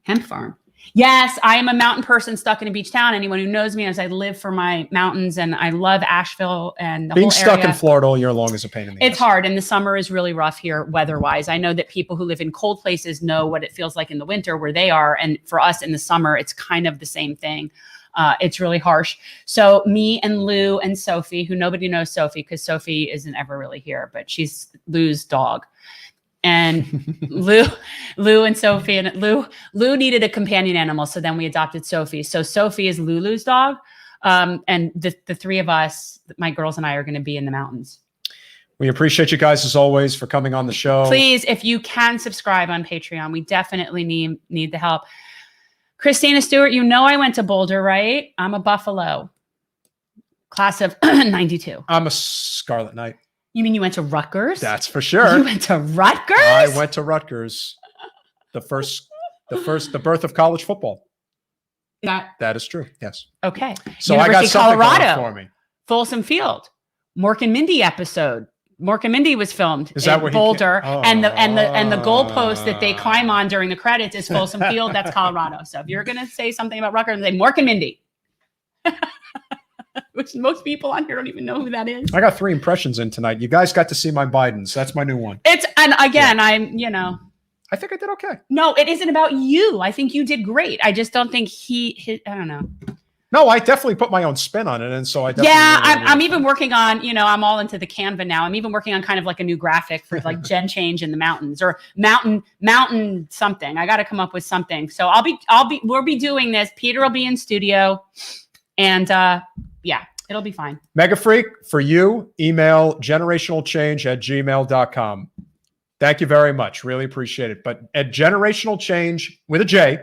hemp farm. Yes, I am a mountain person stuck in a beach town. Anyone who knows me knows I live for my mountains, and I love Asheville and the Being whole stuck area. in Florida all year long is a pain in the ass. It's hard, and the summer is really rough here weather-wise. I know that people who live in cold places know what it feels like in the winter where they are, and for us in the summer, it's kind of the same thing. It's really harsh. So me and Lou and Sophie, who nobody knows Sophie because Sophie isn't ever really here, but she's Lou's dog. And Lou and Sophie, and Lou needed a companion animal, so then we adopted Sophie. So Sophie is Lulu's dog, and the three of us, my girls and I, are going to be in the mountains. We appreciate you guys as always for coming on the show. Please, if you can subscribe on Patreon, we definitely need the help. Christina Stewart, you know I went to Boulder, right? I'm a Buffalo, class of '92. I'm a Scarlet Knight. You mean you went to Rutgers? That's for sure. You went to Rutgers? I went to Rutgers. The birth of college football. That is true. Yes. Okay. So University I got of something Colorado going for me. Folsom Field, Mork and Mindy episode. Mork and Mindy was filmed Is that in where Boulder, he and the goalpost that they climb on during the credits is Folsom Field. That's Colorado. So if you're gonna say something about Rutgers, say Mork and Mindy, which most people on here don't even know who that is. I got 3 impressions in tonight. You guys got to see my Bidens. That's my new one. And again, I think I did okay. No, it isn't about you. I think you did great. I just don't think I don't know. No, I definitely put my own spin on it, and so I definitely. Yeah, I'm even working on. I'm all into the Canva now. I'm even working on kind of like a new graphic for like Gen Change in the mountains or mountain something. I got to come up with something. So we'll be doing this. Peter will be in studio, and yeah, it'll be fine. Mega Freak, for you, email generationalchange@gmail.com. Thank you very much. Really appreciate it. But at generationalchange with a J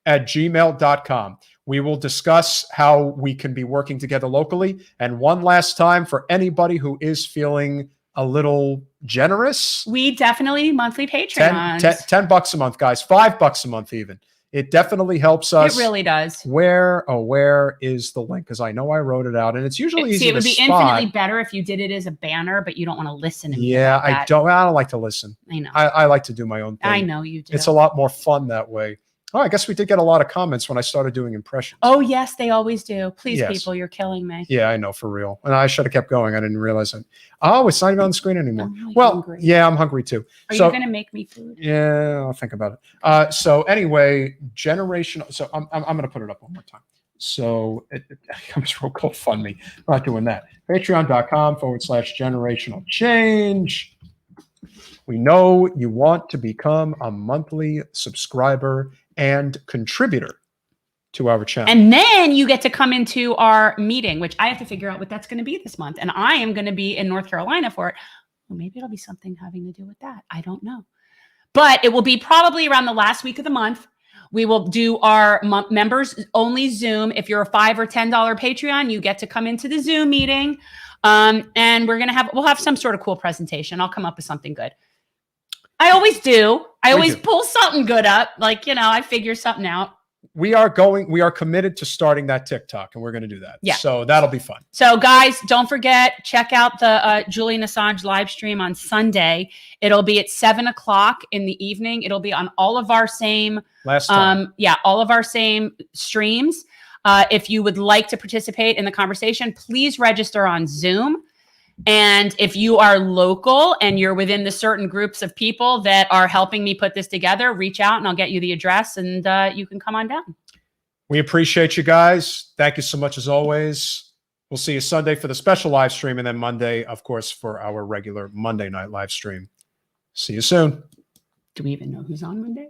@gmail.com. We will discuss how we can be working together locally. And one last time, for anybody who is feeling a little generous, We definitely need monthly Patreons. $10 a month, guys, $5 a month even. It definitely helps us. It really does. Where is the link? Because I know I wrote it out, and it's usually easy See, it would to be spot. infinitely better if you did it as a banner, but you don't want to listen to me. Yeah, about that. I don't like to listen. I know. I like to do my own thing. I know you do. It's a lot more fun that way. Oh, I guess we did get a lot of comments when I started doing impressions. Oh, yes, they always do. Please, Yes. people, you're killing me. Yeah, I know, for real. And I should have kept going. I didn't realize it. Oh, it's not even on the screen anymore. I'm really Well, hungry. yeah, I'm hungry too. Are So you going to make me food? yeah, I'll think about it. So anyway, generational. So I'm going to put it up one more time. So it comes real GoFundMe. I'm not doing that. Patreon.com/generational change. We know you want to become a monthly subscriber and contributor to our channel. And then you get to come into our meeting, which I have to figure out what that's going to be this month. And I am going to be in North Carolina for it. Well, maybe it'll be something having to do with that. I don't know. But it will be probably around the last week of the month. We will do our members only Zoom. If you're a $5 or $10 Patreon, you get to come into the Zoom meeting. And we'll have some sort of cool presentation. I'll come up with something good. I always do. I always pull something good up. Like, I figure something out. We are committed to starting that TikTok, and we're going to do that. Yeah. So that'll be fun. So guys, don't forget, check out the Julian Assange live stream on Sunday. It'll be at 7:00 in the evening. It'll be on all of our same, all of our same streams. If you would like to participate in the conversation, please register on Zoom. And if you are local and you're within the certain groups of people that are helping me put this together, reach out and I'll get you the address and you can come on down. We appreciate you guys. Thank you so much as always. We'll see you Sunday for the special live stream, and then Monday, of course, for our regular Monday night live stream. See you soon. Do we even know who's on Monday?